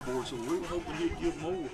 board, so we were hoping he'd give more.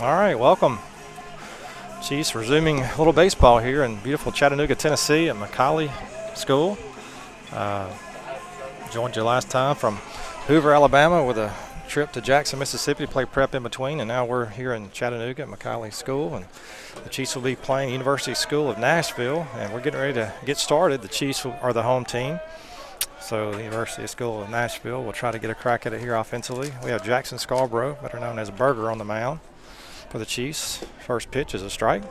All right, welcome. Chiefs resuming a little baseball here in beautiful Chattanooga, Tennessee at McCallie School. Joined you last time from Hoover, Alabama with a trip to Jackson, Mississippi to play prep in between, and now we're here in Chattanooga at McCallie School, and the Chiefs will be playing University School of Nashville, and we're getting ready to get started. The Chiefs are the home team, so the University School of Nashville will try to get a crack at it here offensively. We have Jackson Scarborough, better known as Burger, on the mound for the Chiefs. First pitch is a strike,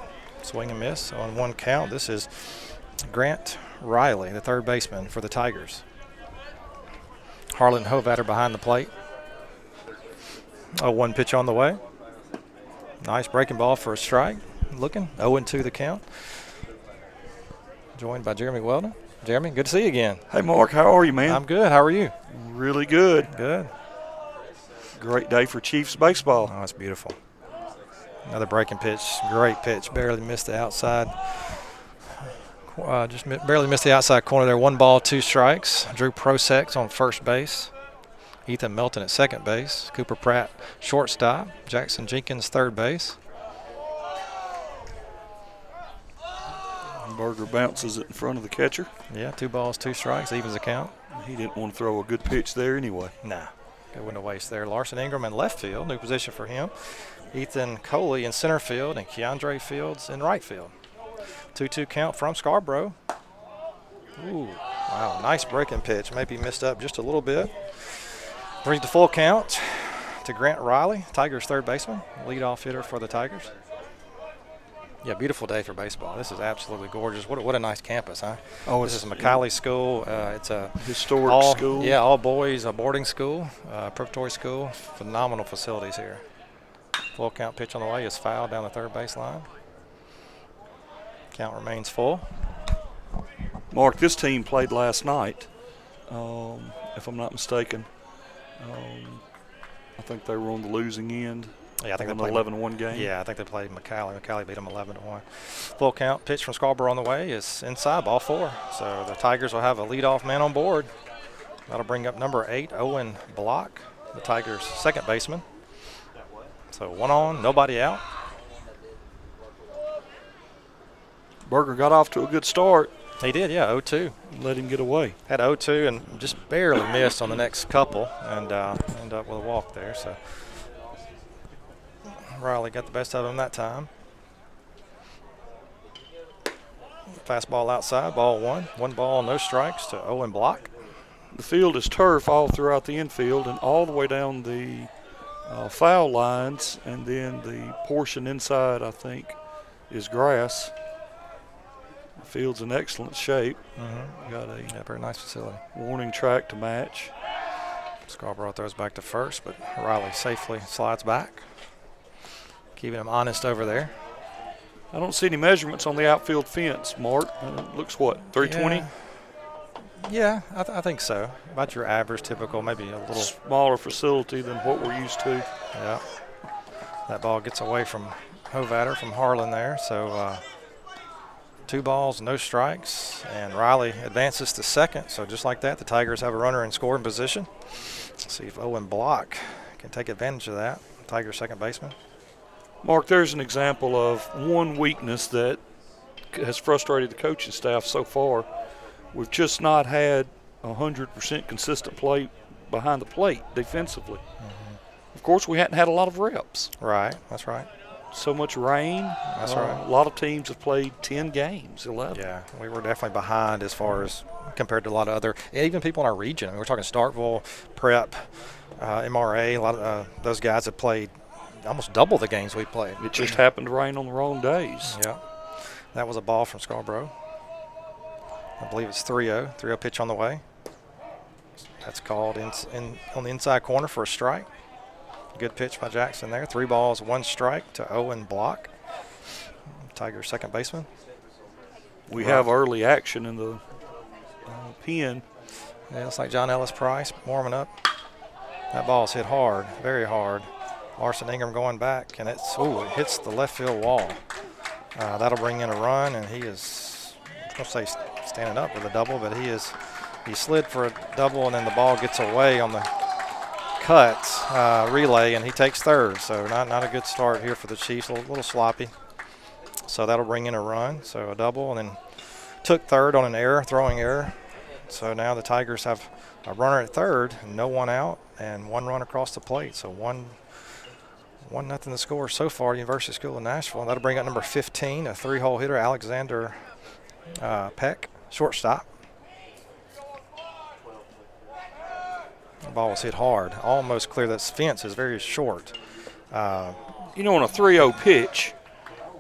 swing and miss on 1 count. This is Grant Riley, the third baseman for the Tigers. Harlan Hovatter behind the plate. 0-1 pitch on the way. Nice breaking ball for a strike. Looking 0-2 the count. Joined by Jeremy Weldon. Jeremy, good to see you again. Hey, Mark, how are you, man? I'm good. How are you? Really good. Good. Great day for Chiefs baseball. Oh, it's beautiful. Another breaking pitch. Great pitch. Barely missed the outside. Just barely missed the outside corner there. 1 ball, 2 strikes. Drew Prosex on first base. Ethan Melton at second base. Cooper Pratt shortstop. Jackson Jenkins third base. Berger bounces it in front of the catcher. Yeah, 2 balls, 2 strikes, evens the count. He didn't want to throw a good pitch there anyway. Nah, going to waste there. Larson Ingram in left field, new position for him. Ethan Coley in center field and Keandre Fields in right field. 2-2 count from Scarborough. Ooh, wow, nice breaking pitch. Maybe missed up just a little bit. Brings the full count to Grant Riley, Tigers third baseman, leadoff hitter for the Tigers. Yeah, beautiful day for baseball. This is absolutely gorgeous. What a nice campus, huh? Oh, this is McCallie School. It's a historic school. Yeah, all boys, a boarding school, preparatory school. Phenomenal facilities here. Full count pitch on the way is foul down the third base line. Count remains full. Mark, this team played last night, if I'm not mistaken. I think they were on the losing end. Yeah, I think they played an 11-1 game. Yeah, I think they played McCallie. McCallie beat them 11-1. Full count pitch from Scarborough on the way is inside, ball 4. So the Tigers will have a leadoff man on board. That'll bring up number 8, Owen Block, the Tigers' second baseman. So 1 on, nobody out. Berger got off to a good start. He did, yeah, 0-2. Let him get away. Had 0-2 and just barely missed on the next couple and ended up with a walk there. So Riley got the best of him that time. Fastball outside, ball 1. 1 ball, no strikes to Owen Block. The field is turf all throughout the infield and all the way down the foul lines, and then the portion inside, I think, is grass. The field's in excellent shape. Got a very nice facility. Warning track to match. Scarborough throws back to first, but Riley safely slides back. Keeping him honest over there. I don't see any measurements on the outfield fence, Mark. Looks what, 320? Yeah, I think so. About your average, typical, maybe a little smaller facility than what we're used to. Yeah. That ball gets away from Hovatter, from Harlan there. So 2 balls, no strikes, and Riley advances to second. So just like that, the Tigers have a runner in scoring position. Let's see if Owen Block can take advantage of that. Tigers second baseman. Mark, there's an example of one weakness that has frustrated the coaching staff so far. We've just not had 100% consistent play behind the plate defensively. Of course, we hadn't had a lot of reps. Right, that's right. So much rain. That's right. A lot of teams have played 10 games, 11. Yeah, we were definitely behind as far as compared to a lot of other, even people in our region. I mean, we're talking Starkville, Prep, MRA. A lot of those guys have played almost double the games we played. It just happened to rain on the wrong days. Yeah. That was a ball from Scarborough. I believe it's 3-0. 3-0 pitch on the way. That's called in on the inside corner for a strike. Good pitch by Jackson there. 3 balls, 1 strike to Owen Block, Tigers second baseman. We have early action in the pen. Yeah, looks like John Ellis Price warming up. That ball's hit hard, very hard. Larson Ingram going back, and it hits the left field wall. That'll bring in a run, and he is, I was going to say standing up with a double, but he slid for a double, and then the ball gets away on the cut relay, and he takes third. So not a good start here for the Chiefs. A little sloppy. So that'll bring in a run. So a double, and then took third on an error, throwing error. So now the Tigers have a runner at third, no one out, and one run across the plate. So 1-0 the score so far, University School of Nashville. And that'll bring up number 15, a three-hole hitter, Alexander Peck, shortstop. The ball was hit hard, almost clear. That fence is very short. On a 3-0 pitch,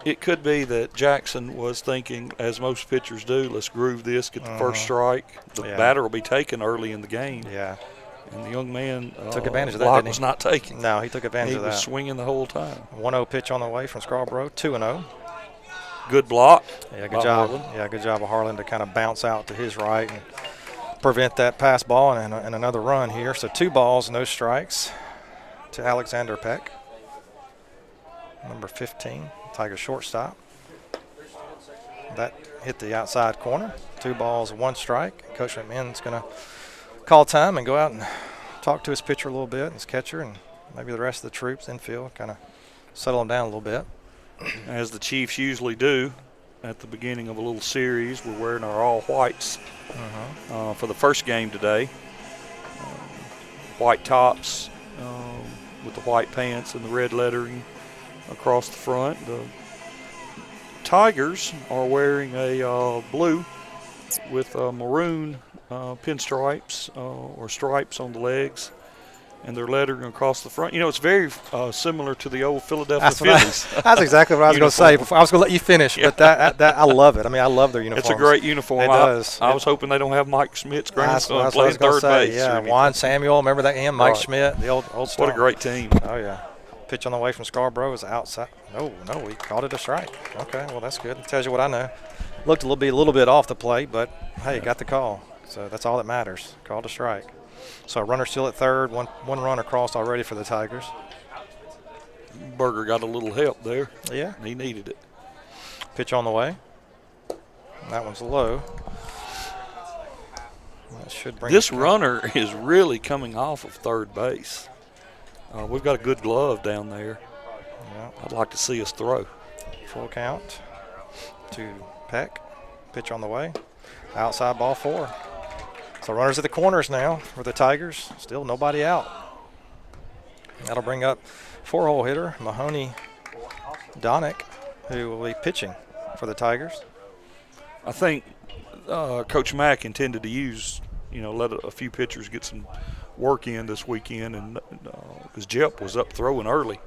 it could be that Jackson was thinking, as most pitchers do, let's groove this, get the first strike. The batter will be taken early in the game. Yeah. And the young man took advantage of that, block didn't he? was not taken. No, he took advantage of that. He was swinging the whole time. 1-0 pitch on the way from Scarborough, 2-0. Good block. Yeah, good job. Harlan. Yeah, good job of Harlan to kind of bounce out to his right and prevent that pass ball and another run here. So 2 balls, no strikes to Alexander Peck, number 15, Tiger shortstop. That hit the outside corner. 2 balls, 1 strike. Coach McMahon's going to call time and go out and talk to his pitcher a little bit, his catcher, and maybe the rest of the troops infield, kind of settle them down a little bit. As the Chiefs usually do at the beginning of a little series, we're wearing our all whites for the first game today. White tops with the white pants and the red lettering across the front. The Tigers are wearing a blue with maroon pinstripes or stripes on the legs, and they're lettering across the front. It's very similar to the old Philadelphia Phillies. That's exactly what I was going to say. I was going to let you finish, but that I love it. I mean, I love their uniforms. It's a great uniform. It does. I was hoping they don't have Mike Schmidt's grandson that's playing third base. Yeah, Juan Samuel, remember that him? Mike Schmidt, the old star. What a great team. Oh, yeah. Pitch on the way from Scarborough is outside. No, he called it a strike. Okay, well, that's good. It tells you what I know. Looked a little bit off the plate, but, hey, got the call. So that's all that matters. Called a strike. So runner still at third, one run across already for the Tigers. Berger got a little help there. Yeah. He needed it. Pitch on the way. That one's low. That should bring this runner is really coming off of third base. We've got a good glove down there. Yeah. I'd like to see us throw. Full count to Peck. Pitch on the way. Outside ball 4. So runners at the corners now for the Tigers. Still nobody out. That'll bring up 4-hole hitter Mahoney Donick, who will be pitching for the Tigers. I think Coach Mack intended to use, let a few pitchers get some work in this weekend, and because Jep was up throwing early.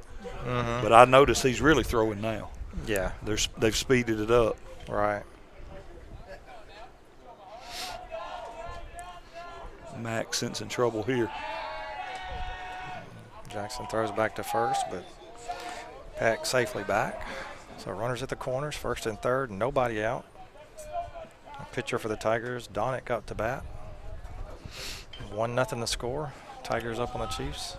But I noticed he's really throwing now. Yeah. They've speeded it up. Right. Mack sensing trouble here. Jackson throws back to first, but Peck safely back. So runners at the corners, first and third, nobody out. A pitcher for the Tigers, Donick up to bat. 1-0 the score. Tigers up on the Chiefs.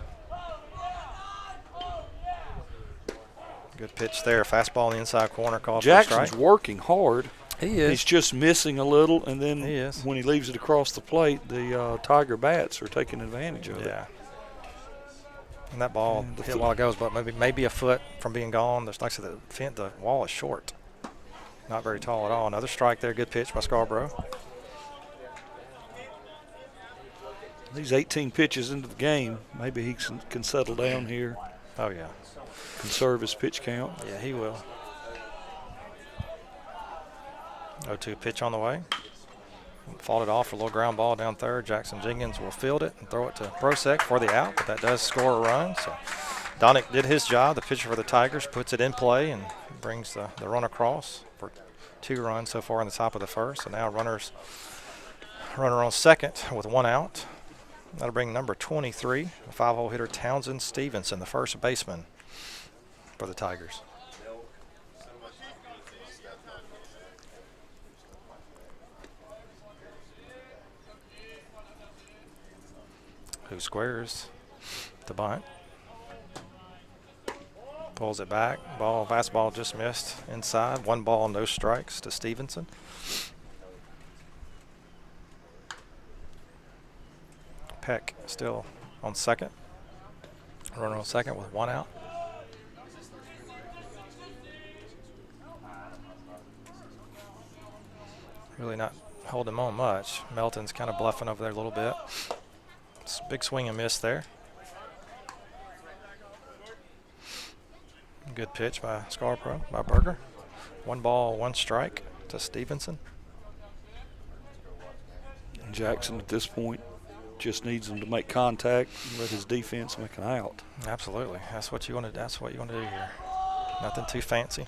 Good pitch there. Fastball in the inside corner, called for a strike. Jackson's working hard. He is. He's just missing a little, and then He is. when he leaves it across the plate, the Tiger bats are taking advantage of it. Yeah. And that ball hit a while ago, but maybe a foot from being gone. There's, like I said, the wall is short. Not very tall at all. Another strike there. Good pitch by Scarborough. These 18 pitches into the game, maybe he can settle down here. Oh, yeah. Conserve his pitch count. Yeah, he will. 0-2 pitch on the way. Fought it off for a little ground ball down third. Jackson Jenkins will field it and throw it to Brosek for the out, but that does score a run. So Donick did his job. The pitcher for the Tigers puts it in play and brings the run across for 2 runs so far in the top of the first. So now runner on second with 1 out. That'll bring number 23, a 5-hole hitter, Townsend Stevenson, the first baseman for the Tigers. Who squares the bunt. Pulls it back. Fastball just missed inside. 1 ball, no strikes to Stevenson. Peck still on second. Runner on second with 1 out. Really not holding him on much. Melton's kind of bluffing over there a little bit. It's a big swing and miss there. Good pitch by Scarborough, by Berger. 1 ball, 1 strike to Stevenson. And Jackson at this point just needs him to make contact and let his defense make an out. Absolutely. That's what you want to do here. Nothing too fancy.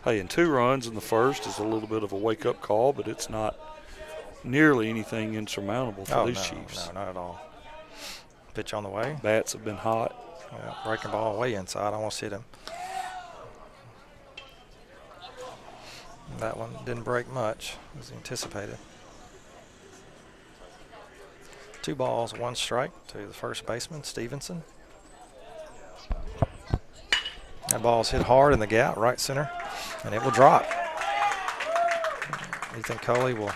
Hey, and 2 runs in the first is a little bit of a wake-up call, but it's not nearly anything insurmountable for these Chiefs. No, not at all. Pitch on the way. Bats have been hot. Yeah, breaking ball way inside. I almost hit him. That one didn't break much as anticipated. 2 balls, 1 strike to the first baseman, Stevenson. That ball's hit hard in the gap, right center, and it will drop. Ethan Coley will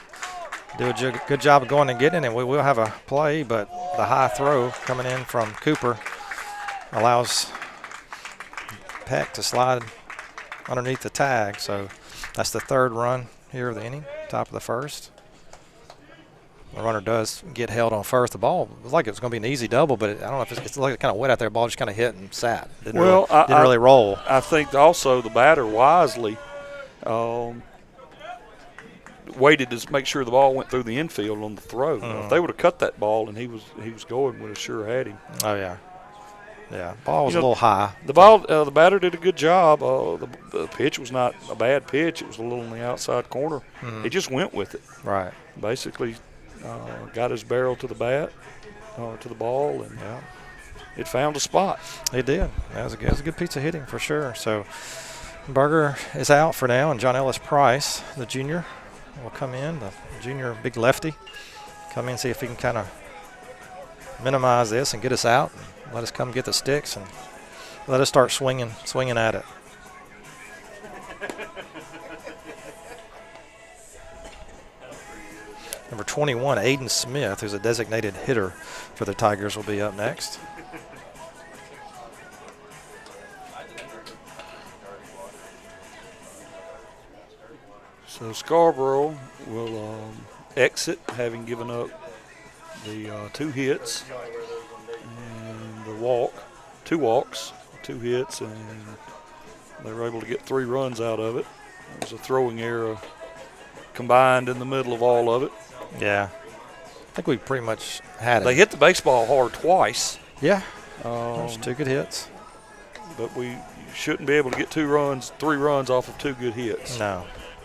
do a good job of going and getting it, and we will have a play, but the high throw coming in from Cooper allows Peck to slide underneath the tag. So that's the 3rd run here of the inning, top of the first. The runner does get held on first. The ball was like it was going to be an easy double, but I don't know if it's like kind of wet out there. The ball just kind of hit and sat. Didn't really roll. I think also the batter wisely waited to make sure the ball went through the infield on the throw. If they would have cut that ball and he was going, would have sure had him. Oh yeah. Yeah, ball was a little high. The batter did a good job. The pitch was not a bad pitch. It was a little in the outside corner. He just went with it. Right. Basically got his barrel to the bat, to the ball, and it found a spot. It did. That was a good piece of hitting for sure. So Berger is out for now, and John Ellis Price, the junior, will come in. The junior big lefty, come in, see if he can kind of minimize this and get us out. And let us come get the sticks and let us start swinging at it. Number 21, Aiden Smith, who's a designated hitter for the Tigers, will be up next. So Scarborough will exit, having given up the 2 hits and the walk, 2 walks, 2 hits, and they were able to get 3 runs out of it. It was a throwing error combined in the middle of all of it. Yeah, I think we pretty much had it. They hit the baseball hard twice. Yeah, there's 2 good hits. But we shouldn't be able to get 3 runs off of 2 good hits. No.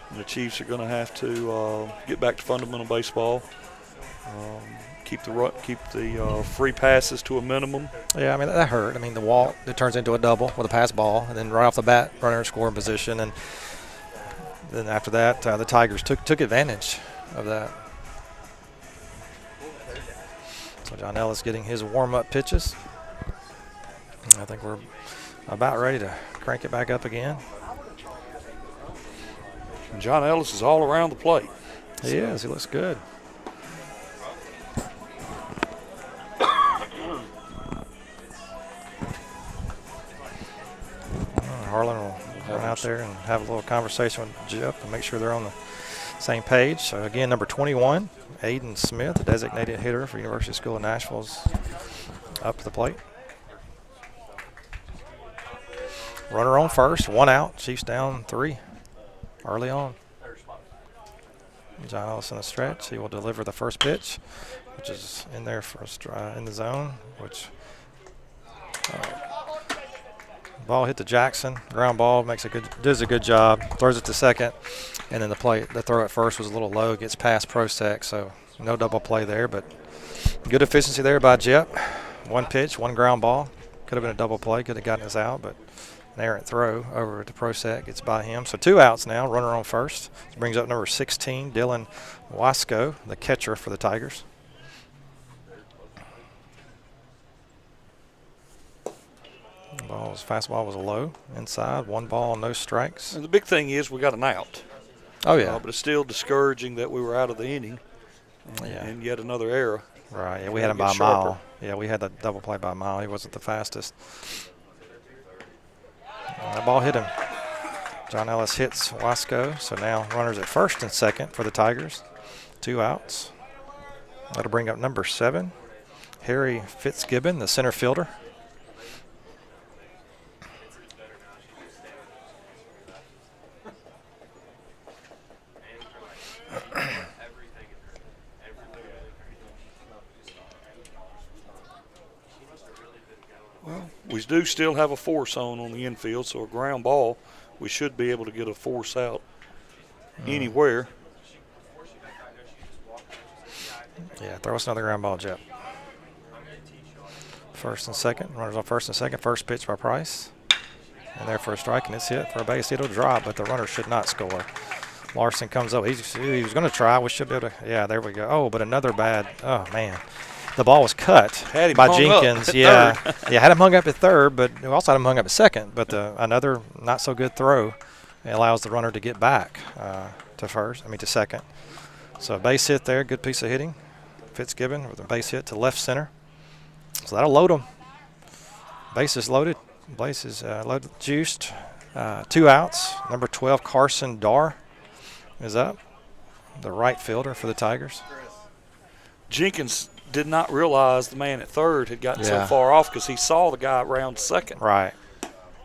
And the Chiefs are going to have to get back to fundamental baseball. Keep the free passes to a minimum. Yeah, I mean, that hurt. I mean, the walk, it turns into a double with a pass ball, and then right off the bat, runner in scoring position. And then after that, the Tigers took advantage of that. So John Ellis getting his warm-up pitches. I think we're about ready to crank it back up again. And John Ellis is all around the plate. He is. He looks good. Harlan will run out there and have a little conversation with Jeff and make sure they're on the same page. So again, number 21, Aiden Smith, a designated hitter for University School of Nashville, is up to the plate. Runner on first, 1 out. Chiefs down 3 early on. John Ellis in the stretch. He will deliver the first pitch, which is in there for in the zone, which ball hit to Jackson. Ground ball, does a good job. Throws it to second, and then the throw at first was a little low. Gets past Prosek, so no double play there. But good efficiency there by Jep. 1 pitch, 1 ground ball. Could have been a double play. Could have gotten us out, but an errant throw over to Prosek. Gets by him. So 2 outs now. Runner on first. This brings up number 16, Dylan Wasco, the catcher for the Tigers. Fastball was low, inside, 1 ball, no strikes. And the big thing is we got an out. Oh, yeah. But it's still discouraging that we were out of the inning and yet another error. Right, yeah, we had him by a mile. Yeah, we had the double play by a mile. He wasn't the fastest. And that ball hit him. John Ellis hits Wasco, so now runners at first and second for the Tigers. 2 outs. That'll bring up number 7, Harry Fitzgibbon, the center fielder. Well, we do still have a force on the infield, so a ground ball, we should be able to get a force out anywhere. Yeah, throw us another ground ball, Jep. First and second, runners on first and second. First pitch by Price. And there for a strike, and it's hit for a base. It'll drop, but the runner should not score. Larson comes up. He was going to try. We should be able to. Yeah, there we go. Oh, but another bad. Oh, man. The ball was cut by Jenkins. Yeah, yeah, had him hung up at third, but we also had him hung up at second. But another not so good throw allows the runner to get back to second. So a base hit there, good piece of hitting. Fitzgibbon with a base hit to left center. So that'll load him. Base is loaded. Base is loaded, juiced. 2 outs. Number 12, Carson Darr is up, the right fielder for the Tigers. Jenkins did not realize the man at third had gotten so far off because he saw the guy around second. Right.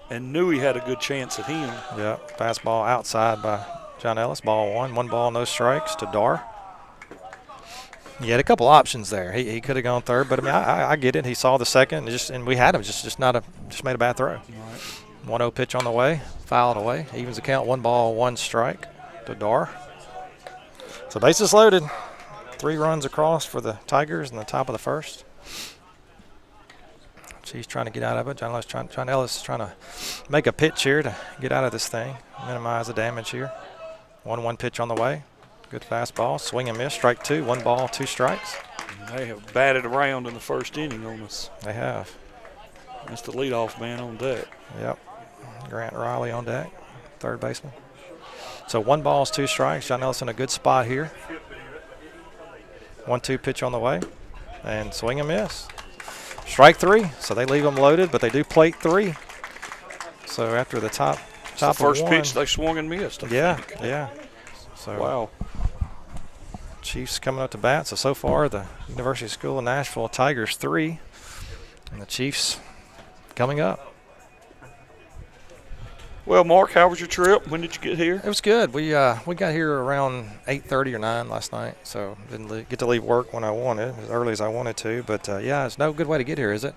And knew he had a good chance at him. Yep. Fastball outside by John Ellis. Ball 1. 1 ball, no strikes to Darr. He had a couple options there. He could have gone third, but I mean, I get it. He saw the second, and we had him. Just made a bad throw. Right. 1-0 pitch on the way, fouled away. Evens the count. 1 ball, 1 strike to Darr. So bases loaded. 3 runs across for the Tigers in the top of the first. He's trying to get out of it. John Ellis is trying to make a pitch here to get out of this thing, minimize the damage here. 1-1 pitch on the way. Good fastball, swing and miss, strike 2, 1 ball, 2 strikes. They have batted around in the first inning on us. They have. That's the leadoff man on deck. Yep. Grant Riley on deck, third baseman. So 1 ball, 2 strikes. John Ellis in a good spot here. 1-2 pitch on the way, and swing and miss. Strike 3, so they leave them loaded, but they do plate 3. So after the top the first of 1, pitch they swung and missed. I think. Yeah. So wow. Chiefs coming up to bat. So far the University School of Nashville Tigers 3, and the Chiefs coming up. Well, Mark, how was your trip? When did you get here? It was good. We got here around 8:30 or 9 last night, so didn't get to leave work when I wanted, as early as I wanted to. But yeah, it's no good way to get here, is it?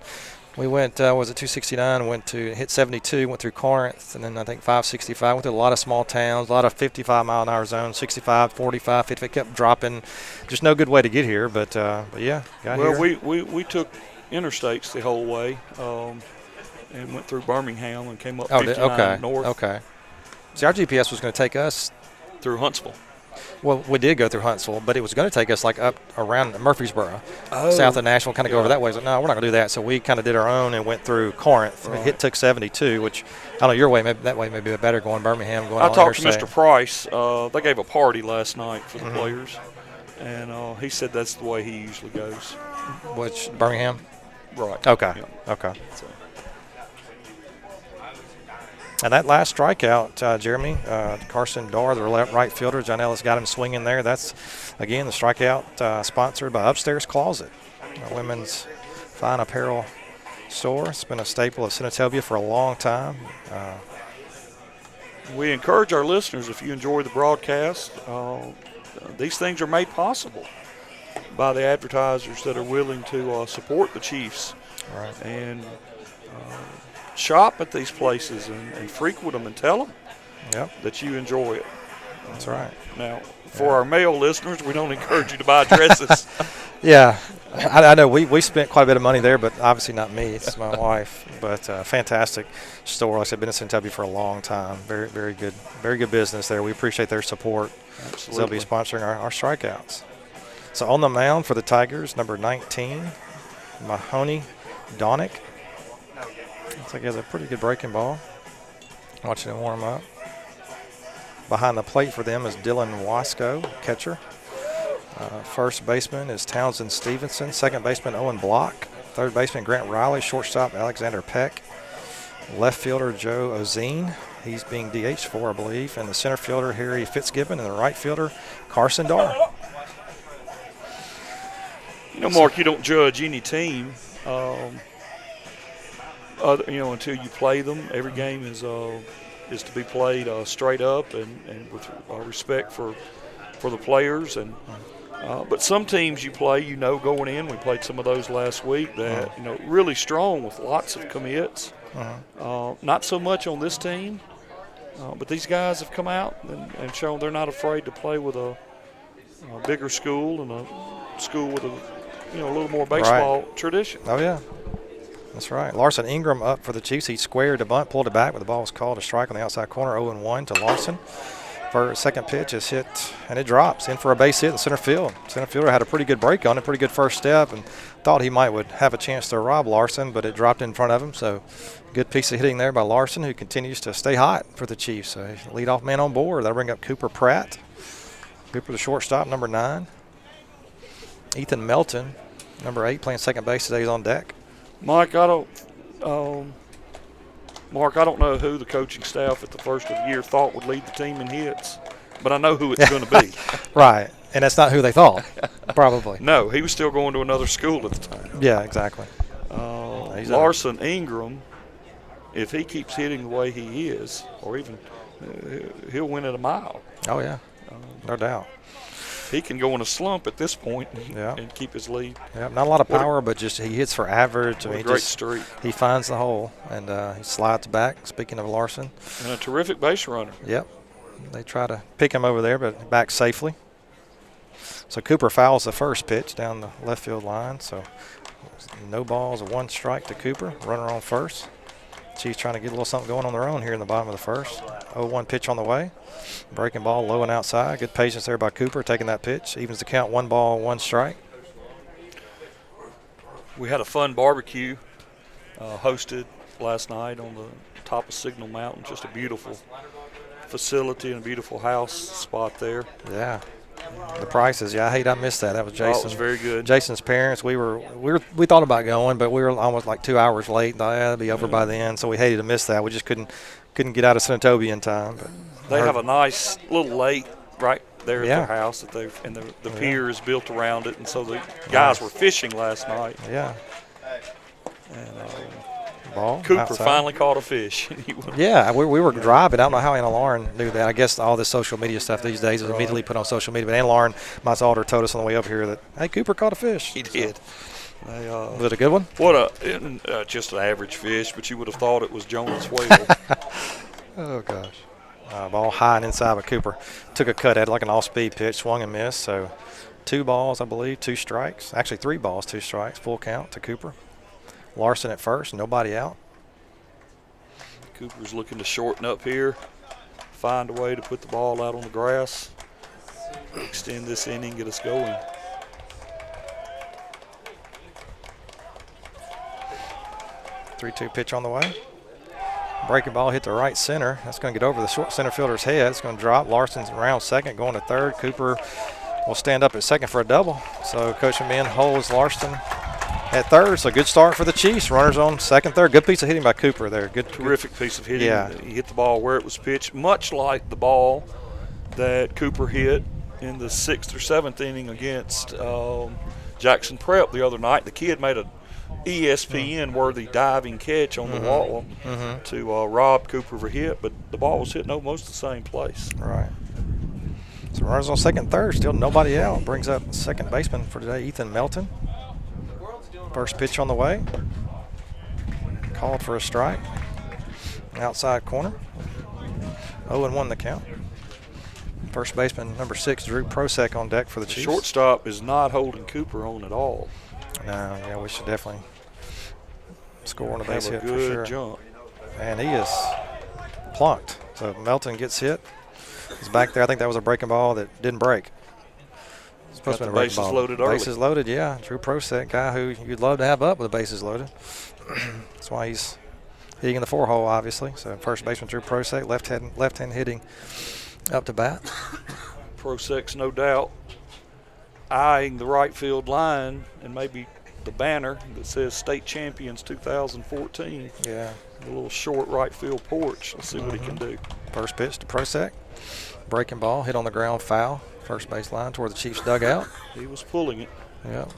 We went was it 269? Went to hit 72, went through Corinth, and then I think 565. Went to a lot of small towns, a lot of 55-mile-an-hour zones, 65, 45, 50. It kept dropping. Just no good way to get here. But yeah, got here. Well, we took interstates the whole way. And went through Birmingham and came up 59 north. Okay. See, our GPS was going to take us through Huntsville. Well, we did go through Huntsville, but it was going to take us like up around Murfreesboro, south of Nashville, kind of go over that way. So no, we're not going to do that. So we kind of did our own and went through Corinth. Right. It took 72, which I don't know your way. Maybe that way may be better going Birmingham. Going I talked to Mr. Price. They gave a party last night for the players, and he said that's the way he usually goes. Which Birmingham? Right. Okay. Yeah. Okay. So. And that last strikeout, Jeremy, Carson Darr, the right fielder, John Ellis got him swinging there. That's, again, the strikeout sponsored by Upstairs Closet, a women's fine apparel store. It's been a staple of Senatobia for a long time. We encourage our listeners, if you enjoy the broadcast, these things are made possible by the advertisers that are willing to support the Chiefs. Right. And shop at these places and frequent them and tell them that you enjoy it. That's right. Now, for our male listeners, we don't encourage you to buy dresses. Yeah, I know we spent quite a bit of money there, but obviously not me. It's my wife. But fantastic store. Like I said, been in Senatobia for a long time. Very, very good business there. We appreciate their support. Absolutely. So they'll be sponsoring our strikeouts. So on the mound for the Tigers, number 19, Mahoney Donick. Looks like he has a pretty good breaking ball. Watching him warm up. Behind the plate for them is Dylan Wasco, catcher. First baseman is Townsend Stevenson. Second baseman, Owen Block. Third baseman, Grant Riley. Shortstop, Alexander Peck. Left fielder, Joe Ozine. He's being DH for, I believe. And the center fielder, Harry Fitzgibbon. And the right fielder, Carson Darr. You know, Mark, you don't judge any team, until you play them. Every game is to be played straight up and with respect for the players. And but some teams you play, going in. We played some of those last week that really strong with lots of commits. Not so much on this team, but these guys have come out and shown they're not afraid to play with a bigger school and a school with a little more baseball tradition. Oh yeah, that's right. Larson Ingram up for the Chiefs. He squared the bunt, pulled it back, but the ball was called a strike on the outside corner. 0-1 to Larson. For second pitch is hit, and it drops in for a base hit in center field. Center fielder had a pretty good break on it, pretty good first step, and thought he would have a chance to rob Larson, but it dropped in front of him. So good piece of hitting there by Larson, who continues to stay hot for the Chiefs. So leadoff man on board. That'll bring up Cooper Pratt. Cooper, the shortstop, number 9. Ethan Melton, number 8, playing second base today, is on deck. Mike, I don't know who the coaching staff at the first of the year thought would lead the team in hits, but I know who it's going to be. Right, and that's not who they thought, probably. No, he was still going to another school at the time. Yeah, exactly. Larson Ingram, if he keeps hitting the way he is, or even he'll win at a mile. Oh, yeah, no doubt. He can go in a slump at this point and keep his lead. Yeah, not a lot of power, but just he hits for average. Great streak. He finds the hole, and he slides back, speaking of Larson. And a terrific base runner. Yep. They try to pick him over there, but back safely. So Cooper fouls the first pitch down the left field line. So no balls, a 1 strike to Cooper. Runner on first. Chiefs trying to get a little something going on their own here in the bottom of the first. 0-1 pitch on the way. Breaking ball low and outside. Good patience there by Cooper taking that pitch. Evens the count, 1 ball, 1 strike. We had a fun barbecue hosted last night on the top of Signal Mountain. Just a beautiful facility and a beautiful house spot there. Yeah. The prices, I missed that. That was Jason. Oh, it was very good. Jason's parents. We thought about going, but we were almost like 2 hours late. Thought it'd be over by then, so we hated to miss that. We just couldn't get out of Senatobia in time. But they have a nice little lake right there at their house that the pier is built around it, and so the guys were fishing last night. Yeah. And Cooper outside. Finally caught a fish. Yeah, we were driving. I don't know how Anna Lauren knew that. I guess all this social media stuff these days is immediately put on social media. But Anna Lauren, my daughter, told us on the way up here that, hey, Cooper caught a fish. He did. Was it a good one? Just an average fish, but you would have thought it was Jones whale. Oh, gosh. Ball high and inside, but Cooper took a cut at it like an off-speed pitch, swung and missed. So 2 balls, I believe, 2 strikes. Actually, 3 balls, 2 strikes, full count to Cooper. Larson at first, nobody out. Cooper's looking to shorten up here, find a way to put the ball out on the grass, extend this inning, get us going. (3-2) pitch on the way. Breaking ball hit the right center. That's going to get over the short center fielder's head. It's going to drop. Larson's around second, going to third. Cooper will stand up at second for a double. So Coach Amin holds Larson at third. So good start for the Chiefs. Runners on second, third. Good piece of hitting by Cooper there. Terrific piece of hitting. Yeah. He hit the ball where it was pitched, much like the ball that Cooper hit in the 6th or 7th inning against Jackson Prep the other night. The kid made a ESPN-worthy diving catch on the wall to rob Cooper of a hit, but the ball was hitting almost the same place. Right. So runners on second, third, still nobody out. Brings up second baseman for today, Ethan Melton. First pitch on the way. Called for a strike. Outside corner. 0-1 the count. First baseman, number 6, Drew Prosek on deck for the Chiefs. Shortstop is not holding Cooper on at all. No, we should definitely score on a base hit for good sure. Jump. And he is plunked. So Melton gets hit. He's back there. I think that was a breaking ball that didn't break. It's supposed to be a breaking ball. Loaded early. Bases loaded, yeah. Drew Prosek, guy who you'd love to have up with the bases loaded. That's why he's hitting in the 4-hole, obviously. So first baseman Drew Prosek, left-hand hitting up to bat. Prosek's no doubt eyeing the right field line and maybe the banner that says State Champions 2014. Yeah. A little short right field porch. Let's see what he can do. First pitch to Prosek. Breaking ball, hit on the ground, foul. First base line toward the Chiefs dugout. He was pulling it. Yep.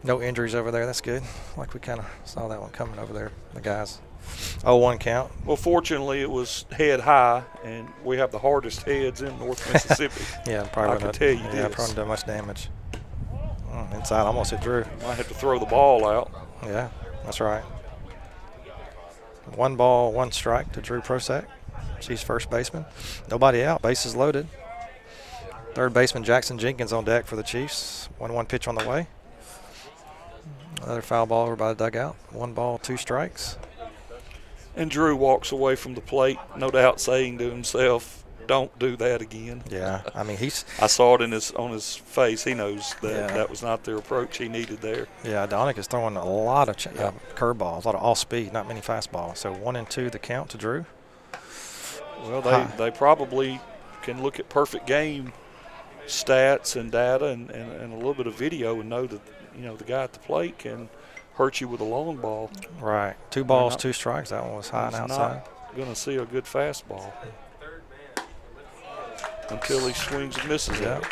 No injuries over there. That's good. Like we kind of saw that one coming over there. The guys. 0-1 count. Well, fortunately, it was head high, and we have the hardest heads in North Mississippi. Yeah, probably I can tell you yeah, this. probably done much damage. Inside, almost hit Drew. Might have to throw the ball out. Yeah, that's right. 1 ball, 1 strike to Drew Prosek. Chiefs first baseman. Nobody out. Bases loaded. Third baseman Jackson Jenkins on deck for the Chiefs. 1-1 pitch on the way. Another foul ball over by the dugout. 1 ball, 2 strikes. And Drew walks away from the plate, no doubt saying to himself, don't do that again. Yeah, I mean, I saw it on his face. He knows that Yeah. that was not the approach he needed there. Yeah, Donick is throwing a lot of curveballs, a lot of all speed, not many fastballs. So 1-2 the count to Drew. Well, they probably can look at perfect game stats and data and a little bit of video and know that, the guy at the plate can hurt you with a long ball. Right. 2 balls, 2 strikes. That one was high and outside. Going to see a good fastball until he swings and misses Yeah. it.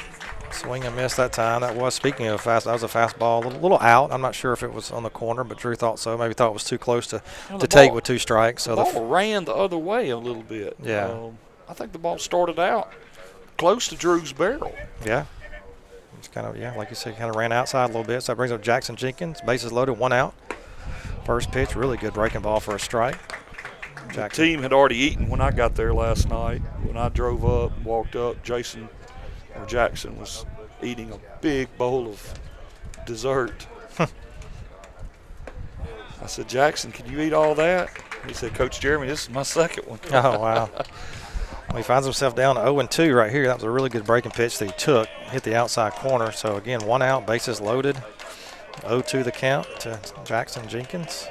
Swing and miss that time. That was, speaking of fast, that was a fastball. A little out. I'm not sure if it was on the corner, but Drew thought so. Maybe thought it was too close to take with 2 strikes. So the ball ran the other way a little bit. Yeah. I think the ball started out close to Drew's barrel. Yeah. It's kind of, like you said, kind of ran outside a little bit. So that brings up Jackson Jenkins. Bases loaded, 1 out. First pitch, really good breaking ball for a strike. The team had already eaten when I got there last night. When I drove up, walked up, Jackson was eating a big bowl of dessert. I said, Jackson, can you eat all that? He said, Coach Jeremy, this is my second one. Oh, wow. Well, he finds himself down 0-2 right here. That was a really good breaking pitch that he took, hit the outside corner. So, again, 1 out, bases loaded. 0-2 the count to Jackson Jenkins.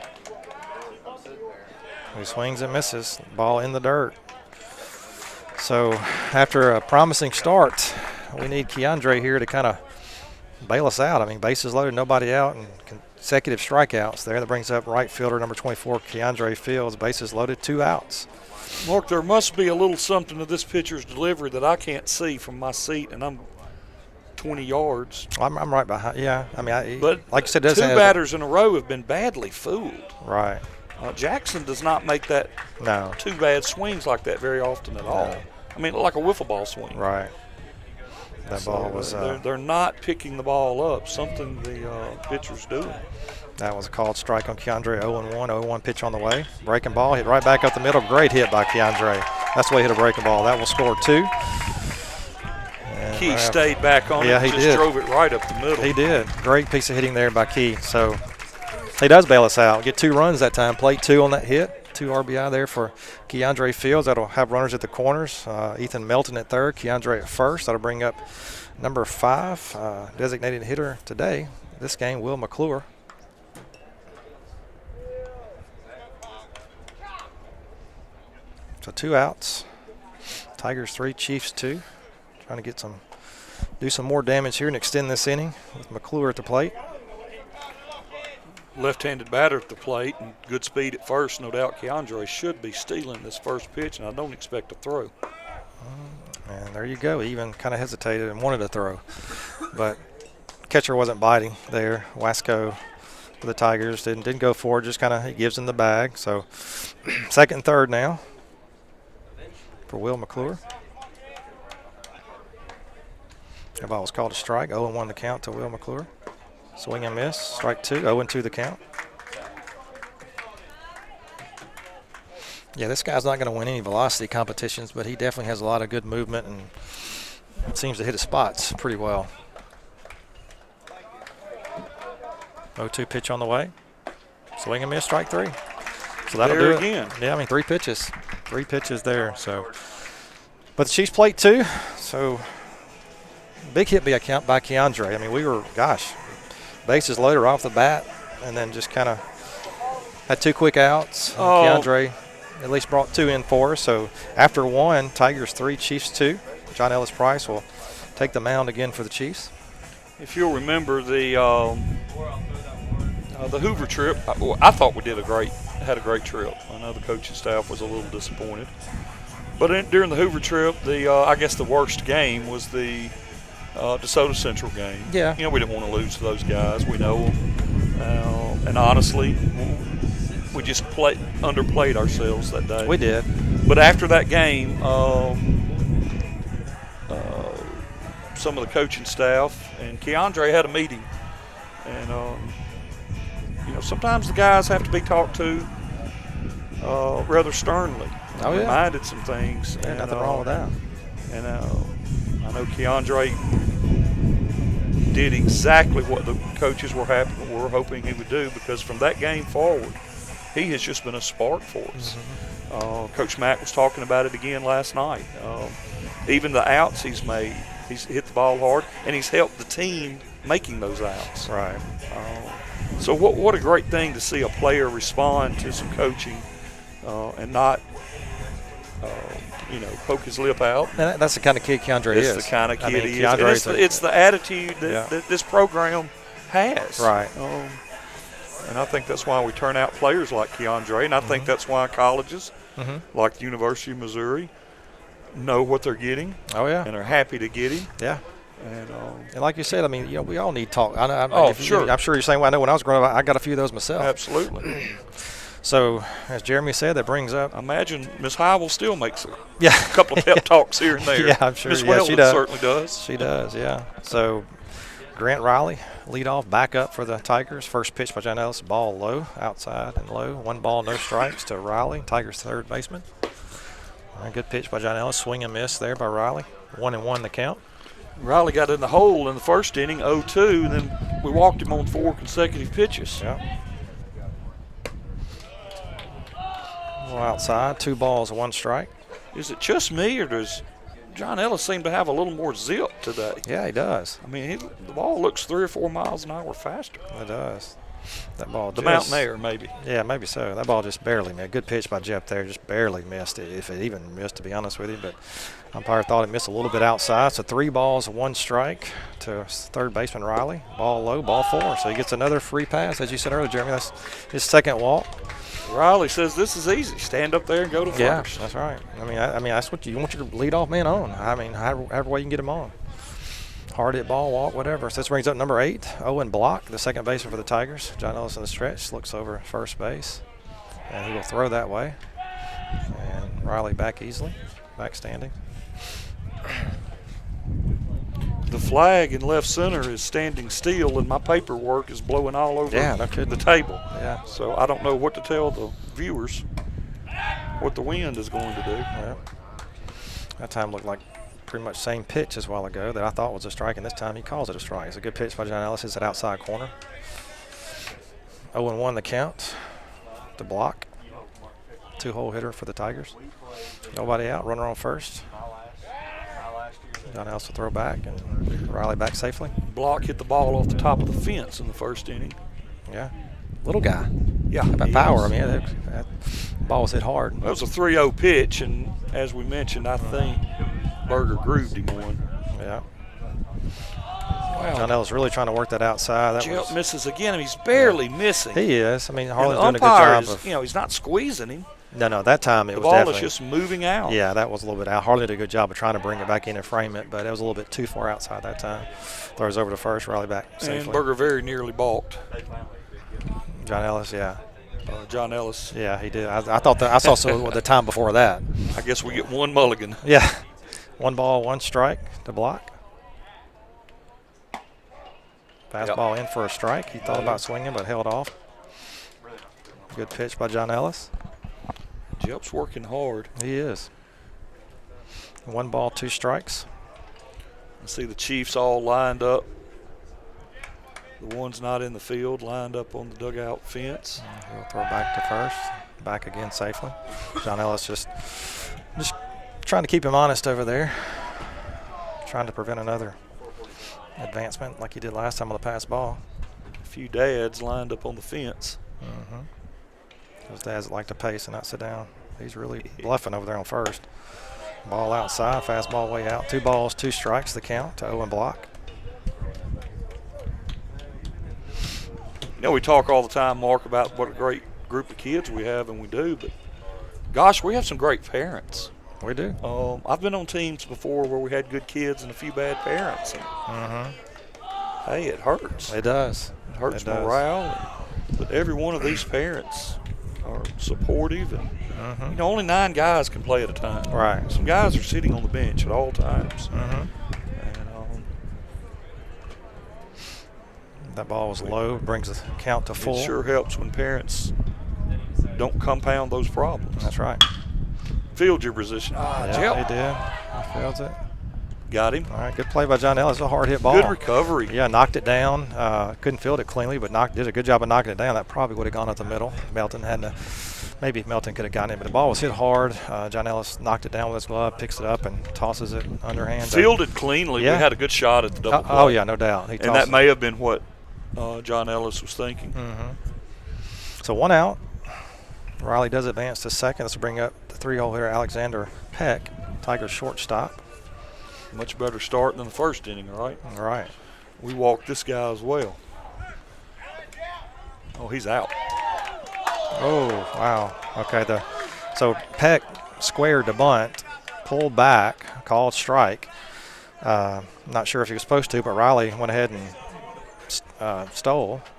He swings and misses. Ball in the dirt. So, after a promising start, we need Keandre here to kind of bail us out. I mean, bases loaded, nobody out, and consecutive strikeouts there. That brings up right fielder number 24, Keandre Fields. Bases loaded, 2 outs. Mark, there must be a little something to this pitcher's delivery that I can't see from my seat, and I'm 20 yards. I'm right behind. Yeah, I mean, but like you said, 2 batters in a row have been badly fooled. Right. Jackson does not make that 2 bad swings like that very often at all. I mean, like a wiffle ball swing. Right. That ball was. They're not picking the ball up. Something the pitcher's doing. That was a called strike on Keandre. 0-1. 0-1 pitch on the way. Breaking ball hit right back up the middle. Great hit by Keandre. That's the way he hit a breaking ball. That will score 2. Key stayed back on it. He just did. Drove it right up the middle. He did. Great piece of hitting there by Key. So he does bail us out. Get 2 runs that time. Plate 2 on that hit. 2 RBI there for Keandre Fields. That'll have runners at the corners. Ethan Melton at third. Keandre at first. That'll bring up number 5, designated hitter today. This game, Will McClure. So 2 outs. Tigers 3, Chiefs 2. Trying to do some more damage here and extend this inning with McClure at the plate. Left-handed batter at the plate and good speed at first. No doubt Keandre should be stealing this first pitch, and I don't expect a throw. And there you go. He even kind of hesitated and wanted to throw. But catcher wasn't biting there. Wasco for the Tigers didn't go for it. Just kind of he gives him the bag. So second and third now for Will McClure. That ball was called a strike. 0-1 the count to Will McClure. Swing and miss. Strike 2. 0-2 the count. Yeah, this guy's not going to win any velocity competitions, but he definitely has a lot of good movement and seems to hit his spots pretty well. 0-2 pitch on the way. Swing and miss. Strike 3. So that'll do it again. Yeah, I mean 3 pitches. 3 pitches there. So, but the Chiefs plate 2. So big hit by Keandre. I mean, we were, bases loaded off the bat, and then just kind of had 2 quick outs. Keandre at least brought 2 in for us. So after 1, Tigers 3, Chiefs 2. John Ellis Price will take the mound again for the Chiefs. If you'll remember the Hoover trip, I thought we had a great trip. I know the coaching staff was a little disappointed. But during the Hoover trip, I guess the worst game was the DeSoto Central game. Yeah. You know, we didn't want to lose to those guys. We know them. And honestly, we just underplayed ourselves that day. We did. But after that game, some of the coaching staff and Keandre had a meeting. And, sometimes the guys have to be talked to rather sternly. Oh, yeah. Reminded some things. Yeah, nothing wrong with that. And I know Keandre did exactly what the coaches were hoping he would do, because from that game forward, he has just been a spark for us. Mm-hmm. Coach Mack was talking about it again last night. Even the outs he's made, he's hit the ball hard, and he's helped the team making those outs. Right. So what a great thing to see a player respond to some coaching and not poke his lip out. And that's the kind of kid Keandre is. It's the kind of kid he is. And It's the attitude that this program has. Right. And I think that's why we turn out players like Keandre, and I think that's why colleges like the University of Missouri know what they're getting. Oh, yeah. And are happy to get him. Yeah. And like you said, I mean, we all need talk. Sure. I'm sure you're saying, well, I know when I was growing up, I got a few of those myself. Absolutely. So, as Jeremy said, that brings up. I imagine Miss Hywell still makes a Yeah. couple of pep talks here and there. Yeah, I'm sure. Miss Yeah, Weldon she does. certainly does. She does, yeah. So, Grant Riley, lead off, back up for the Tigers. First pitch by John Ellis, ball low, outside and low. 1 ball, no strikes to Riley, Tigers' third baseman. Good pitch by John Ellis, swing and miss there by Riley. 1-1 the count. Riley got in the hole in the first inning, 0-2, and then we walked him on 4 consecutive pitches. Yeah. Well, outside, 2 balls, 1 strike. Is it just me, or does John Ellis seem to have a little more zip today? Yeah, he does. I mean, the ball looks 3 or 4 miles an hour faster. It does. That ball the Mountaineer, maybe. Yeah, maybe so. That ball just barely missed. Good pitch by Jeff there, just barely missed it, if it even missed, to be honest with you. But umpire thought it missed a little bit outside. So 3 balls, 1 strike to third baseman Riley. Ball low, ball 4. So he gets another free pass, as you said earlier, Jeremy. That's his second walk. Riley says this is easy. Stand up there and go to first. Yeah, that's right. I mean, that's what you want your leadoff man on. I mean, however way you can get him on. Hard hit ball, walk, whatever. So this brings up number 8, Owen Block, the second baseman for the Tigers. John Ellis in the stretch, looks over first base, and he will throw that way. And Riley back easily, back standing. The flag in left center is standing still, and my paperwork is blowing all over the table. Yeah. So I don't know what to tell the viewers what the wind is going to do. Yeah. That time looked like pretty much same pitch as a while ago that I thought was a strike, and this time he calls it a strike. It's a good pitch by John Ellis. It's at outside corner. 0-1 the count to Block. 2-hole hitter for the Tigers. Nobody out. Runner on first. John Ellis will throw back and Riley back safely. Block hit the ball off the top of the fence in the first inning. Yeah. Little guy. Yeah. About power. I mean, that ball was hit hard. That was a 3-0 pitch, and as we mentioned, I think Berger grooved him one. Yeah. Wow. John Ellis really trying to work that outside. That misses again. I mean, he's barely missing. He is. I mean, Harlan's doing a good job of. He's not squeezing him. No, that time it was definitely. The ball is just moving out. Yeah, that was a little bit out. Harlan did a good job of trying to bring it back in and frame it, but it was a little bit too far outside that time. Throws over to first, Riley back safely. And Berger very nearly balked. John Ellis, yeah. John Ellis. Yeah, he did. I thought that I saw so the time before that. I guess we get 1 mulligan. Yeah. 1 ball, 1 strike to Block. Fastball in for a strike. He thought about swinging but held off. Good pitch by John Ellis. Jep's working hard. He is. 1 ball, 2 strikes. I see the Chiefs all lined up. The ones not in the field lined up on the dugout fence. He'll throw back to first. Back again safely. John Ellis just trying to keep him honest over there. Trying to prevent another advancement like he did last time on the pass ball. A few dads lined up on the fence. Mm-hmm. Those dads that like to pace and not sit down. He's really bluffing over there on first. Ball outside, fastball way out. 2 balls, 2 strikes, the count to 0 block. You know, we talk all the time, Mark, about what a great group of kids we have, and we do, but gosh, we have some great parents. We do. I've been on teams before where we had good kids and a few bad parents. And, hey, it hurts. It does. It hurts morale. But every one of these parents are supportive. And, you know, only 9 guys can play at a time. Right. Some guys are sitting on the bench at all times. And, that ball was low, brings the count to full. It sure helps when parents don't compound those problems. That's right. Field your position. Yeah, he did. He fields it. Got him. All right, good play by John Ellis. A hard hit ball. Good recovery. Yeah, knocked it down. Couldn't field it cleanly, but did a good job of knocking it down. That probably would have gone up the middle. Maybe Melton could have gotten it, but the ball was hit hard. John Ellis knocked it down with his glove, picks it up, and tosses it underhand. Fielded cleanly. Yeah. We had a good shot at the double play. Oh, yeah, no doubt. And that may have been what John Ellis was thinking. So 1 out. Riley does advance to second. This will bring up the 3-hole hitter, Alexander Peck, Tigers shortstop. Much better start than the first inning, right? Right. We walked this guy as well. Oh, he's out. Oh, wow. Okay, so Peck squared the bunt, pulled back, called strike. Not sure if he was supposed to, but Riley went ahead and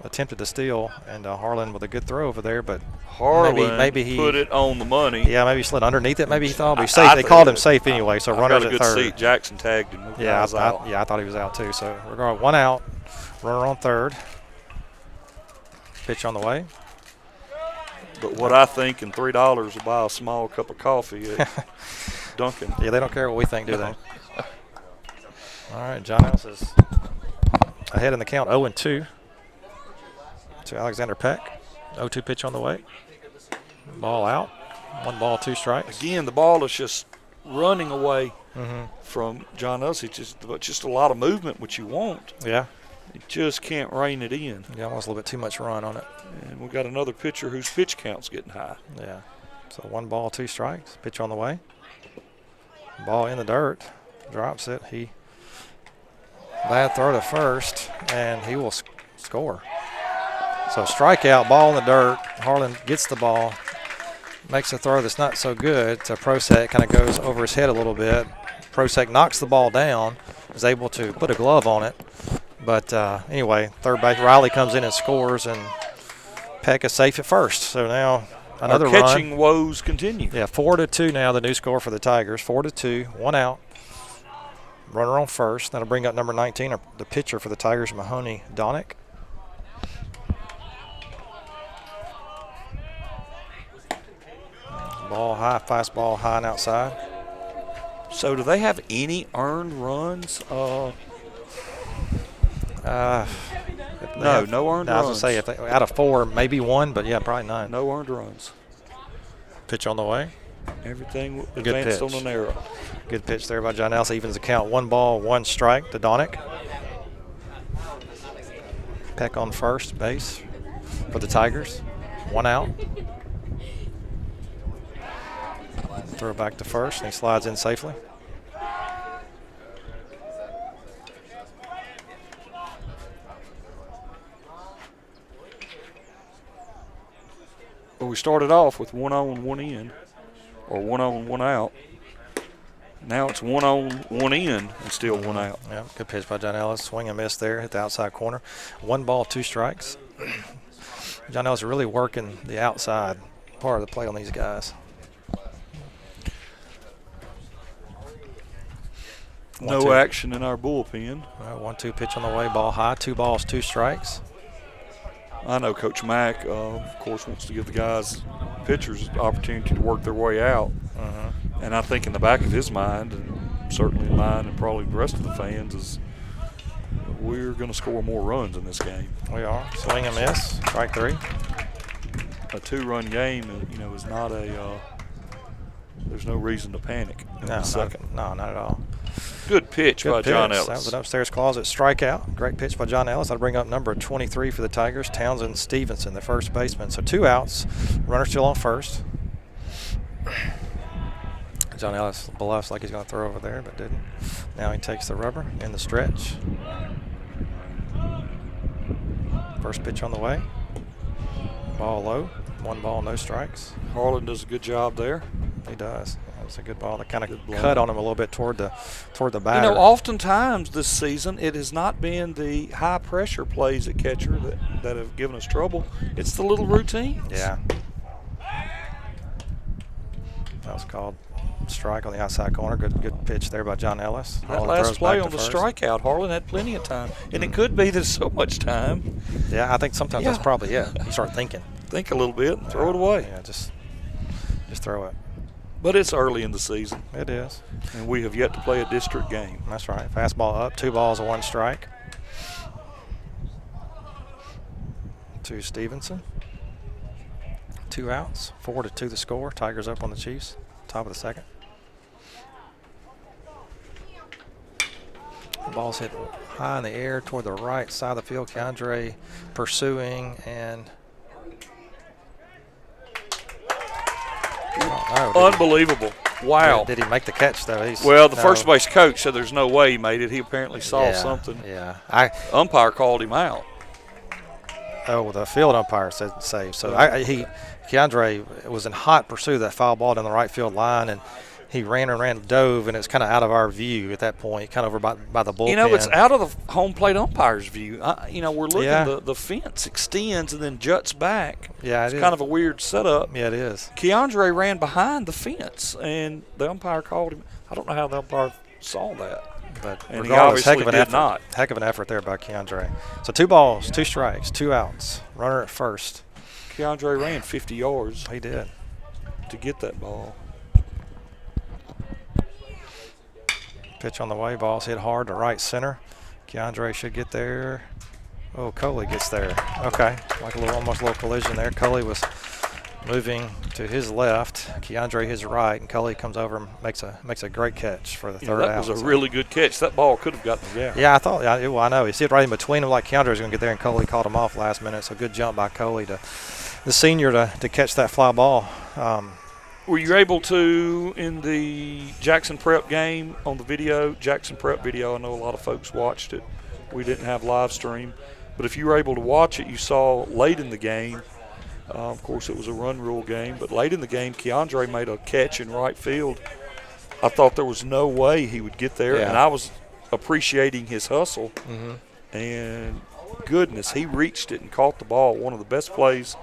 attempted to steal, and Harlan with a good throw over there, but Harlan maybe he put it on the money. Yeah, maybe he slid underneath it. Maybe he thought he was safe. They called him safe anyway, so runners got a at good third. seat. Jackson tagged him. Yeah, I thought he was out too. So we're going 1 out, runner on third. Pitch on the way. But what I think in $3 to buy a small cup of coffee at Dunkin'. Yeah, they don't care what we think, do they? All right, John Ellis is ahead in the count, 0-2 to Alexander Peck. 0-2 pitch on the way. Ball out. 1 ball, 2 strikes. Again, the ball is just running away from John Ellis. It's just a lot of movement, which you want. Yeah. You just can't rein it in. Yeah, almost a little bit too much run on it. And we got another pitcher whose pitch count's getting high. Yeah. So 1 ball, 2 strikes. Pitch on the way. Ball in the dirt. Drops it. Bad throw to first, and he will score. So strikeout, ball in the dirt. Harlan gets the ball, makes a throw that's not so good to Prosek. Kind of goes over his head a little bit. Prosek knocks the ball down, is able to put a glove on it. But anyway, third base Riley comes in and scores, and Peck is safe at first. So now another Our catching run. woes continue. Yeah, 4-2 now, the new score for the Tigers. 4-2, 1 out. Runner on first. That'll bring up number 19, the pitcher for the Tigers, Mahoney Donick. Ball high, fastball high and outside. So do they have any earned runs? No no earned runs. I was going to say, out of 4, maybe 1, but yeah, probably none. No earned runs. Pitch on the way. Everything Good advanced pitch. on the narrow. Good pitch there by John Ellis. Evens the count. 1 ball, 1 strike to Donick. Peck on first base for the Tigers. 1 out. Throw back to first, and he slides in safely. Well, we started off with 1 on, 1 in, or 1 on, 1 out. Now it's 1 on, 1 in, and still 1 out. Yeah, good pitch by John Ellis. Swing and miss there, hit the outside corner. 1 ball, 2 strikes. John Ellis really working the outside part of the play on these guys. No action in our bullpen. 1-2 pitch on the way, ball high, 2 balls, 2 strikes. I know Coach Mack, of course, wants to give the guys, pitchers, the opportunity to work their way out. And I think in the back of his mind, and certainly in mine and probably the rest of the fans, is we're going to score more runs in this game. We are. Swing and miss, strike 3. A 2-run game, is not a there's no reason to panic in the second. No, not at all. Good pitch by John Ellis. That was an upstairs closet strikeout. Great pitch by John Ellis. I'll bring up number 23 for the Tigers, Townsend Stevenson, the first baseman. So 2 outs. Runner still on first. John Ellis bluffs like he's going to throw over there, but didn't. Now he takes the rubber in the stretch. First pitch on the way. Ball low. 1 ball, no strikes. Harlan does a good job there. He does. That's a good ball. That kind of cut on him a little bit toward the batter. You know, oftentimes this season it has not been the high pressure plays at catcher that have given us trouble. It's the little routines. Yeah. That was called strike on the outside corner. Good pitch there by John Ellis. That last play on the strikeout, Harlan had plenty of time. And it could be there's so much time. Yeah, I think sometimes that's probably it. You start thinking. Think a little bit and throw it away. Yeah, just throw it. But it's early in the season. It is. And we have yet to play a district game. That's right. Fastball up, 2 balls and 1 strike. To Stevenson. 2 outs, 4-2 the score. Tigers up on the Chiefs. Top of the second. The ball's hit high in the air toward the right side of the field. Keandre pursuing and unbelievable. Wow. Did he make the catch, though? Well, the first base coach said there's no way he made it. He apparently saw something. Yeah. Umpire called him out. Oh, well, the field umpire said save. So Keandre was in hot pursuit of that foul ball down the right field line, and he ran, dove, and it's kind of out of our view at that point, kind of over by the bullpen. You know, it's out of the home plate umpire's view. We're looking, the fence extends and then juts back. Yeah, it's kind of a weird setup. Yeah, it is. Keandre ran behind the fence, and the umpire called him. I don't know how the umpire saw that. But and he obviously did not. Heck of an effort there by Keandre. So 2 balls, 2 strikes, 2 outs. Runner at first. Keandre ran 50 yards. He did. To get that ball. Pitch on the way. Ball's hit hard to right center. Keandre should get there. Oh, Coley gets there. Okay. Almost a little collision there. Coley was moving to his left, Keandre his right, and Coley comes over and makes a great catch for the third out. That was a really good catch. That ball could have gotten the gap. Yeah, I thought. I know. He hit right in between them like Keandre was going to get there, and Coley called him off last minute. So good jump by Coley, the senior, to catch that fly ball. Were you able to, in the Jackson Prep game on the video, Jackson Prep video, I know a lot of folks watched it. We didn't have live stream. But if you were able to watch it, you saw late in the game, of course it was a run rule game, but late in the game, Keandre made a catch in right field. I thought there was no way he would get there, and I was appreciating his hustle. Mm-hmm. And goodness, he reached it and caught the ball. One of the best plays.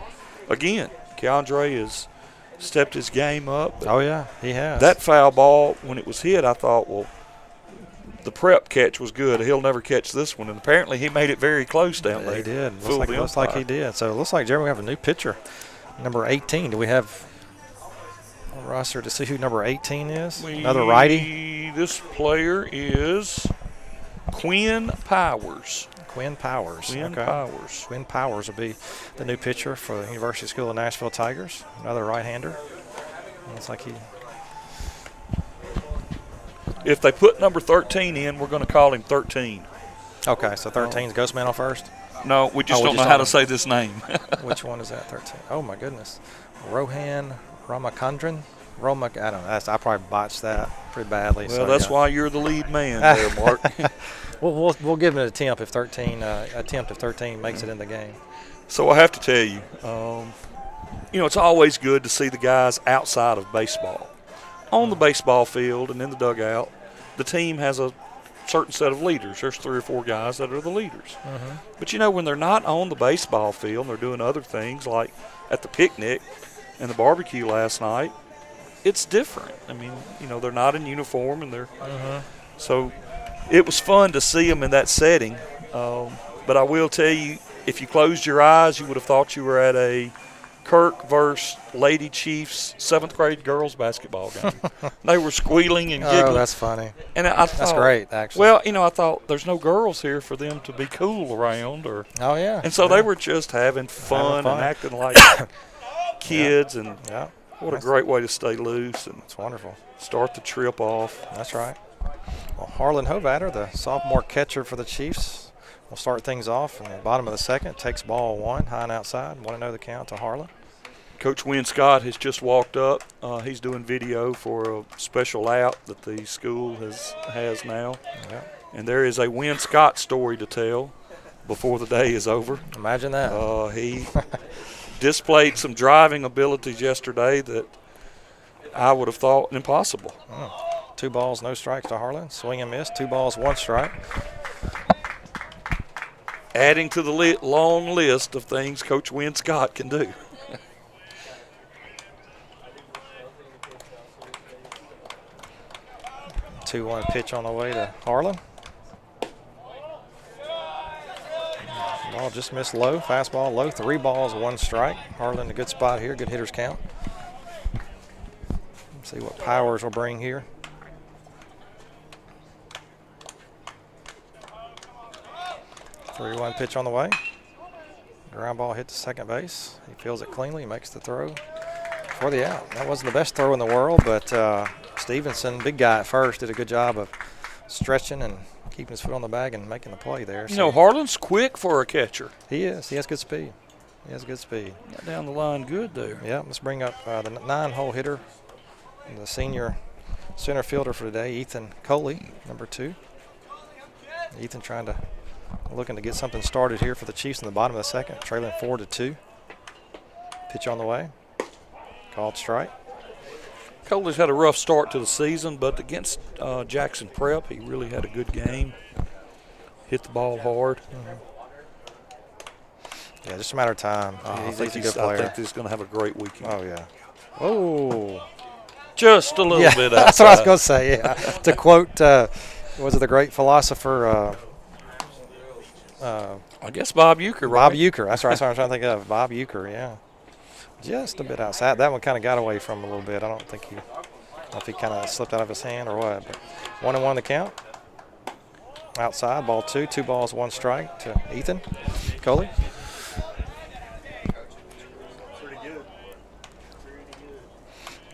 Again, Keandre has stepped his game up. Oh, yeah, he has. That foul ball, when it was hit, I thought, well, the prep catch was good. He'll never catch this one. And apparently he made it very close down there. He did. Looks like he did. So it looks like, Jeremy, we have a new pitcher, number 18. Do we have a roster to see who number 18 is? Another righty? This player is Quinn Powers. Quinn Powers. Quinn Powers will be the new pitcher for the University School of Nashville Tigers. Another right-hander. Looks like he. If they put number 13 in, we're going to call him 13. Okay, so 13 is Ghostman on first? No, we just don't know how to say this name. Which one is that, 13? Oh, my goodness. Rohan Ramakandran? I don't know. I probably botched that pretty badly. Well, that's why you're the lead man there, Mark. We'll give it an attempt if 13 makes it in the game. So I have to tell you, it's always good to see the guys outside of baseball. On the baseball field and in the dugout, the team has a certain set of leaders. There's 3 or 4 guys that are the leaders. Mm-hmm. But, when they're not on the baseball field and they're doing other things like at the picnic and the barbecue last night, it's different. I mean, they're not in uniform and they're so it was fun to see them in that setting. But I will tell you, if you closed your eyes, you would have thought you were at a Kirk versus Lady Chiefs 7th grade girls basketball game. They were squealing and giggling. Oh, that's funny. And I thought, that's great, actually. Well, I thought there's no girls here for them to be cool around. Oh, yeah. And so they were just having fun and acting like kids. And what a great way to stay loose. And it's wonderful. Start the trip off. That's right. Well, Harlan Hovatter, the sophomore catcher for the Chiefs, will start things off in the bottom of the second. Takes ball 1, high and outside. 1-0 the count to Harlan. Coach Wynn Scott has just walked up. He's doing video for a special app that the school has now. Yep. And there is a Wynn Scott story to tell before the day is over. Imagine that. He displayed some driving abilities yesterday that I would have thought impossible. 2 balls, no strikes to Harlan. Swing and miss. 2 balls, 1 strike. Adding to the long list of things Coach Wynn Scott can do. 2-1 pitch on the way to Harlan. Ball just missed low. Fastball low. 3 balls, 1 strike. Harlan in a good spot here. Good hitters count. Let's see what Powers will bring here. Three-one pitch on the way. Ground ball hit to second base. He feels it cleanly. He makes the throw for the out. That wasn't the best throw in the world, but Stevenson, big guy at first, did a good job of stretching and keeping his foot on the bag and making the play there. You know, Harlan's quick for a catcher. He is. He has good speed. He has good speed. Got down the line good there. Yeah, let's bring up the 9-hole hitter, the senior center fielder for today, Ethan Coley, number 2. Ethan looking to get something started here for the Chiefs in the bottom of the second, trailing 4-2. Pitch on the way. Called strike. Coley's had a rough start to the season, but against Jackson Prep, he really had a good game. Hit the ball hard. Yeah, just a matter of time. He's a good player. I think he's going to have a great weekend. Oh, yeah. Oh. Just a little bit outside. That's what I was going to say, yeah. To quote, was it the great philosopher? I guess Bob Euchre, right? Bob Euchre. That's what I'm trying to think of. Bob Euchre, yeah. Just a bit outside. That one kind of got away from him a little bit. I don't know if he kind of slipped out of his hand or what. But 1-1 the count. Outside, ball 2. 2 balls, 1 strike to Ethan Coley.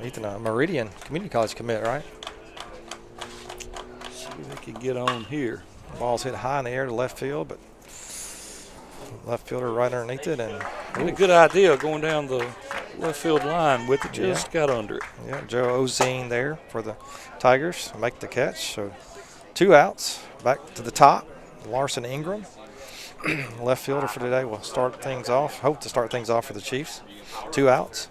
Ethan, Meridian Community College commit, right? See if they can get on here. Ball's hit high in the air to left field, but left fielder right underneath it. And a good idea going down the left field line with it. Just got under it. Yeah, Joe Ozine there for the Tigers. Make the catch. So 2 outs. Back to the top. Larson Ingram, left fielder for today, will start things off. Hope to start things off for the Chiefs. 2 outs.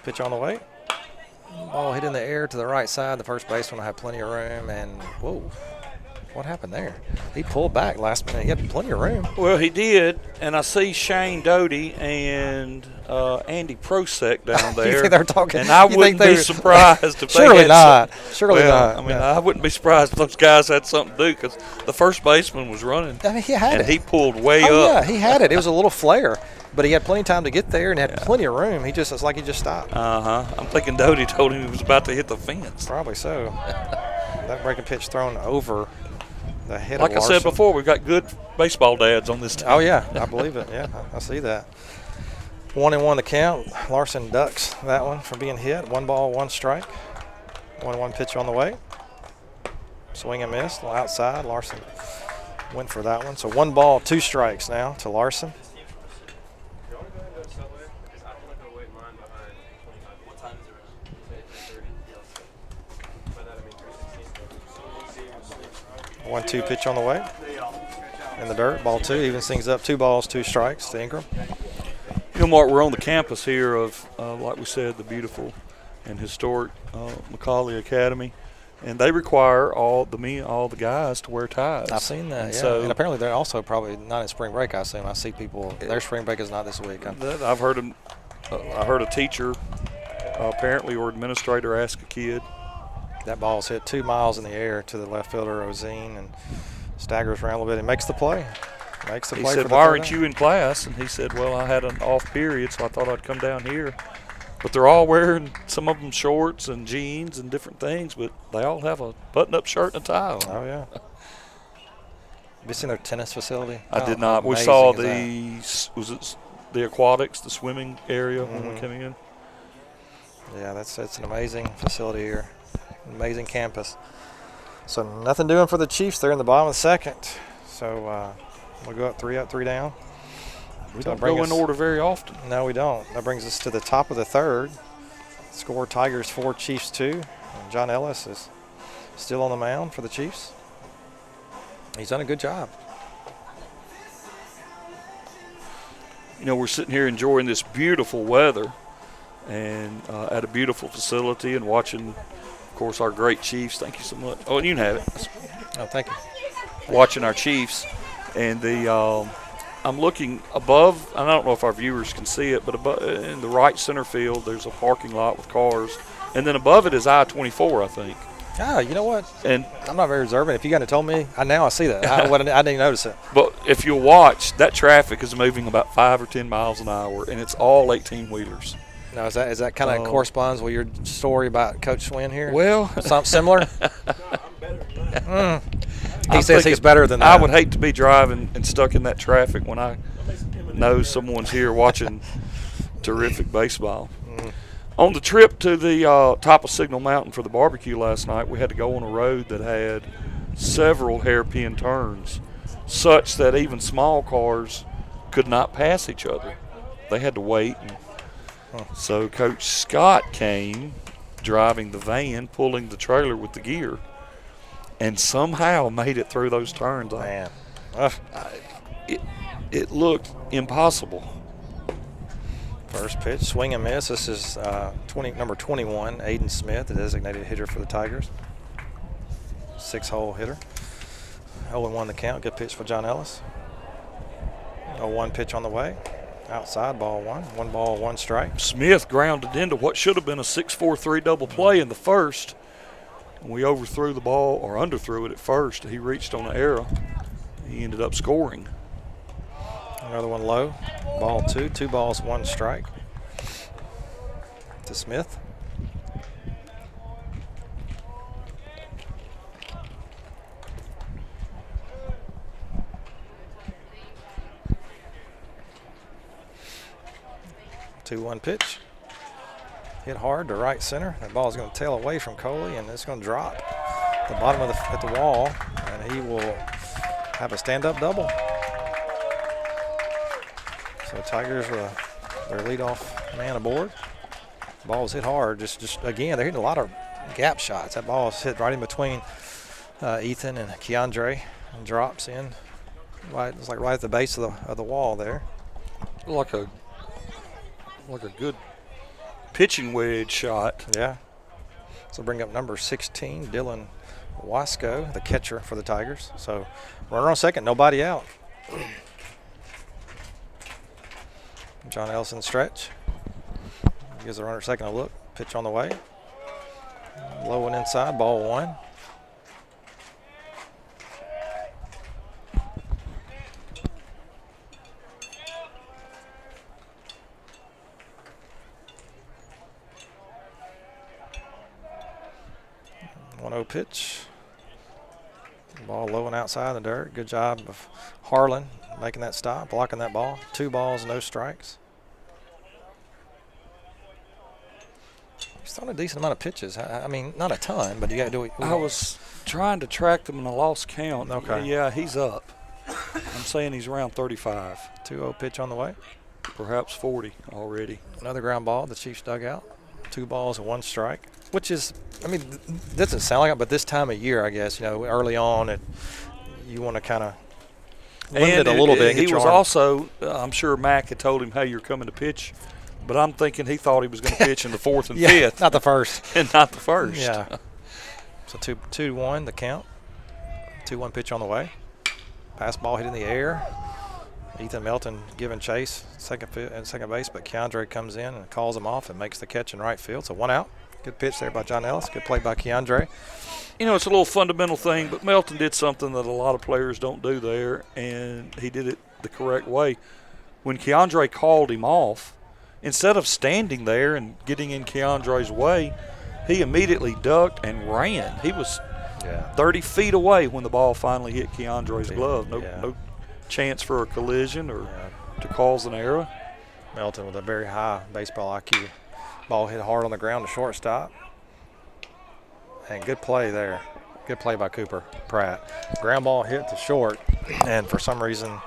Pitch on the way. Ball hit in the air to the right side. The first baseman will have plenty of room. And, whoa, what happened there? He pulled back last minute. He had plenty of room. Well, he did. And I see Shane Doty and Andy Prosek down there. You think they're talking? And I wouldn't be surprised if they surely had not. Some, surely well, not. I mean, I wouldn't be surprised if those guys had something to do because the first baseman was running. I mean, he had and he pulled way up. Yeah, he had it. It was a little flare. But he had plenty of time to get there and had plenty of room. It's like he just stopped. I'm thinking Doty told him he was about to hit the fence. Probably so. That breaking pitch thrown over the head like of I Larson. said before, we've got good baseball dads on this team. Oh, yeah. I believe it. Yeah, I see that. 1-1 the count. Larson ducks that one from being hit. 1 ball, 1 strike. 1-1 pitch on the way. Swing and miss. Outside. Larson went for that one. So 1 ball, 2 strikes now to Larson. One-two pitch on the way. In the dirt, ball 2. Even things up. 2 balls, 2 strikes to Ingram. You know, Mark, we're on the campus here of, like we said, the beautiful and historic McCallie Academy, and they require all the guys to wear ties. I've seen that. And yeah. So, and apparently they're also probably not in spring break. I assume I see people. Their spring break is not this week. I've heard them. I heard a teacher, apparently, or administrator, ask a kid. That ball's hit 2 miles in the air to the left fielder, Ozine, and staggers around a little bit and makes the play. He said, "Why aren't you in class?" And he said, "Well, I had an off period, so I thought I'd come down here." But they're all wearing, some of them shorts and jeans and different things, but they all have a button-up shirt and a tie on. Oh, yeah. Have you seen their tennis facility? I did not. We saw the aquatics, the swimming area when we came in. Yeah, it's an amazing facility here. Amazing campus. So nothing doing for the Chiefs. They're in the bottom of the second. So we'll go up, three down. We don't go in order very often. No, we don't. That brings us to the top of the third. Score Tigers 4, Chiefs 2. And John Ellis is still on the mound for the Chiefs. He's done a good job. You know, we're sitting here enjoying this beautiful weather and at a beautiful facility and watching, of course, our great Chiefs. Thank you so much. Oh, and you can have it. Oh, thank you. Watching our Chiefs. And I'm looking above, and I don't know if our viewers can see it, but above, in the right center field, there's a parking lot with cars. And then above it is I-24, I think. Ah, you know what? And I'm not very observant. If you hadn't told me, now I see that. I didn't even notice it. But if you watch, that traffic is moving about 5 or 10 miles an hour, and it's all 18-wheelers. Now, is that kind of corresponds with your story about Coach Swin here? Well, something similar. He says he's better than that. I would hate to be driving and stuck in that traffic when I know someone's here watching terrific baseball. On the trip to the top of Signal Mountain for the barbecue last night, we had to go on a road that had several hairpin turns, such that even small cars could not pass each other. They had to wait. So Coach Scott came driving the van, pulling the trailer with the gear, and somehow made it through those turns. Man. It looked impossible. First pitch, swing and miss. This is number 21, Aiden Smith, the designated hitter for the Tigers. 6-hole hitter. 0-1 the count. Good pitch for John Ellis. 0-1 pitch on the way. Outside, ball one. 1 ball, 1 strike. Smith grounded into what should have been a 6-4-3 double play in the first. We overthrew the ball, or underthrew it at first. He reached on the arrow. He ended up scoring. Another one low. Ball 2. 2 balls, 1 strike. To Smith. Two-one pitch. Hit hard to right center. That ball is going to tail away from Coley, and it's going to drop at the bottom of at the wall, and he will have a stand-up double. So Tigers their leadoff man aboard. Ball was hit hard. Just again, they're hitting a lot of gap shots. That ball is hit right in between Ethan and Keandre and drops in. It's like right at the base of the wall there. Like a good pitching wedge shot. Yeah. So bring up number 16, Dylan Wasco, the catcher for the Tigers. So runner on second, nobody out. John Ellison stretch. Gives the runner second a look. Pitch on the way. Low and inside, ball 1. Pitch. Ball low and outside the dirt. Good job of Harlan making that stop, blocking that ball. 2 balls, no strikes. He's thrown a decent amount of pitches. I mean, not a ton, but you got to do it. I was trying to track them and I lost count. Okay. Yeah, he's up. I'm saying he's around 35. 2-0 pitch on the way. Perhaps 40 already. Another ground ball, the Chiefs dugout. 2 balls and 1 strike, which is, I mean, doesn't sound like it, but this time of year, I guess, early on, you want to kind of limit it a little bit. He was also, I'm sure Mac had told him, hey, you're coming to pitch, but I'm thinking he thought he was going to pitch in the 4th and 5th. Not the first. And not the first. Yeah. So 2-1 the count. 2-1 pitch on the way. Pass ball hit in the air. Ethan Melton giving chase second base, but Keandre comes in and calls him off and makes the catch in right field. So 1 out. Good pitch there by John Ellis. Good play by Keandre. It's a little fundamental thing, but Melton did something that a lot of players don't do there, and he did it the correct way. When Keandre called him off, instead of standing there and getting in Keandre's way, he immediately ducked and ran. He was 30 feet away when the ball finally hit Keandre's glove. No chance for a collision or to cause an error. Melton with a very high baseball IQ. Ball hit hard on the ground to shortstop. And good play there. Good play by Cooper Pratt. Ground ball hit to short, and for some reason,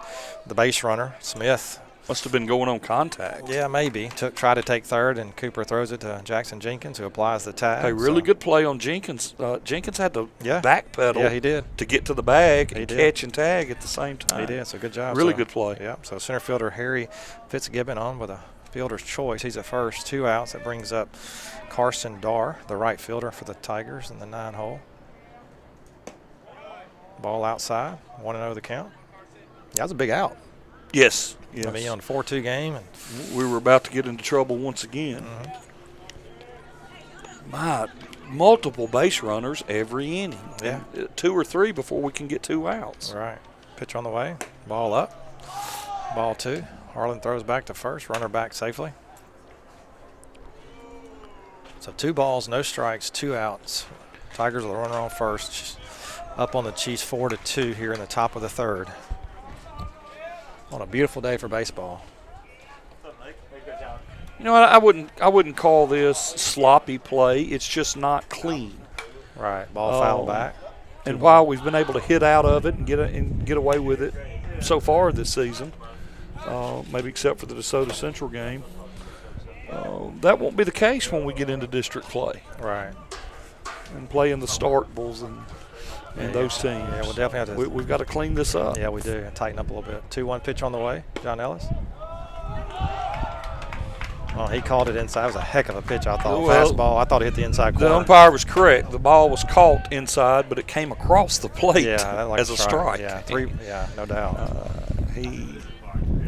the base runner, Smith, must have been going on contact. yeah, maybe, tried to take third, and Cooper throws it to Jackson Jenkins, who applies the tag. Hey, really good play on Jenkins. Jenkins had to backpedal yeah, he did. to get to the bag He and did. catch and tag at the same time. He did, so good job. Really So, good play. Yeah, so center fielder Harry Fitzgibbon on with a fielder's choice. He's at first, 2 outs. That brings up Carson Darr, the right fielder for the Tigers in the 9-hole. Ball outside, 1-0 the count. That was a big out. Yes. I mean, on a 4-2 game. And we were about to get into trouble once again. Mm-hmm. My multiple base runners every inning. Yeah. 2 or 3 before we can get 2 outs. Right. Pitch on the way. Ball up. Ball 2. Harlan throws back to first. Runner back safely. So 2 balls, no strikes, 2 outs. Tigers with a runner on first. Up on the Chiefs 4-2 here in the top of the 3rd. On a beautiful day for baseball. You know, I wouldn't call this sloppy play. It's just not clean. Right. Ball foul back. And while we've been able to hit out of it and get away with it so far this season, maybe except for the DeSoto Central game, that won't be the case when we get into district play. Right. And play in the Starkvilles and those teams. Yeah, we'll definitely have to. We've got to clean this up. Yeah, we do. And tighten up a little bit. 2-1 pitch on the way. John Ellis. Oh, he called it inside. It was a heck of a pitch, I thought. Well, fastball. I thought it hit the inside corner. The umpire was correct. The ball was caught inside, but it came across the plate as a strike. Yeah, no doubt. He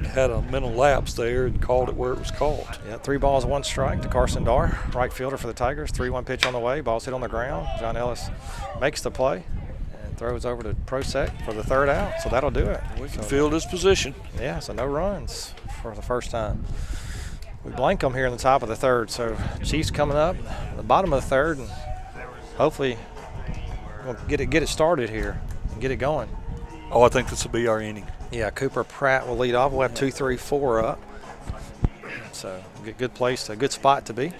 had a mental lapse there and called it where it was called. Yeah, 3 balls, 1 strike to Carson Darr, right fielder for the Tigers. 3-1 pitch on the way. Ball's hit on the ground. John Ellis makes the play and throws over to Prosek for the 3rd out. So that'll do it. We can field his position. Yeah, so no runs for the first time. We blank them here in the top of the 3rd. So Chiefs coming up at the bottom of the 3rd, and hopefully we'll get it started here and get it going. Oh, I think this will be our inning. Yeah, Cooper Pratt will lead off. We'll have 2, 3, 4 up. So good place, a good spot to be.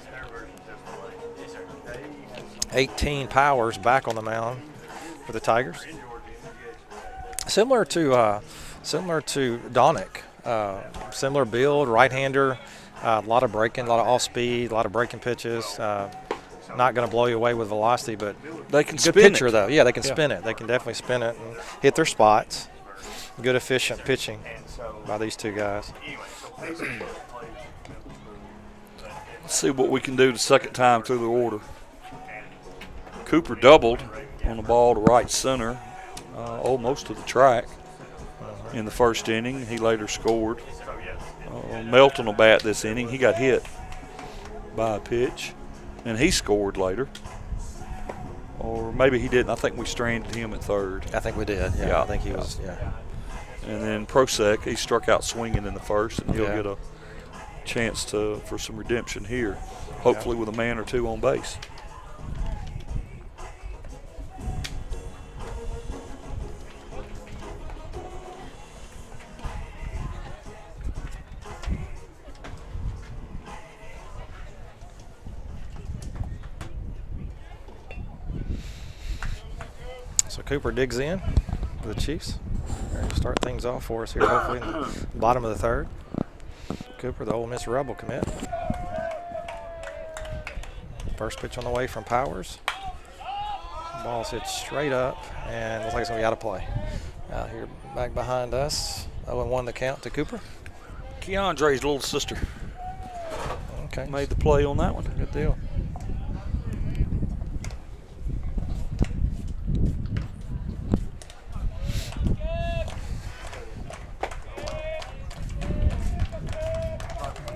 18 Powers back on the mound for the Tigers. Similar to Donick. Similar build, right-hander, a lot of breaking, a lot of off-speed, a lot of breaking pitches. Not going to blow you away with velocity, but they can good spin pitcher it. Though. Yeah, they can spin it. They can definitely spin it and hit their spots. Good, efficient pitching by these 2 guys. Let's see what we can do the second time through the order. Cooper doubled on the ball to right center, almost to the track in the first inning. He later scored. Melton will bat this inning. He got hit by a pitch, and he scored later. Or maybe he didn't. I think we stranded him at 3rd. I think we did. Yeah. I think he was. Yeah. And then Prosek, he struck out swinging in the first, and he'll get a chance for some redemption here, hopefully with a man or 2 on base. So Cooper digs in for the Chiefs. Ready to start things off for us here, hopefully in the bottom of the 3rd. Cooper, the Ole Miss Rebel commit. First pitch on the way from Powers. Ball's hit straight up, and looks like it's going to be out of play. Out here back behind us, 0-1 the count to Cooper. Keandre's little sister made the play on that one. Good deal.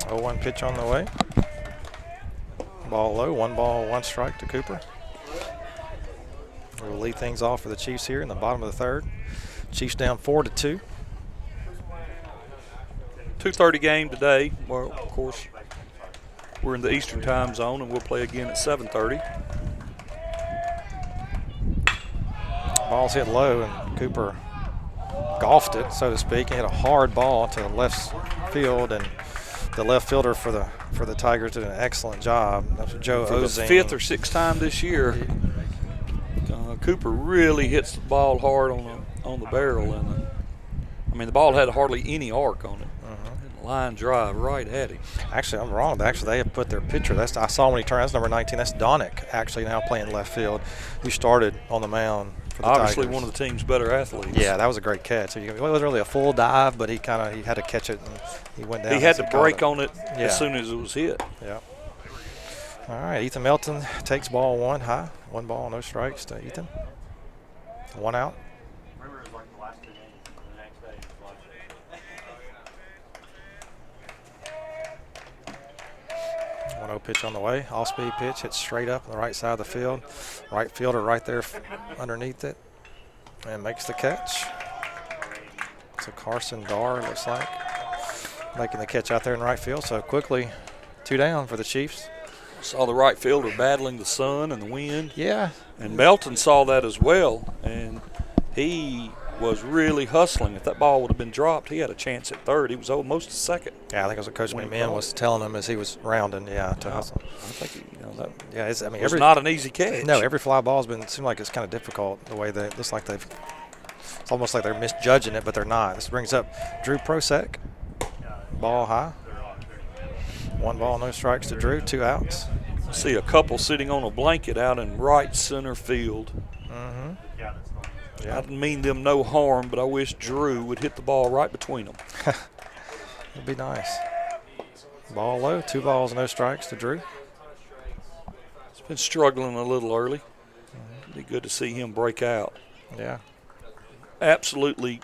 One pitch on the way. Ball low, 1 ball, 1 strike to Cooper. We'll lead things off for the Chiefs here in the bottom of the 3rd. Chiefs down 4-2. 2:30 game today. Well, of course, we're in the Eastern time zone, and we'll play again at 7:30. Ball's hit low, and Cooper golfed it, so to speak. He hit a hard ball to the left field, and the left fielder for the Tigers did an excellent job. That's Joe For the Ozing. 5th or 6th time this year, Cooper really hits the ball hard on the barrel, and I mean the ball had hardly any arc on it. Line drive right at him. Actually, I'm wrong. Actually, they have put their pitcher. I saw when he turned. That's number 19. That's Donick, actually now playing left field, who started on the mound for the Obviously, Tigers. one of the team's better athletes. Yeah, that was a great catch. It wasn't really a full dive, but he had to catch it, and he went down. He had to break on it as soon as it was hit. Yeah. All right, Ethan Melton takes ball one high. 1 ball, no strikes to Ethan. 1 out. 1-0 pitch on the way. All-speed pitch hits straight up on the right side of the field. Right fielder right there underneath it and makes the catch. So Carson Darr looks like making the catch out there in right field. So quickly 2 down for the Chiefs. Saw the right fielder battling the sun and the wind. Yeah. And Melton saw that as well, and he was really hustling. If that ball would have been dropped, he had a chance at third. He was almost to second. Yeah, I think it was what Coach McMahon was telling him as he was rounding, to hustle. I think that it's not an easy catch. No, every fly ball's seemed like it's kind of difficult the way it looks like it's almost like they're misjudging it, but they're not. This brings up Drew Prosek. Ball high. 1 ball, no strikes to Drew, 2 outs. See a couple sitting on a blanket out in right center field. I didn't mean them no harm, but I wish Drew would hit the ball right between them. It'd be nice. Ball low, 2 balls, no strikes to Drew. He's been struggling a little early. It'd be good to see him break out. Yeah. Absolutely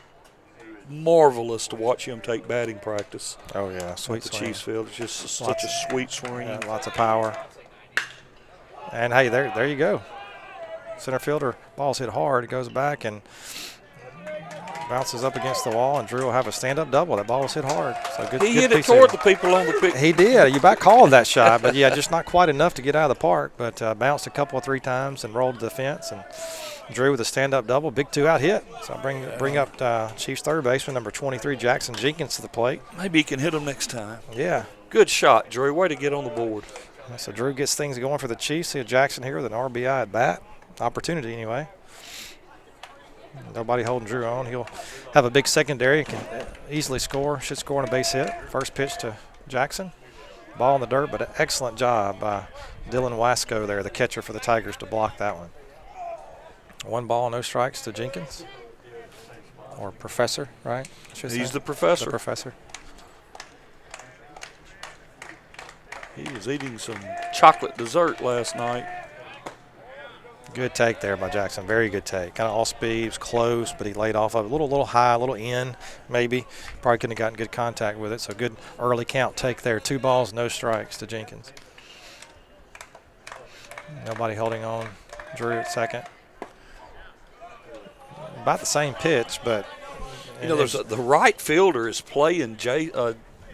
marvelous to watch him take batting practice. Oh, yeah, sweet swing. swing. Chiefs field. It's just such a sweet swing. Yeah, lots of power. And, hey, there you go. Center fielder, ball's hit hard. It goes back and bounces up against the wall, and Drew will have a stand-up double. That ball was hit hard. So good. He good hit it toward the people on the pitch. He did. You about called that shot, but yeah, just not quite enough to get out of the park. But bounced a couple of 3 times and rolled to the fence. And Drew with a stand-up double, big 2-out hit. So bring up Chiefs third baseman number 23, Jackson Jenkins, to the plate. Maybe he can hit him next time. Yeah. Good shot, Drew. Way to get on the board. So Drew gets things going for the Chiefs. See Jackson here with an RBI at bat. Opportunity anyway. Nobody holding Drew on. He'll have a big secondary, can easily score, should score on a base hit. First pitch to Jackson. Ball in the dirt, but an excellent job by Dylan Wasco there, the catcher for the Tigers, to block that one. 1 ball, no strikes to Jenkins. Or Professor, right? He's the professor. The Professor. He was eating some chocolate dessert last night. Good take there by Jackson. Very good take. Kind of all speed. He was close, but he laid off of it. A little high, a little in, maybe. Probably couldn't have gotten good contact with it. So good early count take there. 2 balls, no strikes to Jenkins. Nobody holding on. Drew at second. About the same pitch, but there's the right fielder is playing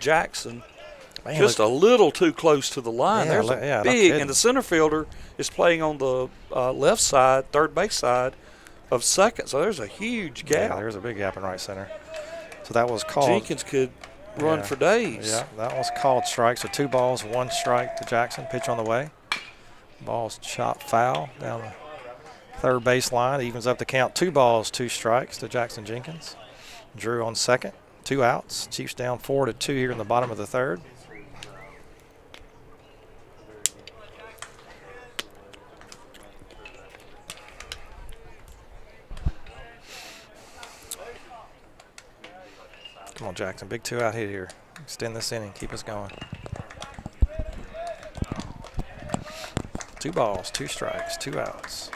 Jackson. Man, just a little too close to the line. Yeah, There's a big, and the center fielder is playing on the left side, third base side of second. So there's a huge gap. Yeah, there's a big gap in right center. So that was called. Jenkins could run for days. Yeah, that was called strike. So 2 balls, 1 strike to Jackson. Pitch on the way. Ball's chopped foul down the third base line. Evens up the count. 2 balls, 2 strikes to Jackson Jenkins. Drew on second. 2 outs. Chiefs down 4-2 here in the bottom of the third. Come on, Jackson. Big 2-out hit here. Extend this inning. Keep us going. 2 balls, 2 strikes, 2 outs.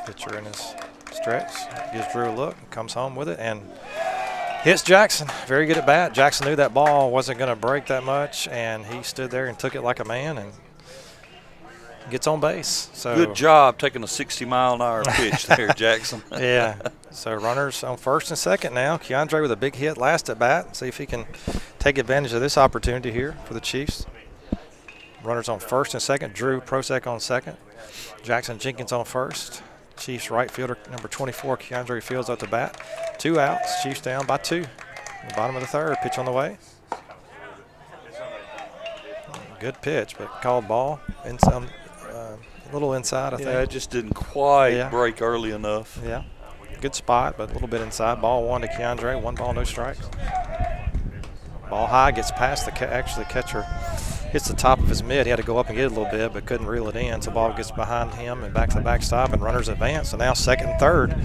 Pitcher in his stretch. Gives Drew a look. Comes home with it and hits Jackson. Very good at bat. Jackson knew that ball wasn't going to break that much, and he stood there and took it like a man and gets on base. So good job taking a 60-mile-an-hour pitch there, Jackson. Yeah. So runners on first and second now. Keandre with a big hit last at bat. See if he can take advantage of this opportunity here for the Chiefs. Runners on first and second. Drew Prosek on second. Jackson Jenkins on first. Chiefs right fielder number 24, Keandre Fields at the bat. 2 outs. Chiefs down by 2. The bottom of the third. Pitch on the way. Good pitch, but called ball little inside, I think. Yeah, it just didn't quite break early enough. Yeah. Good spot, but a little bit inside. Ball one to Keandre. 1 ball, no strikes. Ball high, gets past the catcher. Hits the top of his mid. He had to go up and get it a little bit, but couldn't reel it in. So ball gets behind him and back to the backstop, and runners advance. So now second and third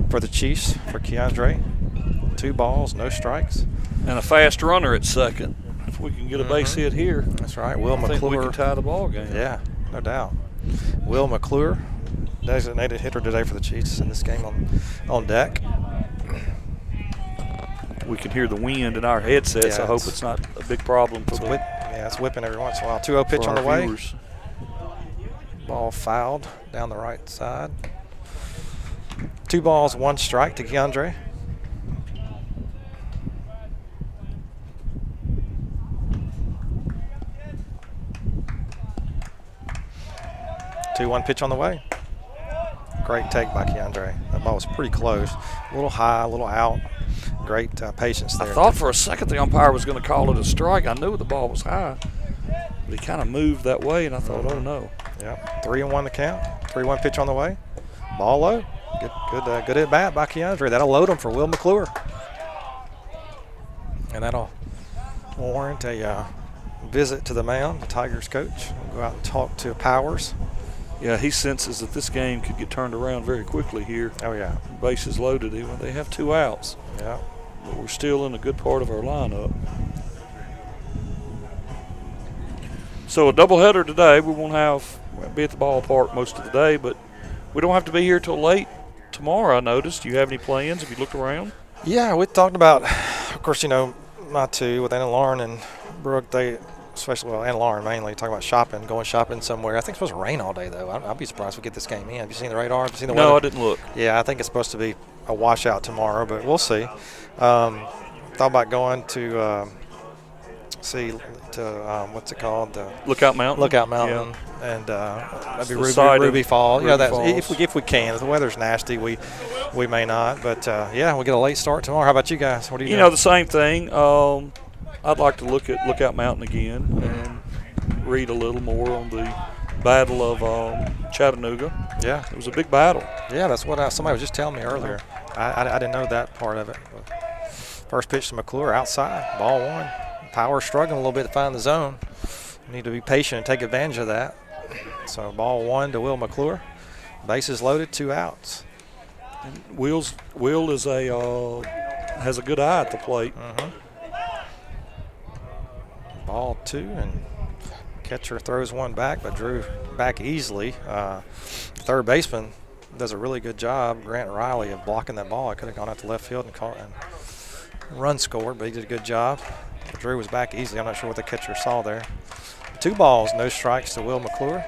for the Chiefs for Keandre. 2 balls, no strikes. And a fast runner at second. If we can get a base hit here. That's right. Will I think we McClure. can tie the ball game. Yeah, no doubt. Will McClure, designated hitter today for the Chiefs in this game on deck. We can hear the wind in our headsets. Yeah, I hope it's not a big problem for the it's whipping every once in a while. 2-0 pitch on the way. Viewers. Ball fouled down the right side. 2 balls, 1 strike to Keandre. One pitch on the way. Great take by Keandre. That ball was pretty close. A little high, a little out. Great patience there. I thought for a second the umpire was going to call it a strike. I knew the ball was high, but he kind of moved that way, and I thought, oh no. Yeah, 3-1 the count. 3-1 pitch on the way. Ball low. Good at bat by Keandre. That'll load him for Will McClure, and that'll warrant a visit to the mound. The Tigers coach will go out and talk to Powers. Yeah, he senses that this game could get turned around very quickly here. Oh yeah, bases loaded. Even they have 2 outs. Yeah. But we're still in a good part of our lineup. So a doubleheader today. We we'll be at the ballpark most of the day, but we don't have to be here till late tomorrow, I noticed. Do you have any plans? Have you looked around? Yeah, we talked about, of course, my two with Anna Lauren and Brooke, Anna Lauren mainly, talking about going shopping somewhere. I think it's supposed to rain all day, though. I'll be surprised if we get this game in. Have you seen the radar? Have you seen the weather? No, I didn't look. Yeah, I think it's supposed to be a washout tomorrow, but we'll see. Thought about going to what's it called? Lookout Mountain. Lookout Mountain, yeah. And that'd be Ruby Fall. Ruby Falls. If we can. If the weather's nasty, we may not. But we'll get a late start tomorrow. How about you guys? What do you? The same thing. I'd like to look at Lookout Mountain again and read a little more on the Battle of Chattanooga. Yeah, it was a big battle. Yeah, that's what somebody was just telling me earlier. I didn't know that part of it. First pitch to McClure outside, ball 1. Power struggling a little bit to find the zone. You need to be patient and take advantage of that. So ball 1 to Will McClure. Bases loaded, 2 outs. And Will is has a good eye at the plate. Ball 2, and catcher throws one back, but drew back easily. Third baseman does a really good job, Grant Riley, of blocking that ball. I could have gone out to left field and run scored, but he did a good job. Drew was back easily. I'm not sure what the catcher saw there. 2 balls, no strikes to Will McClure.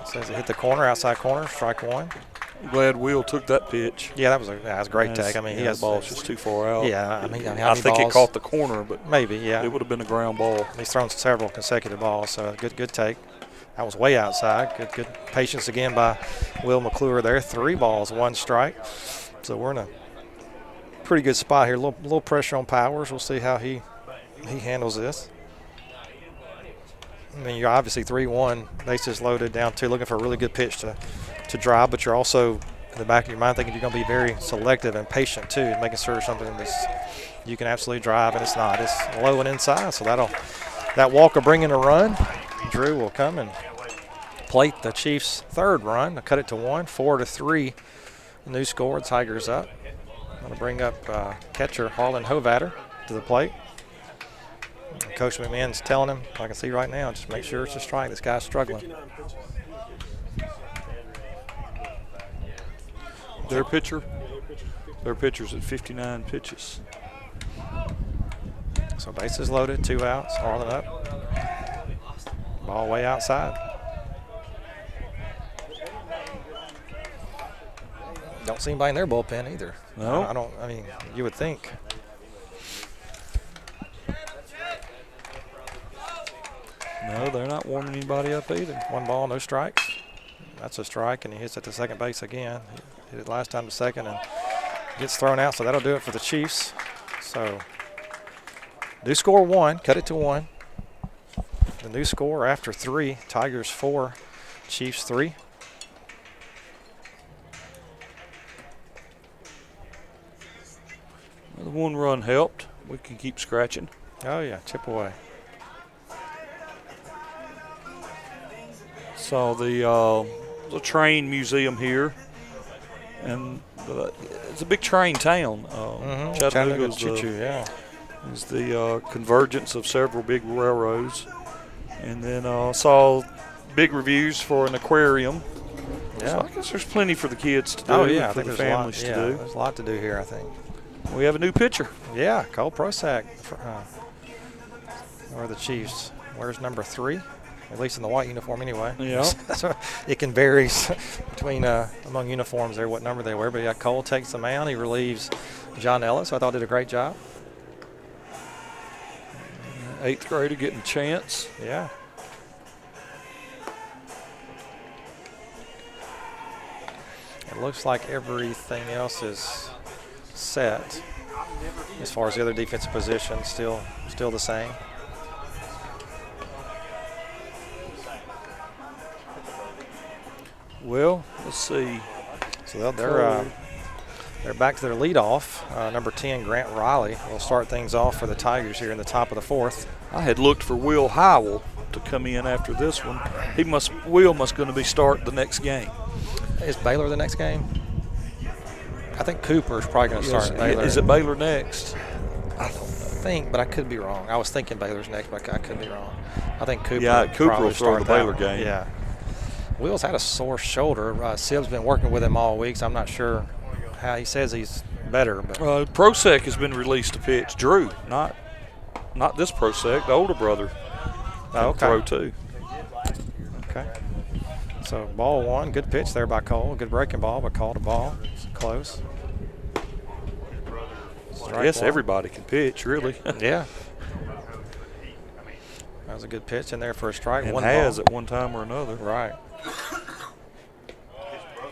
It says it hit the corner, outside corner, strike 1. I'm glad Will took that pitch. Yeah, that was a great take. I mean, the ball's just too far out. Yeah, I think it caught the corner, but maybe, yeah. It would have been a ground ball. He's thrown several consecutive balls, so good take. That was way outside. Good patience again by Will McClure there. 3 balls, 1 strike. So we're in a pretty good spot here. A little pressure on Powers. We'll see how he handles this. I mean, you're obviously 3-1, bases loaded, down 2, looking for a really good pitch to drive, but you're also in the back of your mind thinking you're going to be very selective and patient too, making sure something you can absolutely drive, and it's not. It's low and inside, so that walk will bring in a run. Drew will come and plate the Chiefs' 3rd run. They'll cut it to 1, 4-3. New score. Tigers up. Going to bring up catcher Harlan Hovatter to the plate. Coach McMahon's telling him, I can see right now, just make sure it's a strike. This guy's struggling. Their pitcher's at 59 pitches. So bases loaded, 2 outs, Harlan up. Ball way outside. Don't see anybody in their bullpen either. No. I mean, you would think. No, they're not warming anybody up either. 1 ball, no strikes. That's a strike, and he hits at the second base again. He hit it last time to second and gets thrown out, so that'll do it for the Chiefs. So do score 1, cut it to 1. The new score after 3. Tigers 4, Chiefs 3. The one run helped. We can keep scratching. Oh, yeah, chip away. Saw the train museum here, and it's a big train town. Chattanooga is the convergence of several big railroads. And then saw big reviews for an aquarium. Yeah. So I guess there's plenty for the kids to do. Oh, yeah, I for think the there's families to do. There's a lot to do here, I think. We have a new pitcher. Yeah, Cole Prosack or the Chiefs. Where's number 3? At least in the white uniform anyway. Yeah. So it can vary between among uniforms there what number they wear. But yeah, Cole takes the mound. He relieves John Ellis, who I thought did a great job. 8th grader getting a chance. Yeah. It looks like everything else is set as far as the other defensive positions. Still the same. Well, let's see. So they're back to their leadoff. Number 10, Grant Riley, will start things off for the Tigers here in the top of the 4th. I had looked for Will Howell to come in after this one. Will must going to be starting the next game. Is Baylor the next game? I think Cooper is probably going to start Baylor. Is it Baylor next? I think, but I could be wrong. I was thinking Baylor's next, but I could be wrong. I think Cooper. Yeah, Cooper will start throw the Baylor game. Yeah. Will's had a sore shoulder. Sib's been working with him all week, so I'm not sure how. He says he's better. But Prosek has been released to pitch. Drew, not this Prosek, the older brother. Throw too. Okay. So ball 1, good pitch there by Cole. Good breaking ball, but called a ball. It's close. I guess everybody can pitch, really. Yeah. That was a good pitch in there for a strike. And one has ball. at one time or another. Right.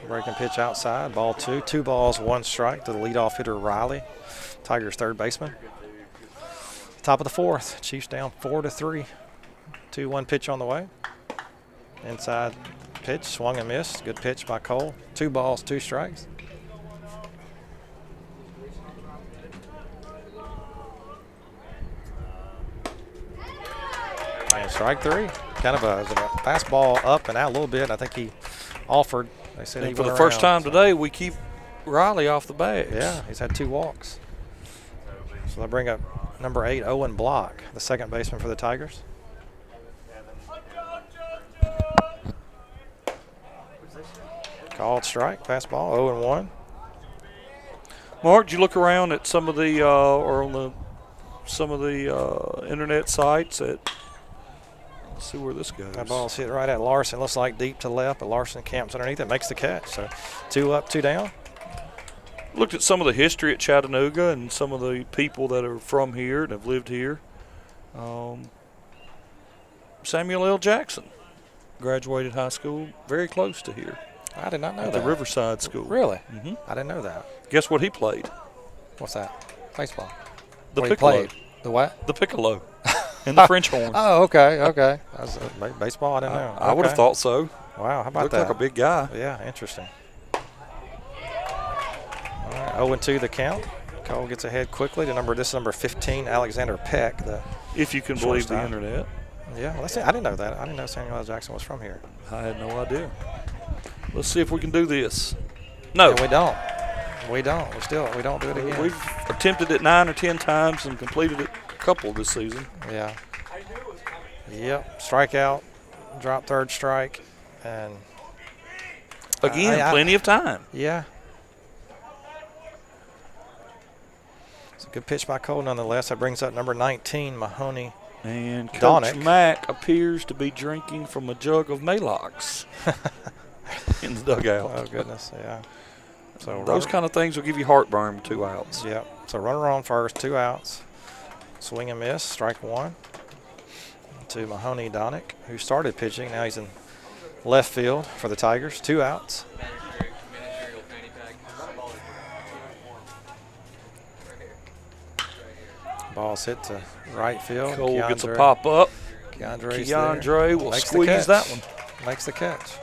Breaking pitch outside, ball 2. 2 balls, 1 strike to the leadoff hitter Riley, Tigers' third baseman. Top of the 4th, Chiefs down 4-3. 2-1 pitch on the way. Inside pitch, swung and missed. Good pitch by Cole. 2 balls, 2 strikes. And strike 3. Kind of a fastball up and out a little bit. I think he offered. They said he for the went first around. time today, we keep Riley off the bag. Yeah, he's had 2 walks. So they bring up number 8, Owen Block, the second baseman for the Tigers. Called strike, fastball, 0-1. Mark, did you look around at some of the or on some of the internet sites at? Let's see where this goes. That ball's hit right at Larson. Looks like deep to left, but Larson camps underneath it, makes the catch. So 2 up, 2 down. Looked at some of the history at Chattanooga and some of the people that are from here and have lived here. Samuel L. Jackson graduated high school very close to here. I did not know at that. the Riverside School. Really? Mm-hmm. I didn't know that. Guess what he played? What's that? Baseball. The what piccolo. He played? The what? The piccolo. And the French horn. Oh, okay. That was baseball. I didn't know. I would have thought so. Wow, how about Looked that? like a big guy. Yeah, interesting. All right, 0-2 the count. Cole gets ahead quickly to number 15, Alexander Peck. If you can believe the internet. Yeah, well, I didn't know that. I didn't know Samuel L. Jackson was from here. I had no idea. Let's see if we can do this. No. And we don't. We don't do it again. We've attempted it 9 or 10 times and completed it a couple this season. Yeah. Yep. Strikeout, drop third strike, and again, plenty of time. Yeah. It's a good pitch by Cole nonetheless. That brings up number 19, Mahoney. And Coach Donick. Mack appears to be drinking from a jug of Maalox in the dugout. Oh, goodness, yeah. So those kind of things will give you heartburn with 2 outs. Yep. So runner on first, 2 outs. Swing and miss, strike 1 to Mahoney Donick, who started pitching. Now he's in left field for the Tigers. 2 outs. Ball's hit to right field. Cole gets a pop up. Keandre will Makes squeeze that one. Makes the catch.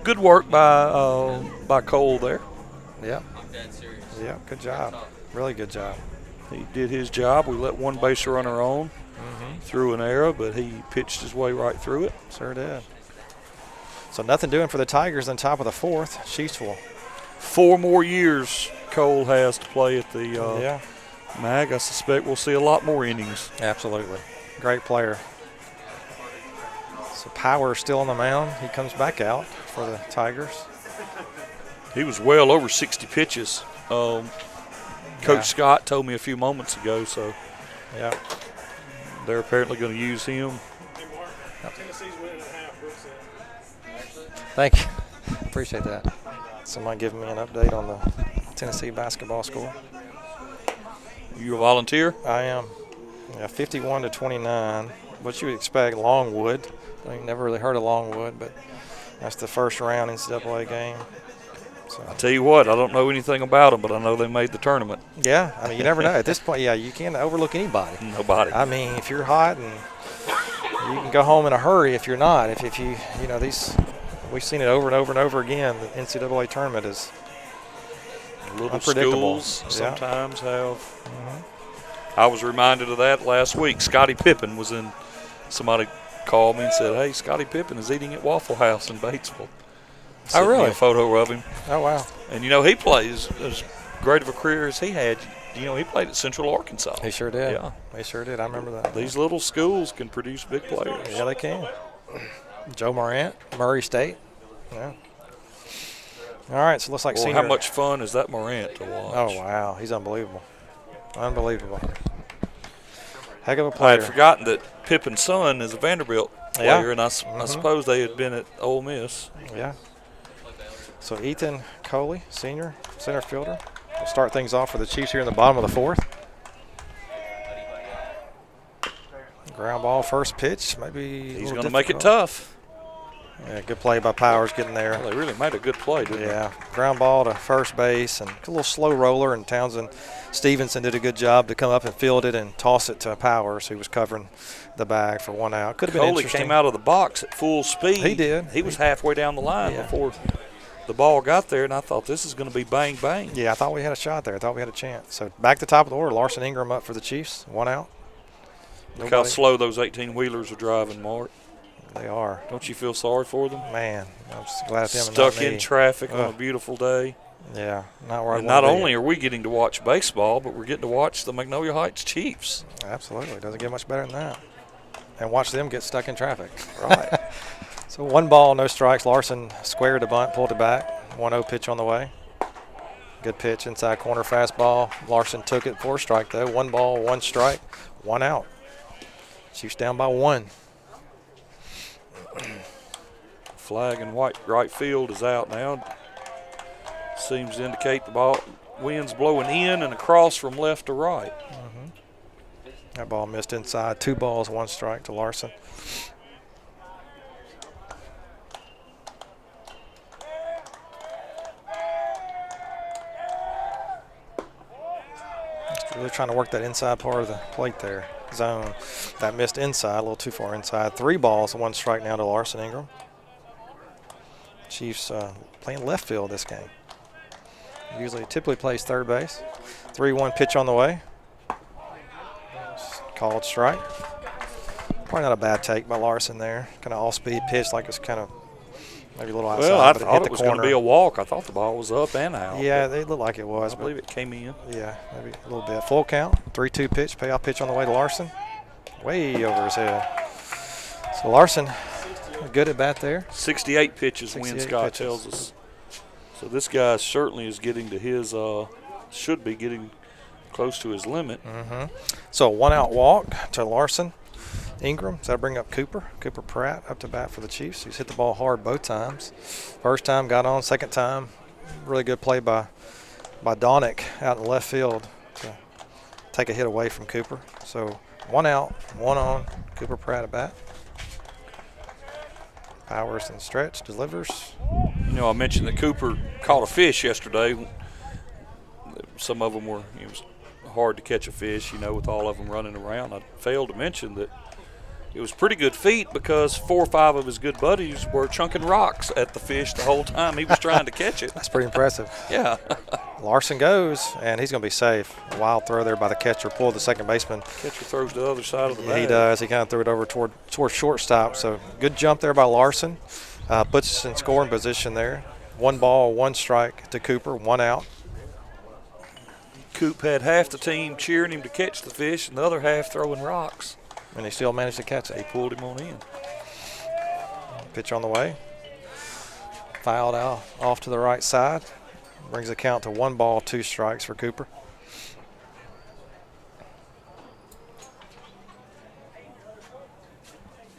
Good work by Cole there. Yep. Good job. Really good job. He did his job. We let one base runner on through an error, but he pitched his way right through it. Sure did. So nothing doing for the Tigers on top of the fourth. Chiefs will. 4 more years Cole has to play at the MAG. I suspect we'll see a lot more innings. Absolutely. Great player. So Power still on the mound. He comes back out for the Tigers. He was well over 60 pitches. Coach Scott told me a few moments ago, so they're apparently going to use him. Thank you. Appreciate that. Somebody giving me an update on the Tennessee basketball score. You a volunteer? I am. 51-29. What you would expect, Longwood. I never really heard of Longwood, but that's the first round NCAA game. So. I tell you what, I don't know anything about them, but I know they made the tournament. Yeah, I mean, you never know. At this point, you can't overlook anybody. Nobody. I mean, if you're hot, and you can go home in a hurry if you're not. If you these, we've seen it over and over and over again. The NCAA tournament is little unpredictable. Schools sometimes have. I was reminded of that last week. Scottie Pippen was in. Somebody called me and said, "Hey, Scottie Pippen is eating at Waffle House in Batesville." Oh, really? A photo of him. Oh, wow. And, he plays as great of a career as he had. He played at Central Arkansas. He sure did. Yeah. He sure did. I remember that. These little schools can produce big players. Yeah, they can. Joe Morant, Murray State. Yeah. All right, so it looks like senior. How much fun is that Morant to watch? Oh, wow. He's unbelievable. Unbelievable. Heck of a player. I had forgotten that Pippen's son is a Vanderbilt player, and I suppose they had been at Ole Miss. Yeah. So Ethan Coley, senior center fielder, will start things off for the Chiefs here in the bottom of the fourth. Ground ball, first pitch. Maybe he's going to make it tough. Yeah, good play by Powers getting there. Well, they really made a good play, didn't they? Yeah, ground ball to first base and a little slow roller, and Townsend Stevenson did a good job to come up and field it and toss it to Powers, who was covering the bag for one out. Could have been Coley interesting. came out of the box at full speed. He did. He was halfway down the line before the ball got there, and I thought this is going to be bang, bang. Yeah, I thought we had a shot there. I thought we had a chance. So back to top of the order, Larson Ingram up for the Chiefs, one out. Look how slow those 18-wheelers are driving, Mark. They are. Don't you feel sorry for them? Man, I'm just glad them stuck in traffic on a beautiful day. Yeah, not where I want to be. Not only are we getting to watch baseball, but we're getting to watch the Magnolia Heights Chiefs. Absolutely. Doesn't get much better than that. And watch them get stuck in traffic. Right. So 1 ball, no strikes. Larson squared the bunt, pulled it back. 1-0 pitch on the way. Good pitch, inside corner fastball. Larson took it for a strike, though. 1 ball, 1 strike, 1 out. Chiefs down by 1. Flag in right field is out now. Seems to indicate the ball wind's blowing in and across from left to right. That ball missed inside. 2 balls, 1 strike to Larson. Just really trying to work that inside part of the plate there. Zone. That missed inside, a little too far inside. 3 balls, 1 strike now to Larson Ingram. Chiefs playing left field this game. Typically plays third base. 3-1 pitch on the way. Called strike. Probably not a bad take by Larson there. Kind of all-speed pitch, like it's kind of maybe a little outside. Well, I but thought it was going to be a walk. I thought the ball was up and out. Yeah, it looked like it was. I believe it came in. Yeah, maybe a little bit. Full count. 3-2 pitch. Payoff pitch on the way to Larson. Way over his head. So Larson, good at bat there. 68 pitches, Win Scott pitches. tells us. So this guy certainly is getting to his, should be getting close to his limit. So 1 out walk to Larson. Ingram, so that'll bring up Cooper Pratt up to bat for the Chiefs. He's hit the ball hard both times. First time got on, second time, really good play by Donick out in left field to take a hit away from Cooper. So 1 out, 1 on, Cooper Pratt at bat. Powers and stretch, delivers. I mentioned that Cooper caught a fish yesterday. Some of them were, hard to catch a fish, with all of them running around. I failed to mention that it was pretty good feat because 4 or 5 of his good buddies were chunking rocks at the fish the whole time he was trying to catch it. That's pretty impressive. Yeah. Larson goes, and he's going to be safe. A wild throw there by the catcher, pulled the second baseman. Catcher throws to the other side of the bag. He does. He kind of threw it over toward shortstop. So good jump there by Larson. Puts us in scoring position there. 1 ball, 1 strike to Cooper, 1 out. Coop had half the team cheering him to catch the fish and the other half throwing rocks. And he still managed to catch it. He pulled him on in. Pitch on the way. Fouled out off to the right side. Brings the count to 1 ball, 2 strikes for Cooper.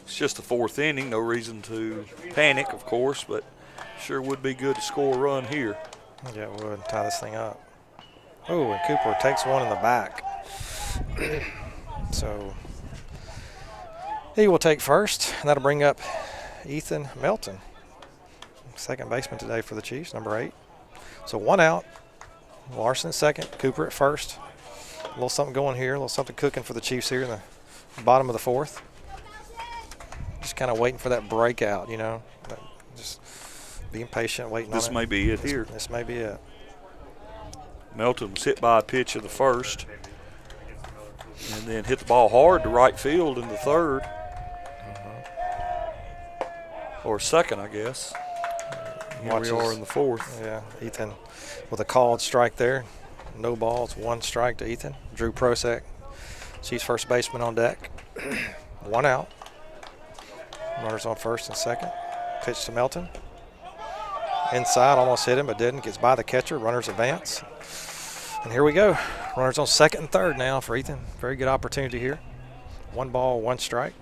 It's just the 4th inning. No reason to panic, of course, but sure would be good to score a run here. Yeah, it would. Tie this thing up. Oh, and Cooper takes one in the back. So he will take first, and that'll bring up Ethan Melton, second baseman today for the Chiefs, number 8. So 1 out. Larson second, Cooper at first. A little something going here, a little something cooking for the Chiefs here in the bottom of the 4th. Just kind of waiting for that breakout, just being patient, waiting on it. This may be it here. This may be it. Melton was hit by a pitch in the 1st and then hit the ball hard to right field in the 3rd. Or 2nd, I guess. Here we are in the 4th. Yeah, Ethan with a called strike there. No balls, 1 strike to Ethan. Drew Prosek, Chiefs first baseman on deck. 1 out. Runners on first and second. Pitch to Melton. Inside, almost hit him, but didn't. Gets by the catcher. Runners advance. And here we go. Runners on second and third now for Ethan. Very good opportunity here. 1 ball, 1 strike.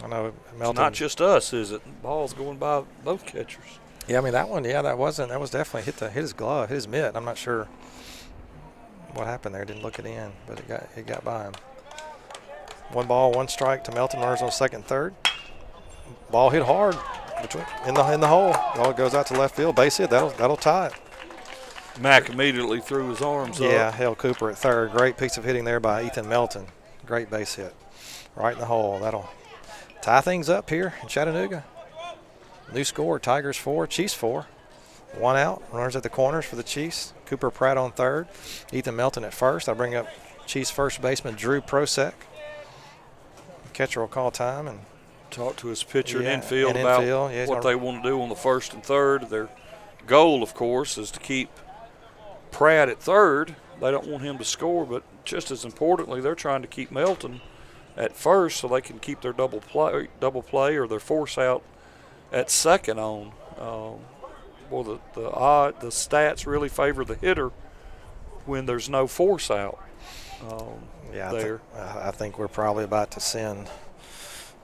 I know Melton. It's not just us, is it? Ball's going by both catchers. Yeah, I mean that one. Yeah, that was definitely hit his glove, hit his mitt. I'm not sure what happened there. Didn't look it in, but it got by him. 1 ball, 1 strike to Melton. Runners on second, and third. Ball hit hard in the hole. Ball goes out to left field. Base hit. That'll tie it. Mack immediately threw his arms up. Yeah, held Cooper at third. Great piece of hitting there by Ethan Melton. Great base hit, right in the hole. That'll tie things up here in Chattanooga. New score, Tigers 4, Chiefs 4. 1 out, runners at the corners for the Chiefs. Cooper Pratt on third, Ethan Melton at first. I'll bring up Chiefs first baseman Drew Prosek. Catcher will call time and talk to his pitcher in infield about what they want to do on the 1st and 3rd. Their goal, of course, is to keep Pratt at third. They don't want him to score, but just as importantly, they're trying to keep Melton at first so they can keep their double play or their force out at second on. The stats really favor the hitter when there's no force out. I think we're probably about to send.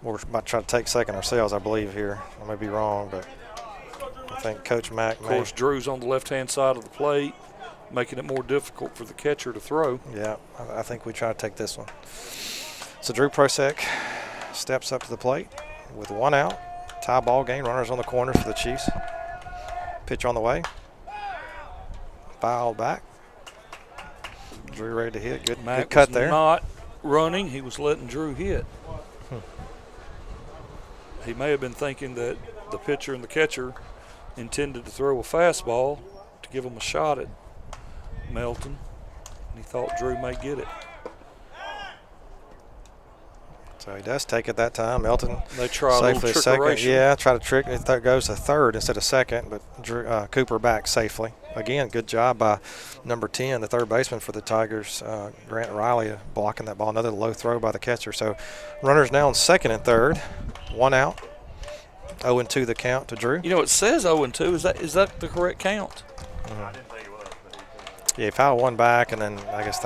We're about to try to take second ourselves, I believe, here. I may be wrong, but I think Coach Mack. Of course, Drew's on the left-hand side of the plate, making it more difficult for the catcher to throw. Yeah, I think we try to take this one. So Drew Prosek steps up to the plate with 1 out. Tie ball game. Runners on the corners for the Chiefs. Pitch on the way. Fouled back. Drew ready to hit. Good cut there. Not running. He was letting Drew hit. He may have been thinking that the pitcher and the catcher intended to throw a fastball to give him a shot at Melton. And he thought Drew may get it. So he does take it that time. Melton they try a little second. Yeah, try to trick. It goes to third instead of second, but Cooper back safely. Again, good job by number 10, the third baseman for the Tigers, Grant Riley, blocking that ball. Another low throw by the catcher. So runners now on second and third. 1 out. 0-2 the count to Drew. It says 0-2. Is that the correct count? Yeah, he fouled 1 back, and then I guess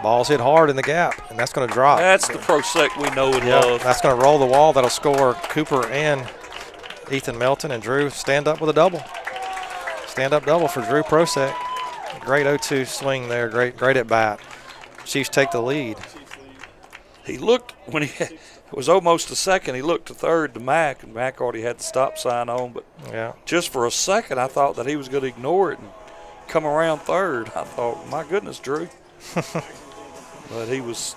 ball's hit hard in the gap, and that's going to drop. That's the Prosek we know and love. That's going to roll the wall. That'll score Cooper and Ethan Melton, and Drew stand up with a double. Stand-up double for Drew Prosek. Great 0-2 swing there. Great at bat. Chiefs take the lead. He looked when it was almost a second. He looked to third to Mack, and Mack already had the stop sign on. But just for a second, I thought that he was going to ignore it and come around third. I thought, my goodness, Drew. But he was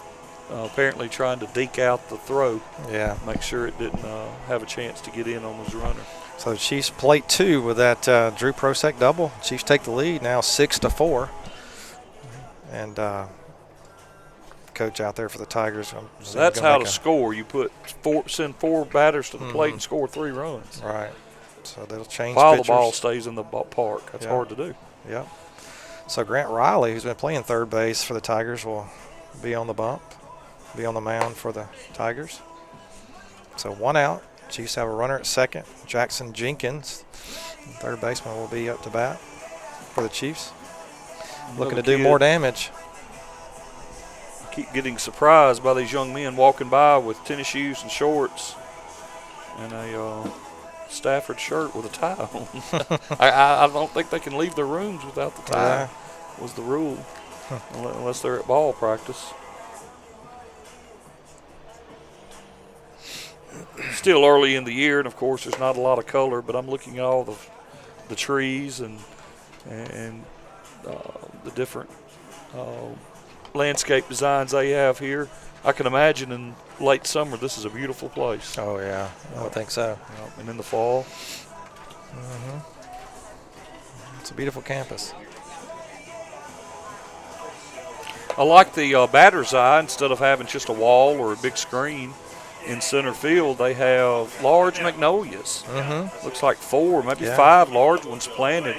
apparently trying to deke out the throw. Yeah. Make sure it didn't have a chance to get in on his runner. So the Chiefs plate 2 with that Drew Prosek double. Chiefs take the lead now 6-4. And coach out there for the Tigers. So that's how to score. You send 4 batters to the plate and score 3 runs. Right. So that'll change while pitchers. The ball stays in the park. That's hard to do. Yep. So Grant Riley, who's been playing third base for the Tigers, will be on the bump, be on the mound for the Tigers. So 1 out. Chiefs have a runner at second. Jackson Jenkins, third baseman, will be up to bat for the Chiefs. Looking to do more damage. Keep getting surprised by these young men walking by with tennis shoes and shorts and a Stafford shirt with a tie on. I don't think they can leave their rooms without the tie, was the rule, unless they're at ball practice. Still early in the year, and of course there's not a lot of color, but I'm looking at all the trees and the different landscape designs they have here. I can imagine in late summer this is a beautiful place. Oh yeah, I would think so. And in the fall. It's a beautiful campus. I like the batter's eye. Instead of having just a wall or a big screen in center field, they have large magnolias. Looks like 4, maybe 5 large ones planted.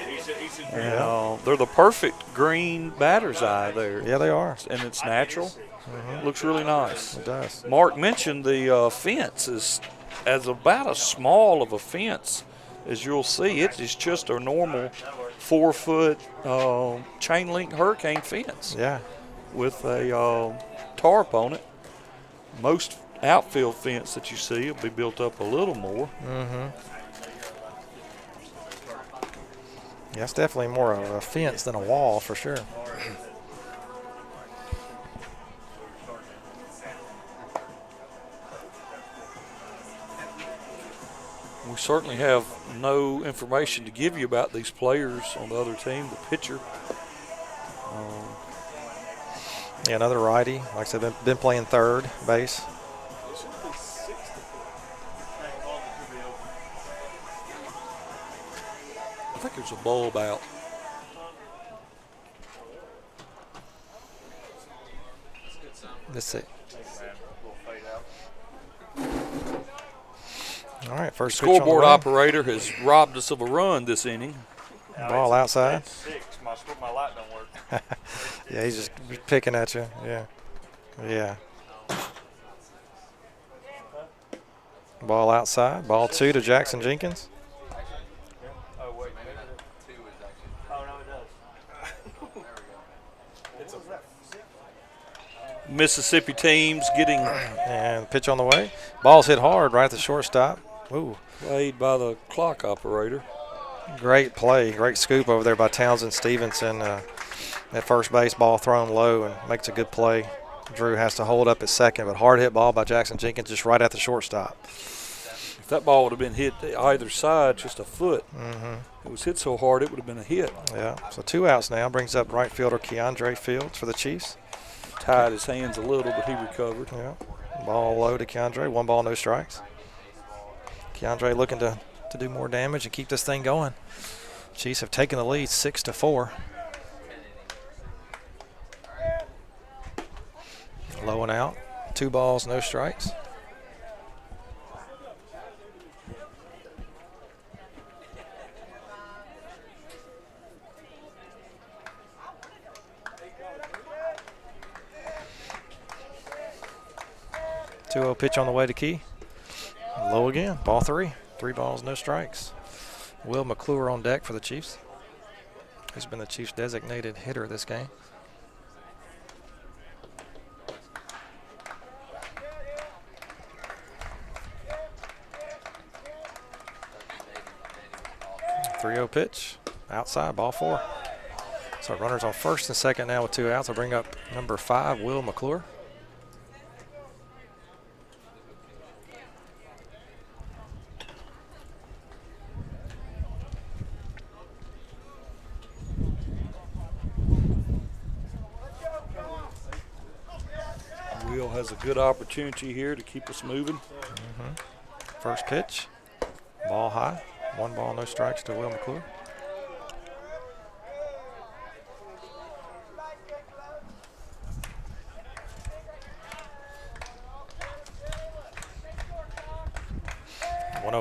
And they're the perfect green batter's eye there. Yeah, they are. And it's natural. Looks really nice. It does. Mark mentioned the fence is as about as small of a fence as you'll see. It is just a normal 4-foot chain link hurricane fence. Yeah. With a tarp on it. Most outfield fence that you see will be built up a little more. Yeah, it's definitely more of a fence than a wall for sure. We certainly have no information to give you about these players on the other team, the pitcher. Yeah, another righty. Like I said, been playing third base. I think there's a bulb out. Let's see. All right, first pitch on the Scoreboard way. operator has robbed us of a run this inning. Ball outside. My light don't work. Yeah, he's just picking at you. Yeah. Ball outside. Ball 2 to Jackson Jenkins. Oh, wait. Maybe 2 is actually. Oh, no, it does. Mississippi teams getting And pitch on the way. Ball's hit hard right at the shortstop. Ooh. played by the clock operator. Great play. Great scoop over there by Townsend Stevenson. At first base, ball thrown low and makes a good play. Drew has to hold up at second, but hard hit ball by Jackson Jenkins just right at the shortstop. If that ball would have been hit either side just a foot, it was hit so hard it would have been a hit. Yeah, so 2 outs now. Brings up right fielder Keandre Fields for the Chiefs. Tied his hands a little, but he recovered. Yeah, ball low to Keandre. 1 ball, no strikes. Keandre looking to do more damage and keep this thing going. Chiefs have taken the lead 6-4. Low and out. 2 balls, no strikes. Two-oh pitch on the way to Key. Low again. Ball 3. 3 balls, no strikes. Will McClure on deck for the Chiefs. He's been the Chiefs' designated hitter this game. Three-oh pitch. Outside, ball 4. So runners on first and second now with 2 outs. I'll bring up number 5, Will McClure. has a good opportunity here to keep us moving. First pitch, ball high. 1 ball, no strikes to Will McClure.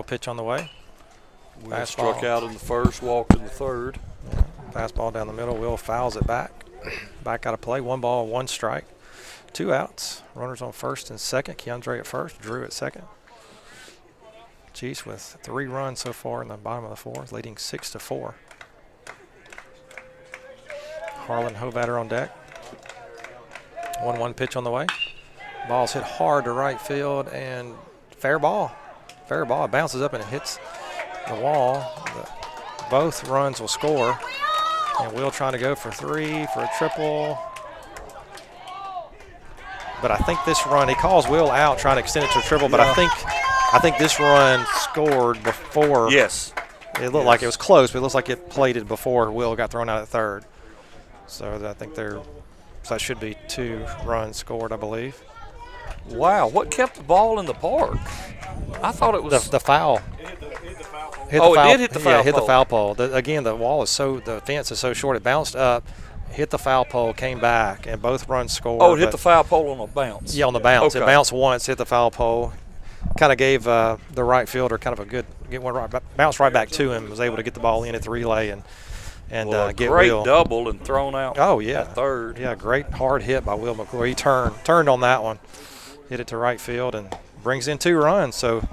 Pitch on the way. Will struck out in the first, walked in the third. Yeah. Fastball down the middle. Will fouls it back. Back out of play. 1 ball, 1 strike. 2 outs. Runners on first and second. Keandre at first. Drew at second. Chiefs with 3 runs so far in the bottom of the 4th, leading 6-4. Harlan Hovatter on deck. 1-1 pitch on the way. Ball's hit hard to right field and fair ball. Fair ball. It bounces up and it hits the wall. Both runs will score. And Will trying to go for 3 for a triple. But I think this run, he calls Will out trying to extend it to a triple, but I think this run scored before. Yes. It looked like it was close, but it looks like it plated before Will got thrown out at third. So I think so that should be 2 runs scored, I believe. Wow, what kept the ball in the park? I thought it was the foul. It hit the foul pole. It hit the foul pole. Yeah, hit the foul pole. Again, the fence is so short. It bounced up, hit the foul pole, came back, and both runs scored. Oh, it hit the foul pole on a bounce. Yeah, on the bounce. Okay. It bounced once, hit the foul pole. Kind of gave the right fielder kind of a good bounce right back to him. Was able to get the ball in at the relay and get great Will. Double and thrown out. Oh yeah, at third. Yeah, great hard hit by Will McClure. He turned on that one, hit it to right field and brings in 2 runs. So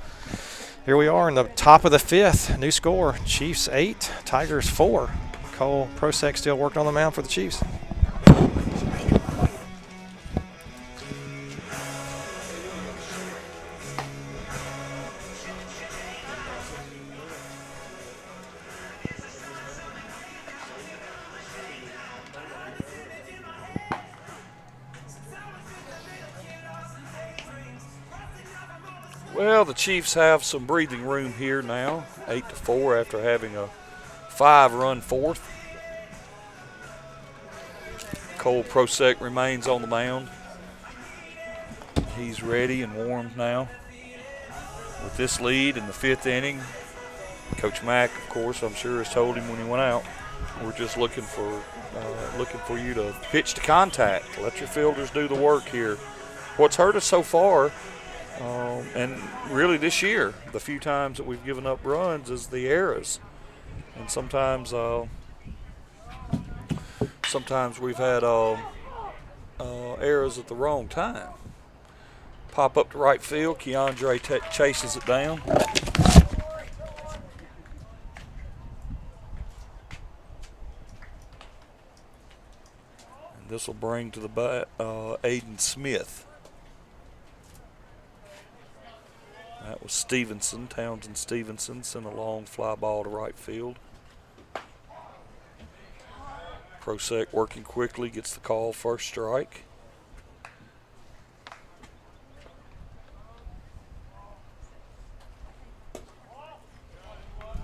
here we are in the top of the 5th. New score: Chiefs 8, Tigers 4. Cole Prosek still working on the mound for the Chiefs. Well, the Chiefs have some breathing room here now, 8-4 after having a 5-run 4th. Cole Prosek remains on the mound. He's ready and warm now. With this lead in the 5th inning, Coach Mack, of course, I'm sure has told him when he went out, we're just looking for you to pitch to contact. Let your fielders do the work here. What's hurt us so far, and really this year, the few times that we've given up runs, is the errors. And sometimes we've had errors at the wrong time. Pop up to right field. Keandre chases it down. And this will bring to the bat Aiden Smith. That was Stevenson, Townsend Stevenson, sent a long fly ball to right field. Prosek working quickly, gets the call, first strike.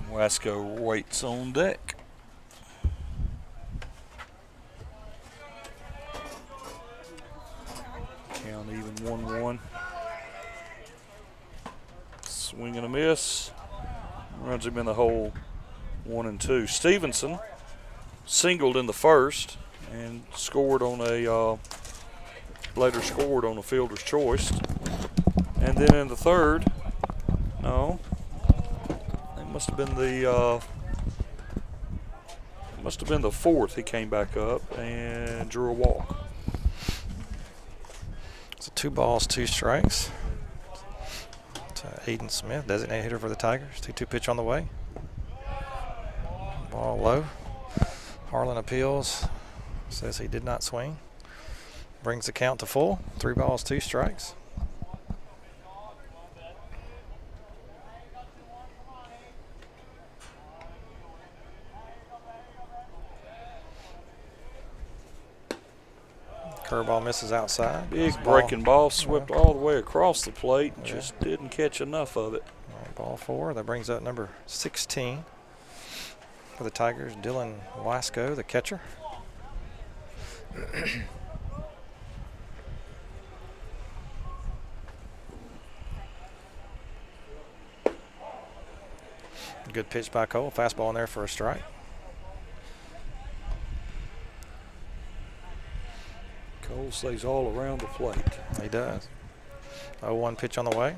Wasco waits on deck. Count even 1-1. Swing and a miss. Runs him in the hole 1-2. Stevenson singled in the first and scored on a later scored on a fielder's choice. And then in the third, no, it must have been the fourth. He came back up and drew a walk. So 2 balls, 2 strikes. Aiden Smith, designated hitter for the Tigers. 2-2 pitch on the way. Ball low. Harlan appeals. Says he did not swing. Brings the count to full. 3 balls, 2 strikes. Curveball misses outside. Big breaking ball swept all the way across the plate. Yeah. Just didn't catch enough of it. Ball 4. That brings up number 16 for the Tigers, Dylan Wasco, the catcher. Good pitch by Cole. Fastball in there for a strike. Cole stays all around the plate. He does. 0-1 pitch on the way.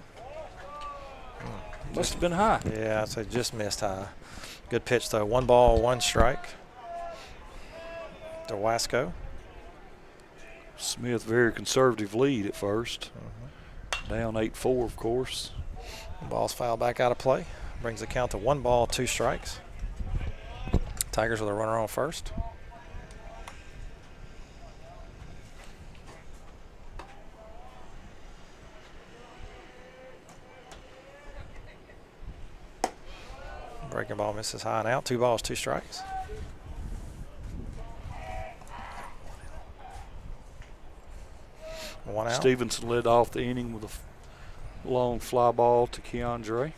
Must have been high. Yeah, I'd say just missed high. Good pitch, though. 1 ball, 1 strike to Wasco. Smith, very conservative lead at first. Down 8-4, of course. Ball's fouled back out of play. Brings the count to 1 ball, 2 strikes. Tigers with a runner on first. Breaking ball misses high and out. 2 balls, 2 strikes. One out. Stevenson led off the inning with a long fly ball to Keandre.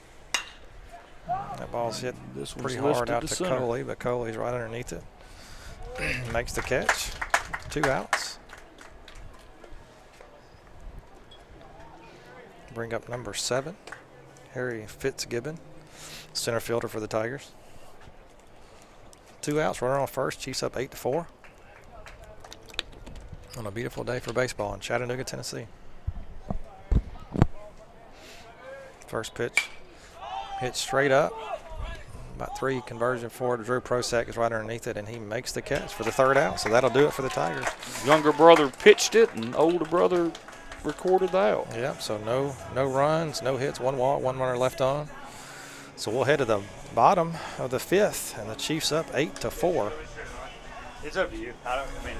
That ball's hit This pretty one's hard lifted out to to center. Coley, but Coley's right underneath it. Makes the catch. 2 outs. Bring up number 7, Harry Fitzgibbon, center fielder for the Tigers. 2 outs, runner on first. Chiefs up 8-4. On a beautiful day for baseball in Chattanooga, Tennessee. First pitch hit straight up. About 3 conversion forward. Drew Prosack is right underneath it, and he makes the catch for the 3rd out. So that'll do it for the Tigers. Younger brother pitched it, and older brother recorded the out. Yep, so no runs, no hits, 1 walk, 1 runner left on. So we'll head to the bottom of the 5th, and the Chiefs up 8-4. It's up to you. I mean.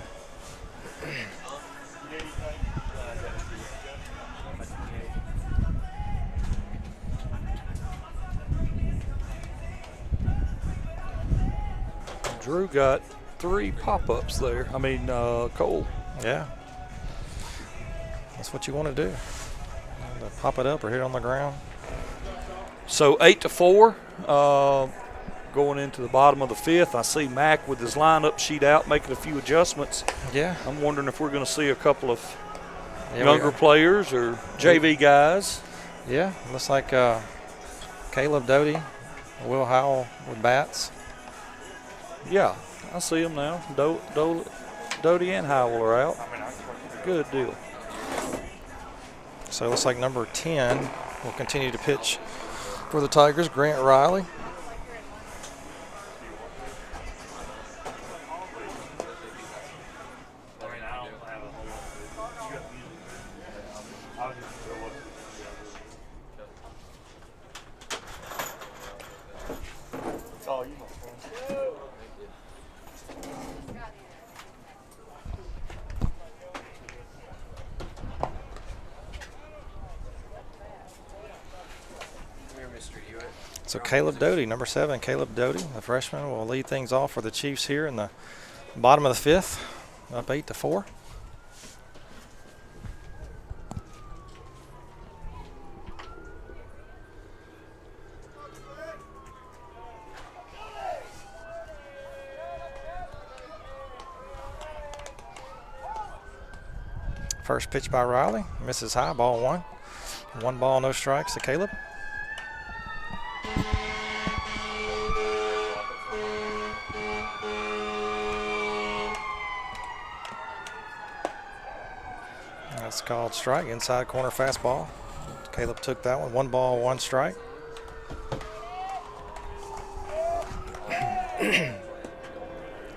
Drew got 3 pop-ups there. Cole. Yeah. That's what you want to do. Pop it up or hit it on the ground. So 8-4, going into the bottom of the 5th. I see Mac with his lineup sheet out, making a few adjustments. Yeah. I'm wondering if we're going to see a couple of Yeah, younger players or JV guys. Yeah, looks like Caleb Doty, Will Howell with bats. Yeah, I see them now. Doty and Howell are out. Good deal. So it looks like number 10 will continue to pitch for the Tigers, Grant Riley. So Caleb Doty, number 7, Caleb Doty, the freshman, will lead things off for the Chiefs here in the bottom of the 5th, up 8-4. First pitch by Riley, misses high, ball 1. 1 ball, no strikes to Caleb. That's called strike, inside corner fastball. Caleb took that one. 1 ball, 1 strike.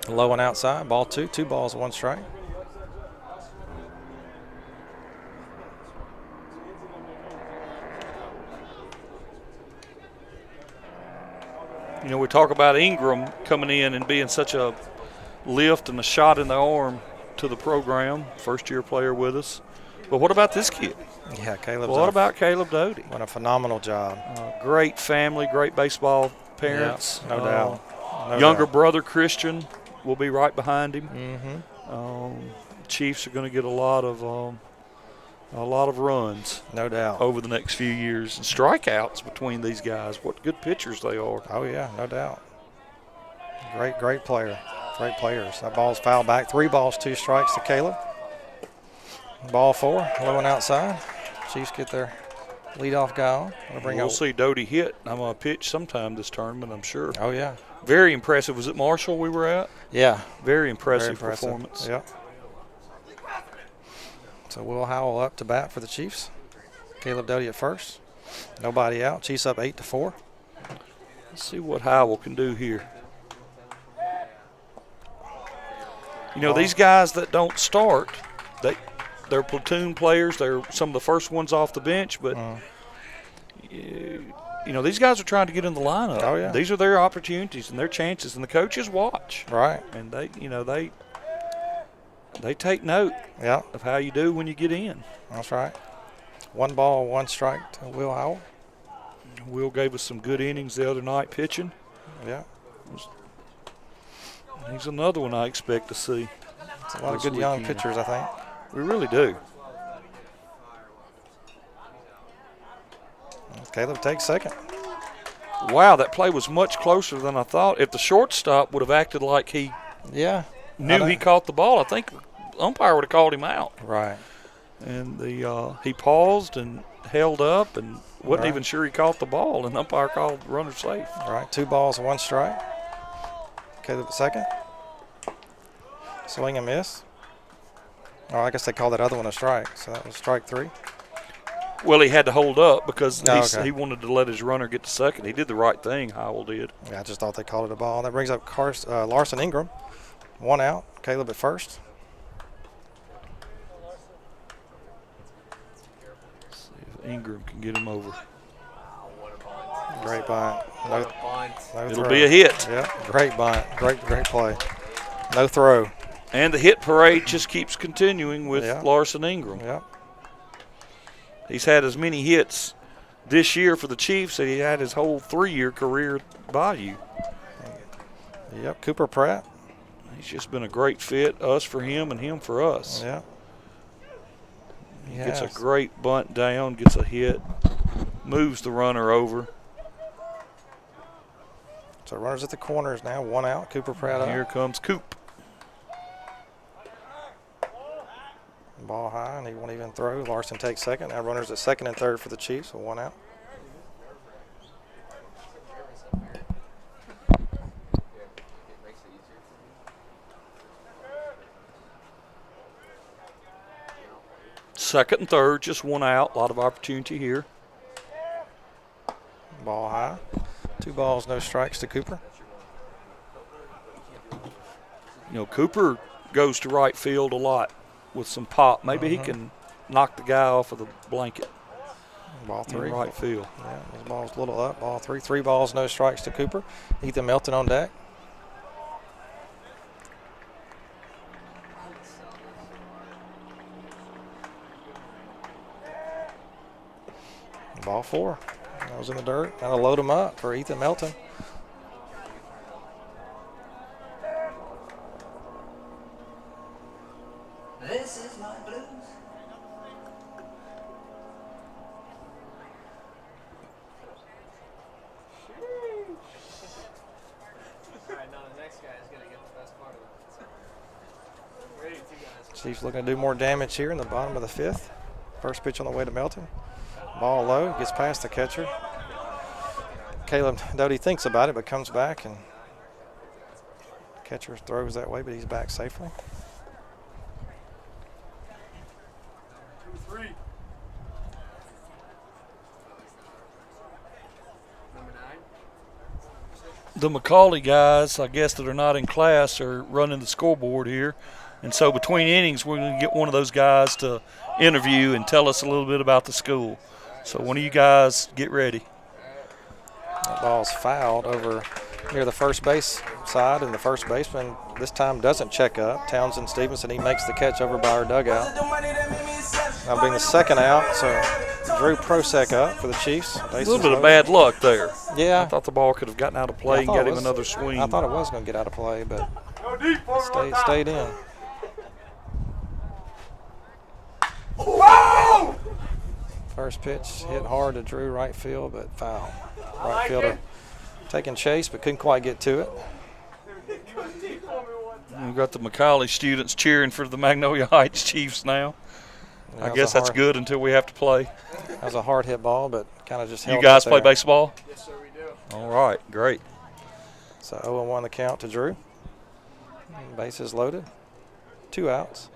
Low and outside, ball 2. 2 balls, 1 strike. You know, we talk about Ingram coming in and being such a lift and a shot in the arm to the program, first-year player with us. But what about this kid? Yeah, Caleb. What about Caleb Doty? What a phenomenal job. Great family, great baseball parents. Yeah, no doubt. No Younger doubt. brother Christian will be right behind him. Mm-hmm. Chiefs are going to get a lot of runs. No doubt. Over the next few years, and strikeouts between these guys. What good pitchers they are. Oh yeah, no doubt. Great player. Great players. That ball's fouled back. 3 balls, 2 strikes to Caleb. Ball 4, low and outside. Chiefs get their leadoff guy on. We'll see Doty hit. I'm going to pitch sometime this tournament, I'm sure. Oh, yeah. Very impressive. Was it Marshall we were at? Yeah. Very impressive performance. Yep. So Will Howell up to bat for the Chiefs. Caleb Doty at first. Nobody out. Chiefs up 8-4. Let's see what Howell can do here. You know, these guys that don't start, they're platoon players. They're some of the first ones off the bench, but you know, these guys are trying to get in the lineup. Oh, yeah. These are their opportunities and their chances, and the coaches watch. Right. And they take note of how you do when you get in. That's right. 1 ball, 1 strike to Will Howell. Will gave us some good innings the other night pitching. Yeah. He's another one I expect to see. It's a lot of good young pitchers, I think. We really do. Caleb takes second. Wow, that play was much closer than I thought. If the shortstop would have acted like he knew he caught the ball, I think the umpire would have called him out. Right. And he paused and held up and wasn't even sure he caught the ball, and the umpire called the runner safe. All right, 2 balls, 1 strike. Caleb at second. Swing and miss. Oh, I guess they called that other one a strike, so that was strike 3. Well, he had to hold up because he wanted to let his runner get to second. He did the right thing, Howell did. Yeah, I just thought they called it a ball. That brings up Larson Ingram. 1 out. Caleb at first. Let's see if Ingram can get him over. Great bunt. No It'll throw. be a hit. Yeah, great bunt. Great play. No throw. And the hit parade just keeps continuing with Larson Ingram. Yeah. He's had as many hits this year for the Chiefs that he had his whole 3-year career at Bayou. Yep, Cooper Pratt. He's just been a great fit, us for him and him for us. Yeah. He gets a great bunt down, gets a hit, moves the runner over. So runners at the corners now, 1 out. Cooper Pratt up. Here comes Coop. Ball high, and he won't even throw. Larson takes second. Now runners at second and third for the Chiefs, so 1 out. Second and third, just 1 out. A lot of opportunity here. Ball high. 2 balls, no strikes to Cooper. You know, Cooper goes to right field a lot with some pop. Maybe he can knock the guy off of the blanket. Ball 3. In right field. Yeah, his ball's a little up. Ball 3. 3 balls, no strikes to Cooper. Ethan Melton on deck. Ball 4. That was in the dirt. That'll load him up for Ethan Melton. This is my blues. Alright, now the next guy is going to get the best part of it. Ready, 2 guys. Chiefs looking to do more damage here in the bottom of the 5th. First pitch on the way to Melton. Ball low, gets past the catcher. Caleb Doty thinks about it, but comes back, and catcher throws that way, but he's back safely. 2-3. Number 9. The McCallie guys, I guess, that are not in class are running the scoreboard here. And so between innings, we're going to get one of those guys to interview and tell us a little bit about the school. So one of you guys get ready. That ball's fouled over near the first base side, and the first baseman this time doesn't check up. Townsend Stevenson, he makes the catch over by our dugout. Now being the 2nd out, so Drew Prosek up for the Chiefs. A little bit of bad luck there. Yeah. I thought the ball could have gotten out of play and got him another swing. I thought it was going to get out of play, but stayed in. First pitch hit hard to Drew right field, but foul. Right fielder taking chase, but couldn't quite get to it. We've got the McCallie students cheering for the Magnolia Heights Chiefs now. I guess that's good until we have to play. That was a hard hit ball, but kind of just held. You guys it play there. baseball? Yes, sir, we do. All right, great. So 0-1 the count to Drew. Bases loaded. 2 outs.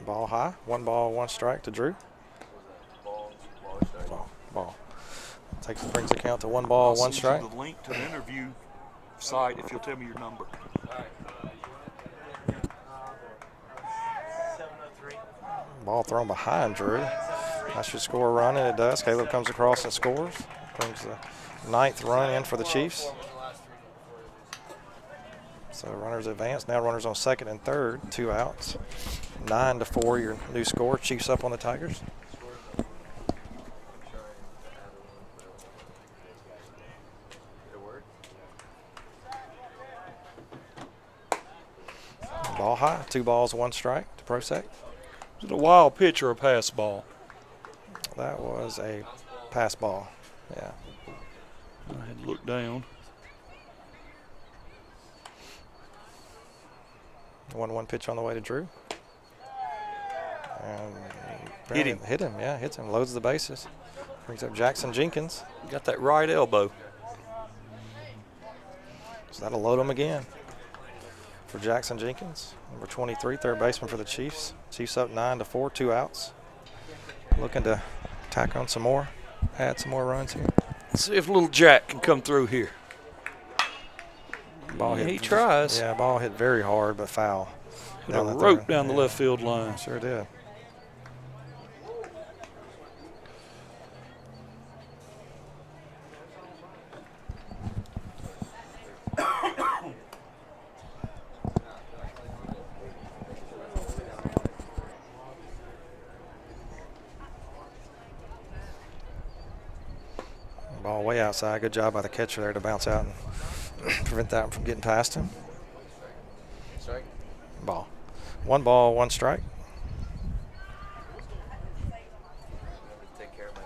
Ball high. 1 ball, 1 strike to Drew. Ball. Brings the count to 1 ball, 1 strike. The link to the interview site if you'll tell me your number. Ball thrown behind Drew. That should score a run, and it does. Caleb comes across and scores. Brings the 9th run in for the Chiefs. So runners advance. Now runners on 2nd and 3rd. 2 outs. 9-4 your new score. Chiefs up on the Tigers. Ball high. 2 balls, 1 strike to Prosek. Is it a wild pitch or a pass ball? That was a pass ball. Yeah. I had to look down. 1-1 pitch on the way to Drew. And Hit him. Hit him, yeah, hits him. Loads the bases. Brings up Jackson Jenkins. Got that right elbow. So that'll load him again for Jackson Jenkins. Number 23, 3rd baseman for the Chiefs. Chiefs up 9-4, 2 outs. Looking to tack on some more, add some more runs here. Let's see if little Jack can come through here. Ball hit. He tries. Yeah, ball hit very hard, but foul. Hit a rope down the left field line. Sure did. Ball way outside. Good job by the catcher there to bounce out and prevent that from getting past him. Strike. Ball. 1 ball, 1 strike. Take care of my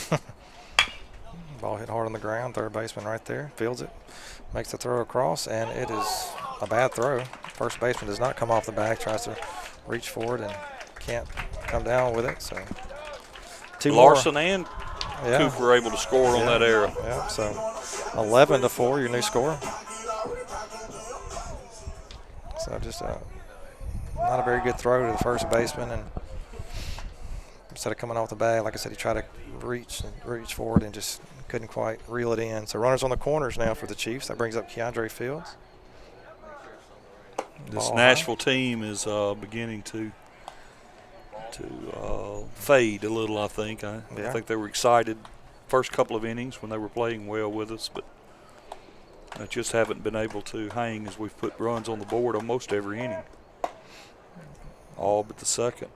kid. Ball hit hard on the ground. 3rd baseman right there. Fields it. Makes the throw across, and it is a bad throw. 1st baseman does not come off the bag. Tries to reach forward and can't come down with it. So 2 Larson more. and Cooper were able to score on that error. Yeah, so 11-4 your new score. So just not a very good throw to the 1st baseman, and instead of coming off the bag, like I said, he tried to reach forward and just couldn't quite reel it in. So runners on the corners now for the Chiefs. That brings up Keandre Fields. This Nashville team is beginning to fade a little, I think. I think they were excited first couple of innings when they were playing well with us, but I just haven't been able to hang as we've put runs on the board almost every inning. All but the 2nd.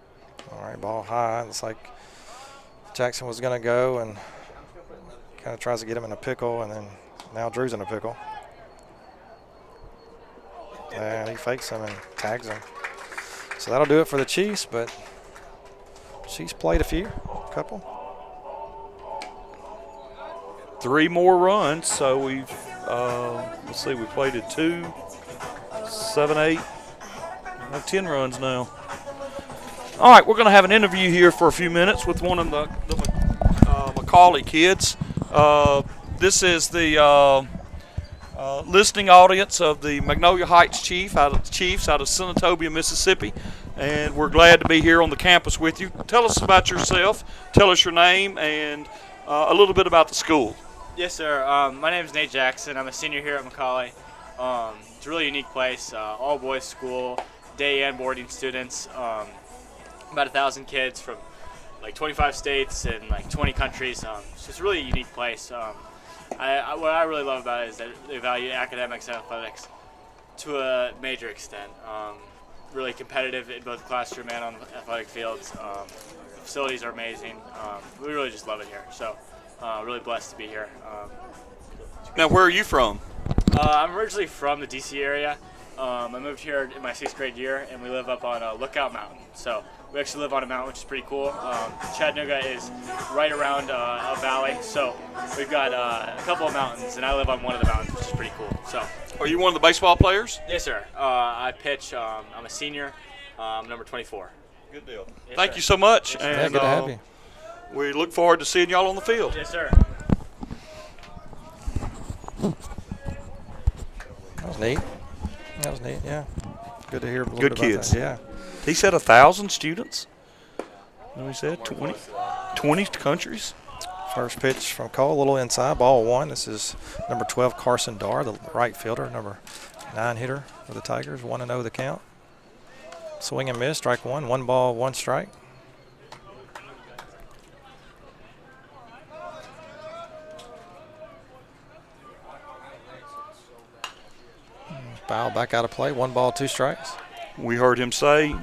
All right, ball high. Looks like Jackson was going to go and kind of tries to get him in a pickle, and then now Drew's in a pickle. And he fakes him and tags him. So that'll do it for the Chiefs, but Chiefs played a couple. 3 more runs, so we've, let's see, we played at 2, 7, 8, 10 runs now. All right, we're going to have an interview here for a few minutes with one of the McCallie kids. This is the listening audience of the Magnolia Heights Chiefs out of Senatobia, Mississippi, and we're glad to be here on the campus with you. Tell us about yourself, tell us your name, and a little bit about the school. Yes, sir. My name is Nate Jackson. I'm a senior here at McCallie. It's a really unique place, all-boys school, day and boarding students, about 1,000 kids from like 25 states and like 20 countries. It's just a really unique place. What I really love about it is that they value academics and athletics to a major extent. Really competitive in both classroom and on athletic fields. The facilities are amazing. We really just love it here. So really blessed to be here. Now, where are you from? I'm originally from the D.C. area. I moved here in my 6th grade year, and we live up on Lookout Mountain. So we actually live on a mountain, which is pretty cool. Chattanooga is right around a valley, so we've got a couple of mountains, and I live on one of the mountains, which is pretty cool. So. Are you one of the baseball players? Yes, sir. I pitch. I'm a senior. Number 24. Good deal. Yes, Thank sir. you so much. Yes, Yeah, and good to have you. we look forward to seeing y'all on the field. Yes, sir. That was neat. That was neat, yeah. Good to hear a little Good bit about kids. that. Yeah. He said 1,000 students. What he said? 20 countries. First pitch from Cole, a little inside, ball 1. This is number 12, Carson Darr, the right fielder, number 9 hitter for the Tigers, 1-0 the count. Swing and miss, strike 1, 1 ball, 1 strike. Foul back out of play, 1 ball, 2 strikes. We heard him say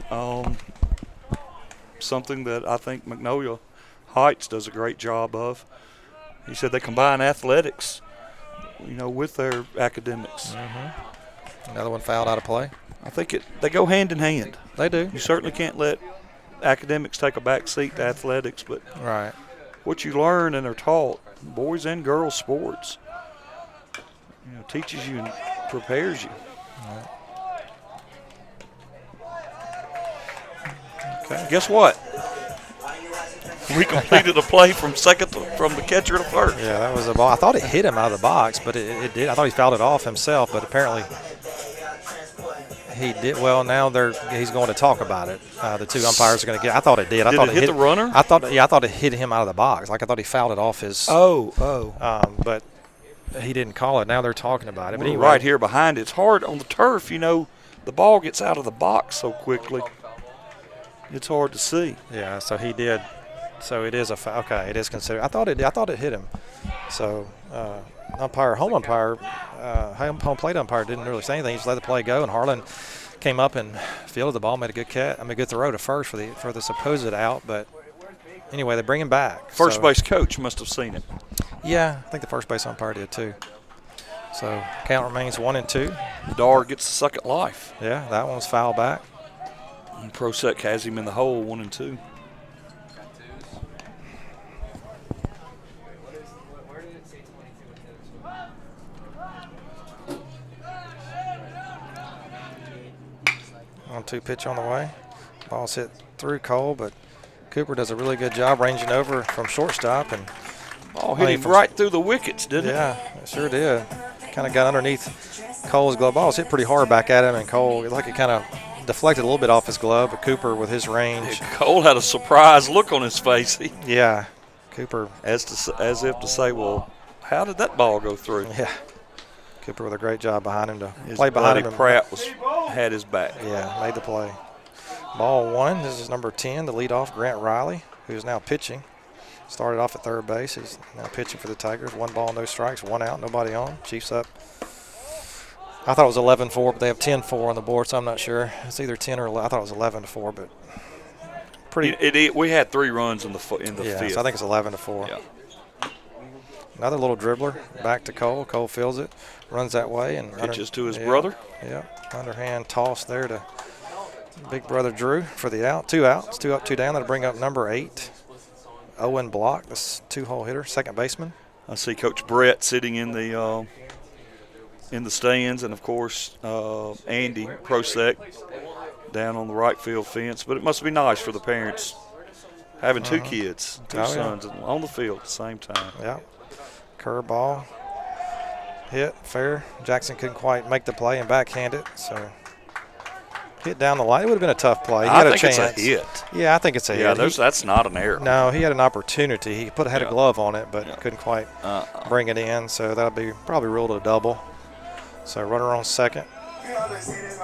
something that I think Magnolia Heights does a great job of. He said they combine athletics, with their academics. Another one fouled out of play. I think they go hand in hand. They do. You certainly can't let academics take a back seat to athletics, but Right. what you learn and are taught, boys and girls sports, teaches you and prepares you. Okay. Guess what? We completed a play from the catcher to first. Yeah, that was a ball. I thought it hit him out of the box, but it did. I thought he fouled it off himself, but apparently he did. Well, now he's going to talk about it. The 2 umpires are going to get. I thought it did. I Did thought it hit the runner? I thought it hit him out of the box. Like I thought he fouled it off his. But he didn't call it. Now they're talking about it. But We're anyway, right here behind it. It's hard on the turf. The ball gets out of the box so quickly. It's hard to see. Yeah, so he did. So it is a foul. Okay, it is considered. I thought it hit him. So home plate umpire didn't really say anything. He just let the play go, and Harlan came up and fielded the ball, made a good good throw to first for the supposed out. But anyway, they bring him back. First base coach must have seen it. Yeah, I think the first base umpire did too. So count remains 1-2. Darr gets the second life. Yeah, that one was foul back. And Prosek has him in the hole, 1-2. On 2 pitch on the way. Ball's hit through Cole, but Cooper does a really good job ranging over from shortstop. And ball hit him right through the wickets, didn't it? Yeah, it sure did. Kind of got underneath Cole's glove. Ball was hit pretty hard back at him, and Cole, it kind of deflected a little bit off his glove, but Cooper with his range. Cole had a surprised look on his face. Yeah, Cooper. As if to say, well, how did that ball go through? Yeah. Cooper with a great job behind him to His play behind buddy him. Pratt had his back. Yeah, made the play. Ball 1. This is number 10, the leadoff, Grant Riley, who's now pitching. Started off at third base. He's now pitching for the Tigers. 1 ball, no strikes, 1 out, nobody on. Chiefs up. I thought it was 11-4, but they have 10-4 on the board, so I'm not sure. It's either 10 or 11. I thought it was 11-4, but pretty. We had 3 runs in the Yeah, fifth. so I think it's 11-4. Yeah. Another little dribbler back to Cole. Cole feels it, runs that way, and Pitches to his brother. Yeah, underhand toss there to big brother Drew for the out. 2 outs, 2 up, 2 down. That'll bring up number 8, Owen Block, this 2-hole hitter, second baseman. I see Coach Brett sitting in the stands, and of course Andy Prosek down on the right field fence. But it must be nice for the parents having 2 kids, 2 sons on the field at the same time. Yeah. Curveball, hit, fair. Jackson couldn't quite make the play and backhand it, so hit down the line. It would have been a tough play. He had a chance. It's a hit. Yeah, I think it's a hit. That's not an error. No, he had an opportunity. He had a glove on it, but couldn't quite bring it in, so that'll be probably ruled a double. So runner on second.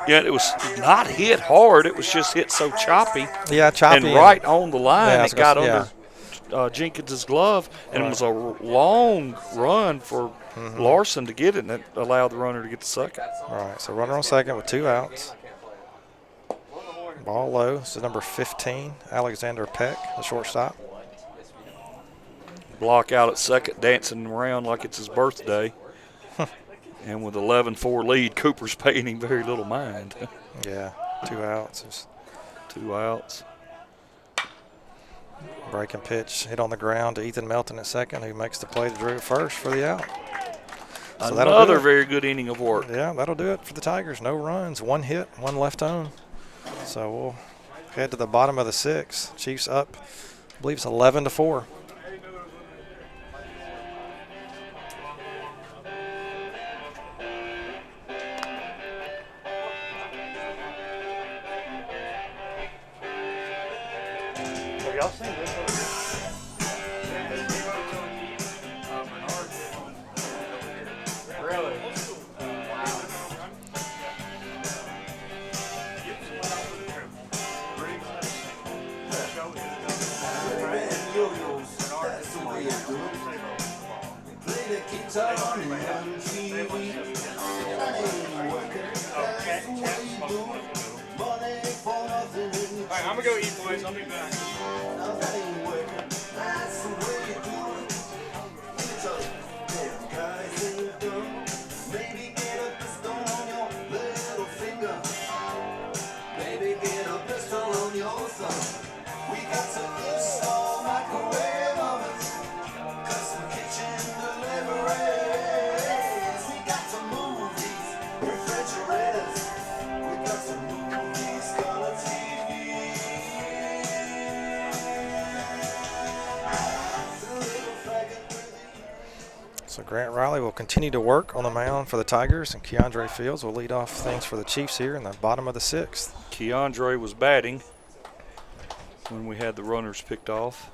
Yeah, it was not hit hard. It was just hit so choppy. Yeah, choppy. And right on the line, it got yeah. under Jenkins' glove, and it was a long run for Larson to get it, and it allowed the runner to get the second. All right, so runner on second with 2 outs. Ball low. This is number 15, Alexander Peck, the shortstop. Block out at second, dancing around like it's his birthday. And with 11-4 lead, Cooper's paying him very little mind. Yeah, 2 outs. 2 outs. Breaking pitch hit on the ground to Ethan Melton at second, who makes the play to Drew at first for the out. So Another very good inning of work. Yeah, that'll do it for the Tigers. No runs, 1 hit, 1 left on. So we'll head to the bottom of the 6th. Chiefs up, I believe it's 11-4. Have y'all seen this one? Really? Alright, I'm gonna go eat, boys. I'll be back. So Grant Riley will continue to work on the mound for the Tigers, and Keandre Fields will lead off things for the Chiefs here in the bottom of the 6th. Keandre was batting when we had the runners picked off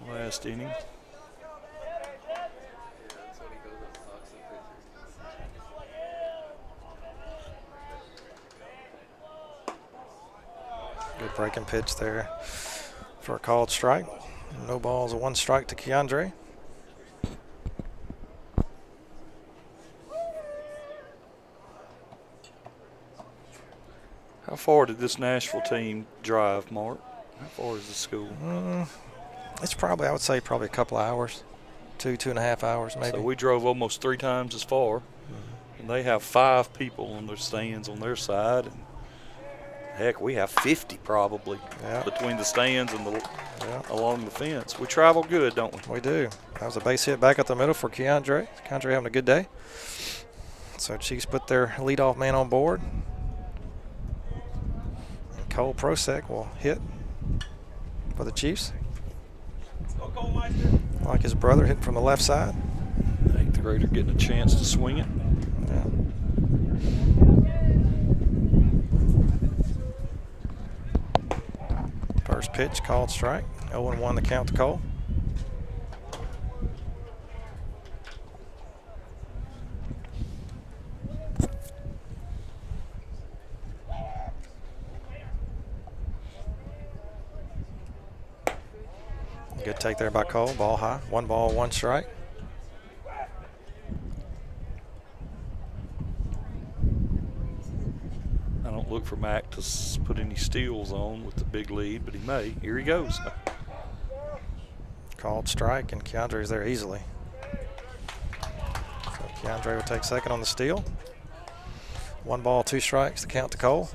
last inning. Good breaking pitch there for a called strike. No balls, a 1 strike to Keandre. How far did this Nashville team drive, Mark? How far is the school? It's probably, I would say, probably a couple of hours, 2.5 hours maybe. So we drove almost 3 times as far, and they have 5 people on their stands on their side. And heck, we have 50 probably between the stands and along the fence. We travel good, don't we? We do. That was a base hit back up the middle for Keandre. Keandre having a good day. So Chiefs put their leadoff man on board. And Cole Prosek will hit for the Chiefs. Like his brother, hitting from the left side. 8th grader getting a chance to swing it. Yeah. First pitch, called strike. 0-1 the count to Cole. Good take there by Cole. Ball high. 1 ball, 1 strike. I don't look for Mac to put any steals on with the big lead, but he may. Here he goes. Called strike, and Keandre's there easily. So Keandre will take second on the steal. 1 ball, 2 strikes, the count to Cole.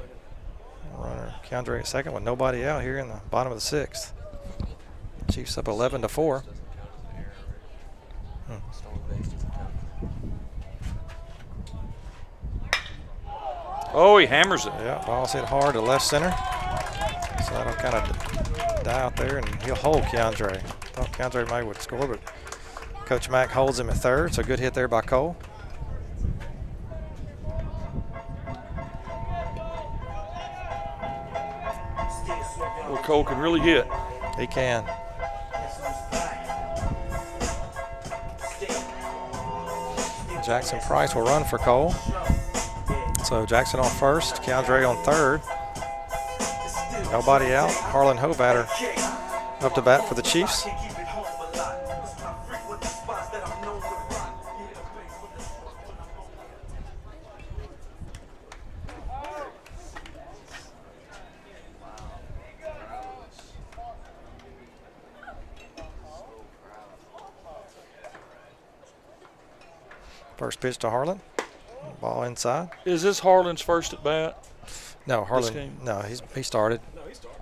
Runner Keandre at second with nobody out here in the bottom of the 6th. Chiefs up 11-4. Oh, he hammers it. Yeah, ball's hit hard to left center. So that'll kind of die out there, and he'll hold Keandre. Thought Keandre may would score, but Coach Mack holds him at third, so good hit there by Cole. Well, Cole can really hit. He can. Jackson Price will run for Cole. So Jackson on first, Keandre on third. Nobody out. Harlan Hovatter up to bat for the Chiefs. First pitch to Harlan. Ball inside. Is this Harlan's first at bat? No, Harlan. game? No, he started.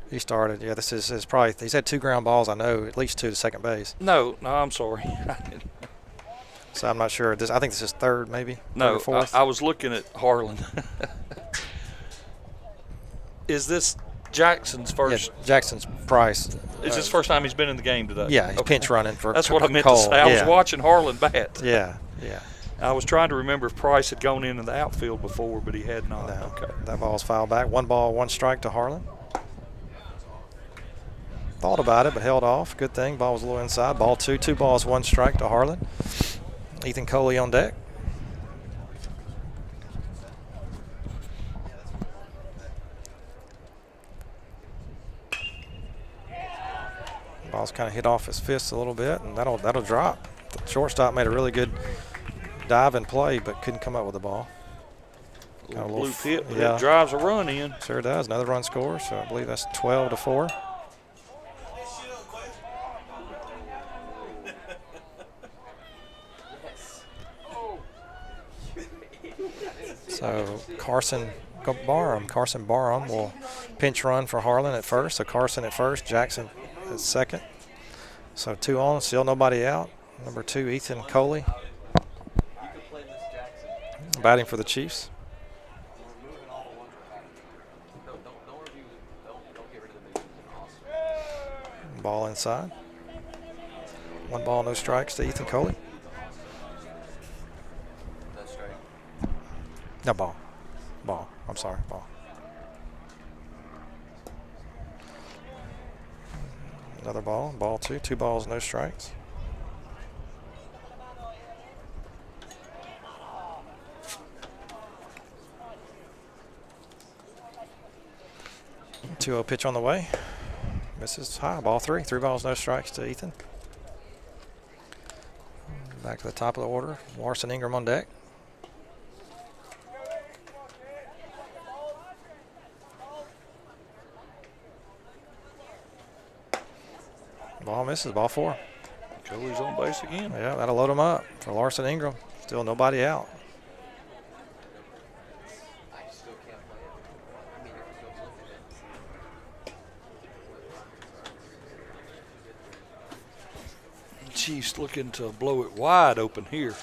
He started. Yeah, this is probably. He's had 2 ground balls. I know, at least 2 to second base. No, I'm sorry. So I'm not sure. I think this is third, maybe. No, third or fourth. I was looking at Harlan. Is this Jackson's first? Yeah, Jackson's Price. Is this first time he's been in the game today? Yeah, he's pinch running for. That's what I meant Cole. to say. I was watching Harlan bat. Yeah. I was trying to remember if Price had gone into the outfield before, but he had not. No, Okay. that ball's fouled back. 1 ball, 1 strike to Harlan. Thought about it, but held off. Good thing. Ball was a little inside. Ball 2. 2 balls, 1 strike to Harlan. Ethan Coley on deck. Ball's kind of hit off his fist a little bit, and that'll drop. The shortstop made a really good dive and play, but couldn't come up with the ball. A little blue pit, but yeah. it drives a run in. Sure does. Another run score, so I believe that's 12-4. So Carson Barham will pinch run for Harlan at first. So Carson at first, Jackson at second. So 2 on, still nobody out. Number 2, Ethan Coley, batting for the Chiefs. Ball inside. 1 ball, no strikes to Ethan Coley. No, ball. I'm sorry, ball. Another ball. Ball 2. 2 balls, no strikes. Two-0 pitch on the way. Misses high. Ball 3. 3 balls, no strikes to Ethan. Back to the top of the order. Larson Ingram on deck. Ball misses. Ball 4. Coley's on base again. Yeah, that'll load him up for Larson Ingram. Still nobody out. Chiefs looking to blow it wide open here.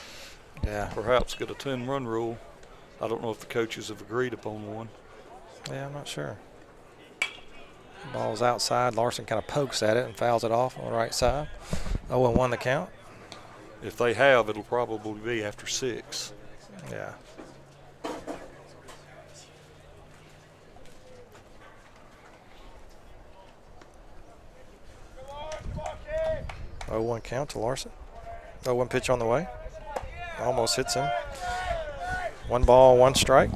Yeah. Perhaps get a 10-run rule. I don't know if the coaches have agreed upon one. Yeah, I'm not sure. Ball's outside. Larson kind of pokes at it and fouls it off on the right side. 0-1 the count. If they have, it'll probably be after 6. Yeah. Oh, 1 count to Larson. 0-1 pitch on the way. Almost hits him. 1 ball, 1 strike.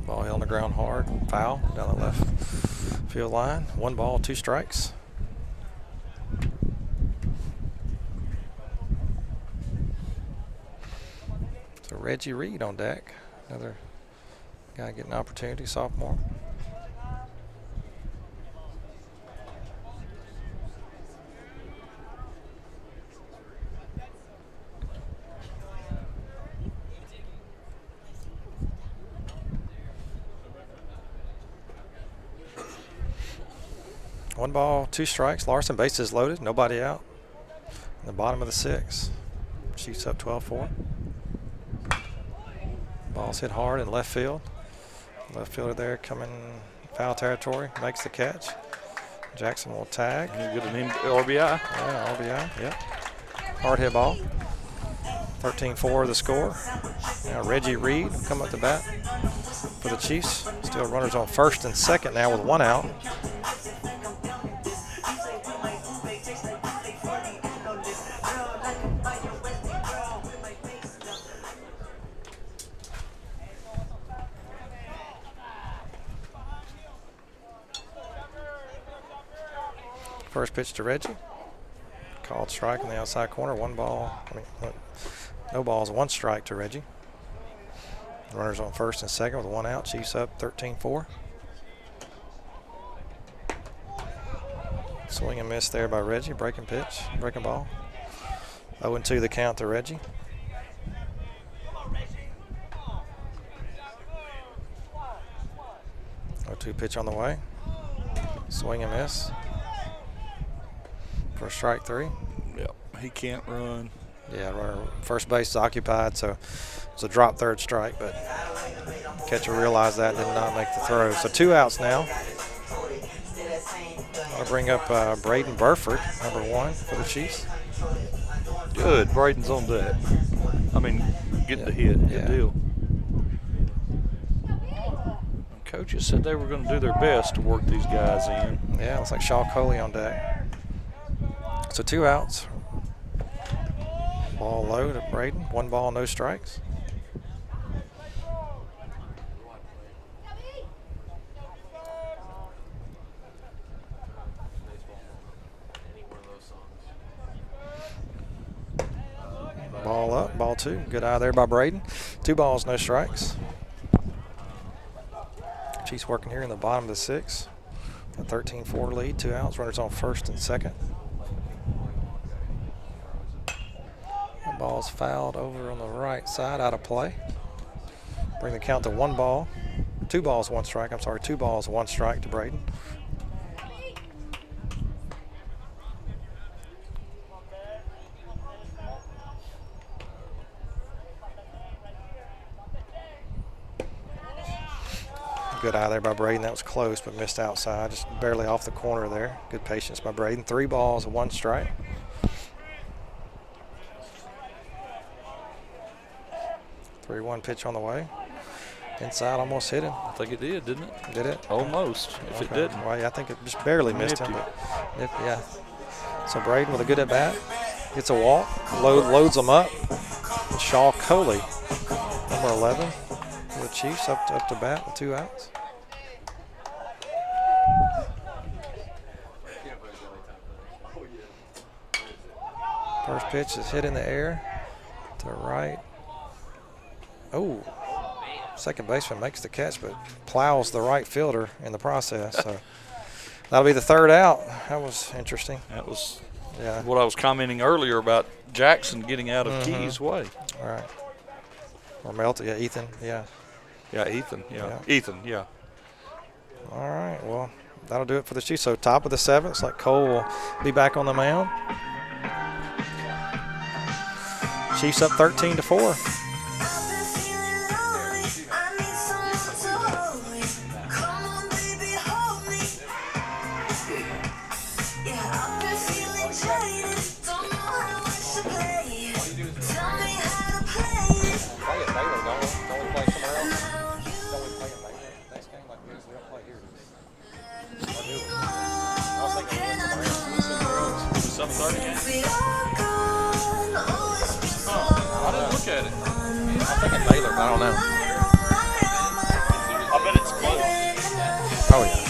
Ball hit on the ground hard. Foul down the left field line. 1 ball, 2 strikes. So Reggie Reed on deck. Another guy getting an opportunity, sophomore. One ball, 2 strikes. Larson, bases loaded, nobody out. In the bottom of the 6. Chiefs up 12-4. Ball's hit hard in left field. Left fielder there coming foul territory, makes the catch. Jackson will tag. You get an RBI. Yeah, RBI, yep. Hard hit ball. 13-4 the score. Now Reggie Reed will come up to bat for the Chiefs. Still runners on first and second now with 1 out. First pitch to Reggie. Called strike in the outside corner. 1 ball. No balls, 1 strike to Reggie. Runners on first and second with 1 out. Chiefs up 13-4. Swing and miss there by Reggie. Breaking pitch, breaking ball. 0-2 the count to Reggie. 0-2 pitch on the way. Swing and miss. For strike 3. Yep, he can't run. Yeah, runner first base is occupied, so it's a drop third strike, but catcher realized that, did not make the throw. So 2 outs now. I'll bring up Braden Burford, number 1 for the Chiefs. Good, Braden's on deck. I mean, getting the hit, good deal. Coaches said they were going to do their best to work these guys in. Yeah, looks like Shaw Coley on deck. So 2 outs. Ball low to Braden. 1 ball, no strikes. Ball up, ball 2. Good eye there by Braden. 2 balls, no strikes. Chiefs working here in the bottom of the 6th. A 13-4 lead, 2 outs. Runners on first and second. That ball's fouled over on the right side, out of play. Bring the count to 1 ball. 2 balls, 1 strike. I'm sorry, 2 balls, 1 strike to Braden. Good eye there by Braden. That was close, but missed outside. Just barely off the corner there. Good patience by Braden. 3 balls, 1 strike. 3-1 pitch on the way. Inside, almost hit him. I think it did, didn't it? Did it? Almost, if it didn't. Well, yeah, I think it just barely missed him. But yeah. So Braden with a good at bat. Gets a walk. Loads them up. And Shaw Coley, number 11. The Chiefs up to bat with 2 outs. First pitch is hit in the air to right. Oh, second baseman makes the catch, but plows the right fielder in the process. So that'll be the 3rd out. That was interesting. That was Yeah. what I was commenting earlier about Jackson getting out of Key's way. All right. Or Melton, yeah, Ethan, yeah. Yeah, Ethan, Yeah. Ethan, yeah. All right, well, that'll do it for the Chiefs. So top of the 7th, looks like Cole will be back on the mound. Chiefs up 13-4. I didn't look at it. I'm thinking Baylor, but I don't know. I bet it's close. Oh, yeah.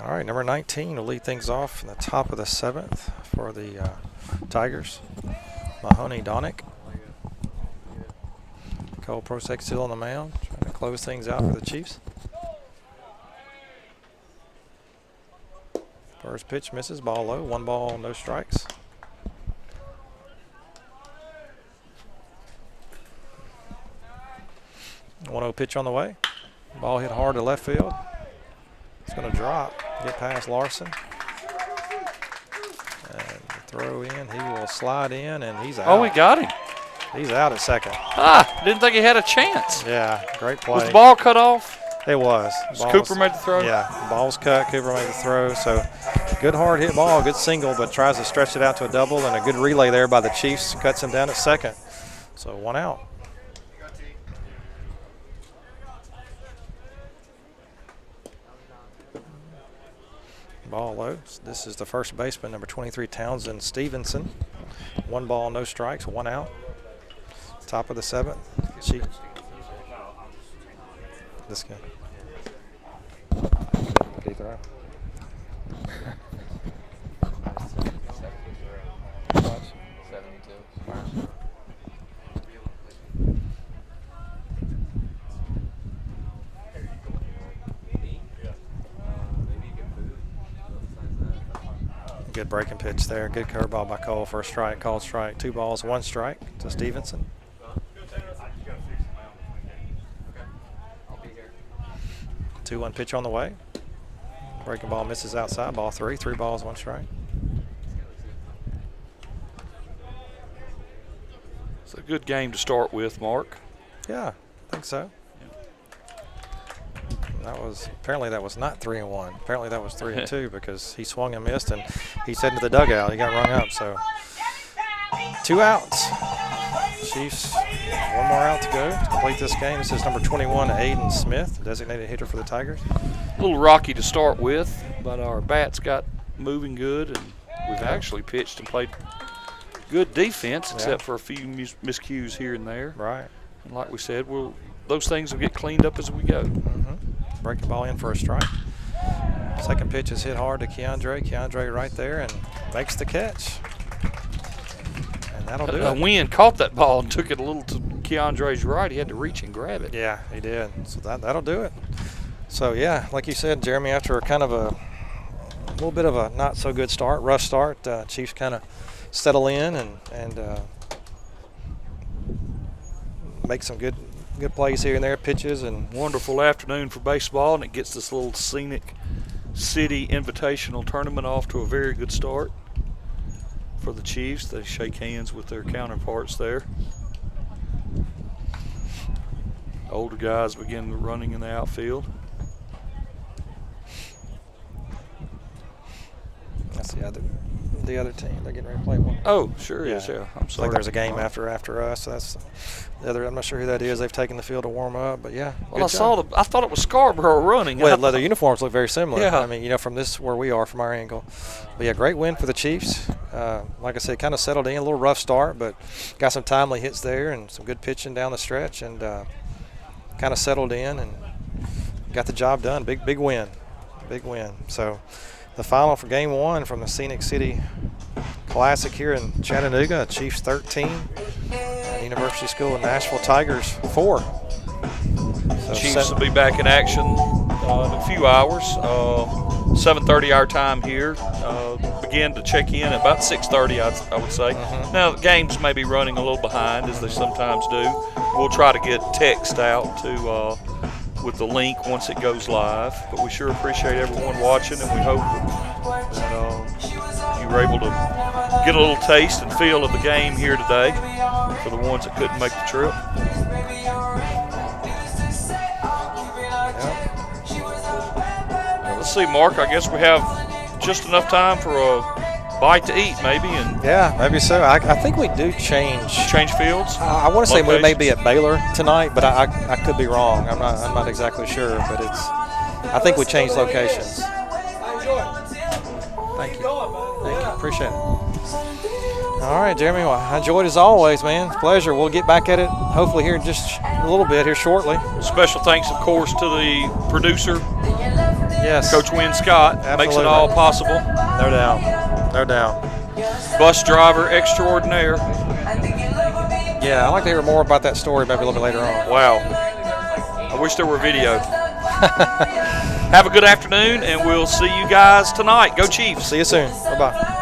All right, number 19 will lead things off in the top of the 7th for the Tigers. Mahoney Donick. Cole Prosek still on the mound, trying to close things out for the Chiefs. First pitch misses, ball low, 1 ball, no strikes. One 0 pitch on the way. Ball hit hard to left field. It's going to drop, get past Larson. And throw in, he will slide in, and he's out. Oh, he got him. He's out at second. Didn't think he had a chance. Yeah, great play. Was the ball cut off? It was. Cooper made the throw? Yeah, the ball was cut. Cooper made the throw. So good hard hit ball, good single, but tries to stretch it out to a double, and a good relay there by the Chiefs. Cuts him down at second. So 1 out. Ball low. This is the first baseman, number 23, Townsend Stevenson. 1 ball, no strikes, 1 out. Top of the 7th. this guy. Deep throw. Watch. 72. Good breaking pitch there. Good curveball by Cole for a strike. Called strike. 2 balls, 1 strike to Stevenson. 2-1 pitch on the way. Breaking ball misses outside. Ball 3. 3 balls, 1 strike. It's a good game to start with, Mark. Yeah, I think so. Apparently that was not 3-1. Apparently that was 3-2 because he swung and missed, and he said into the dugout. He got rung up. So 2 outs. Chiefs, 1 more out to go to complete this game. This is number 21, Aiden Smith, designated hitter for the Tigers. A little rocky to start with, but our bats got moving good, and we've actually pitched and played good defense, except for a few miscues here and there. Right. And like we said, those things will get cleaned up as we go. Breaking ball in for a strike. Second pitch is hit hard to Keandre. Keandre right there and makes the catch. And that'll do it. Wynn caught that ball and took it a little to Keandre's right. He had to reach and grab it. Yeah, he did. So that'll do it. So, yeah, like you said, Jeremy, after kind of a little bit of a not so good start, rough start, Chiefs kind of settle in and make some good plays here and there, pitches. And wonderful afternoon for baseball, and it gets this little scenic city invitational tournament off to a very good start for the Chiefs. They shake hands with their counterparts there. Older guys begin running in the outfield. That's the other team. They're getting ready to play one. Oh, sure is. Yeah, I'm It's sorry. like there's a game after us. So that's the other. I'm not sure who that is. They've taken the field to warm up, but yeah. Well, I thought it was Scarborough running. Well, their uniforms look very similar. Yeah. I mean, from this where we are from our angle. But yeah, great win for the Chiefs. Like I said, kind of settled in, a little rough start, but got some timely hits there and some good pitching down the stretch, and kind of settled in and got the job done. Big win. So the final for Game 1 from the Scenic City Classic here in Chattanooga, Chiefs 13, University School of Nashville Tigers 4. So Chiefs will be back in action in a few hours. 7:30 our time here. Begin to check in at about 6:30, I would say. Now the games may be running a little behind, as they sometimes do. We'll try to get text out to with the link once it goes live. But we sure appreciate everyone watching, and we hope that you were able to get a little taste and feel of the game here today for the ones that couldn't make the trip. Let's see, Mark, I guess we have just enough time for a bite to eat, maybe. And yeah, maybe so. I think we do change fields. I want to say we may be at Baylor tonight, but I could be wrong. I'm not exactly sure, but I think we changed locations. Thank you. Appreciate it. All right, Jeremy. Well, I enjoyed as always, man. Pleasure. We'll get back at it hopefully here in just a little bit here shortly. Special thanks, of course, to the producer, yes, Coach Wynn Scott. Absolutely. Makes it all possible. No doubt. Bus driver extraordinaire. Yeah, I'd like to hear more about that story maybe a little bit later on. Wow. I wish there were video. Have a good afternoon, and we'll see you guys tonight. Go Chiefs. See you soon. Bye-bye.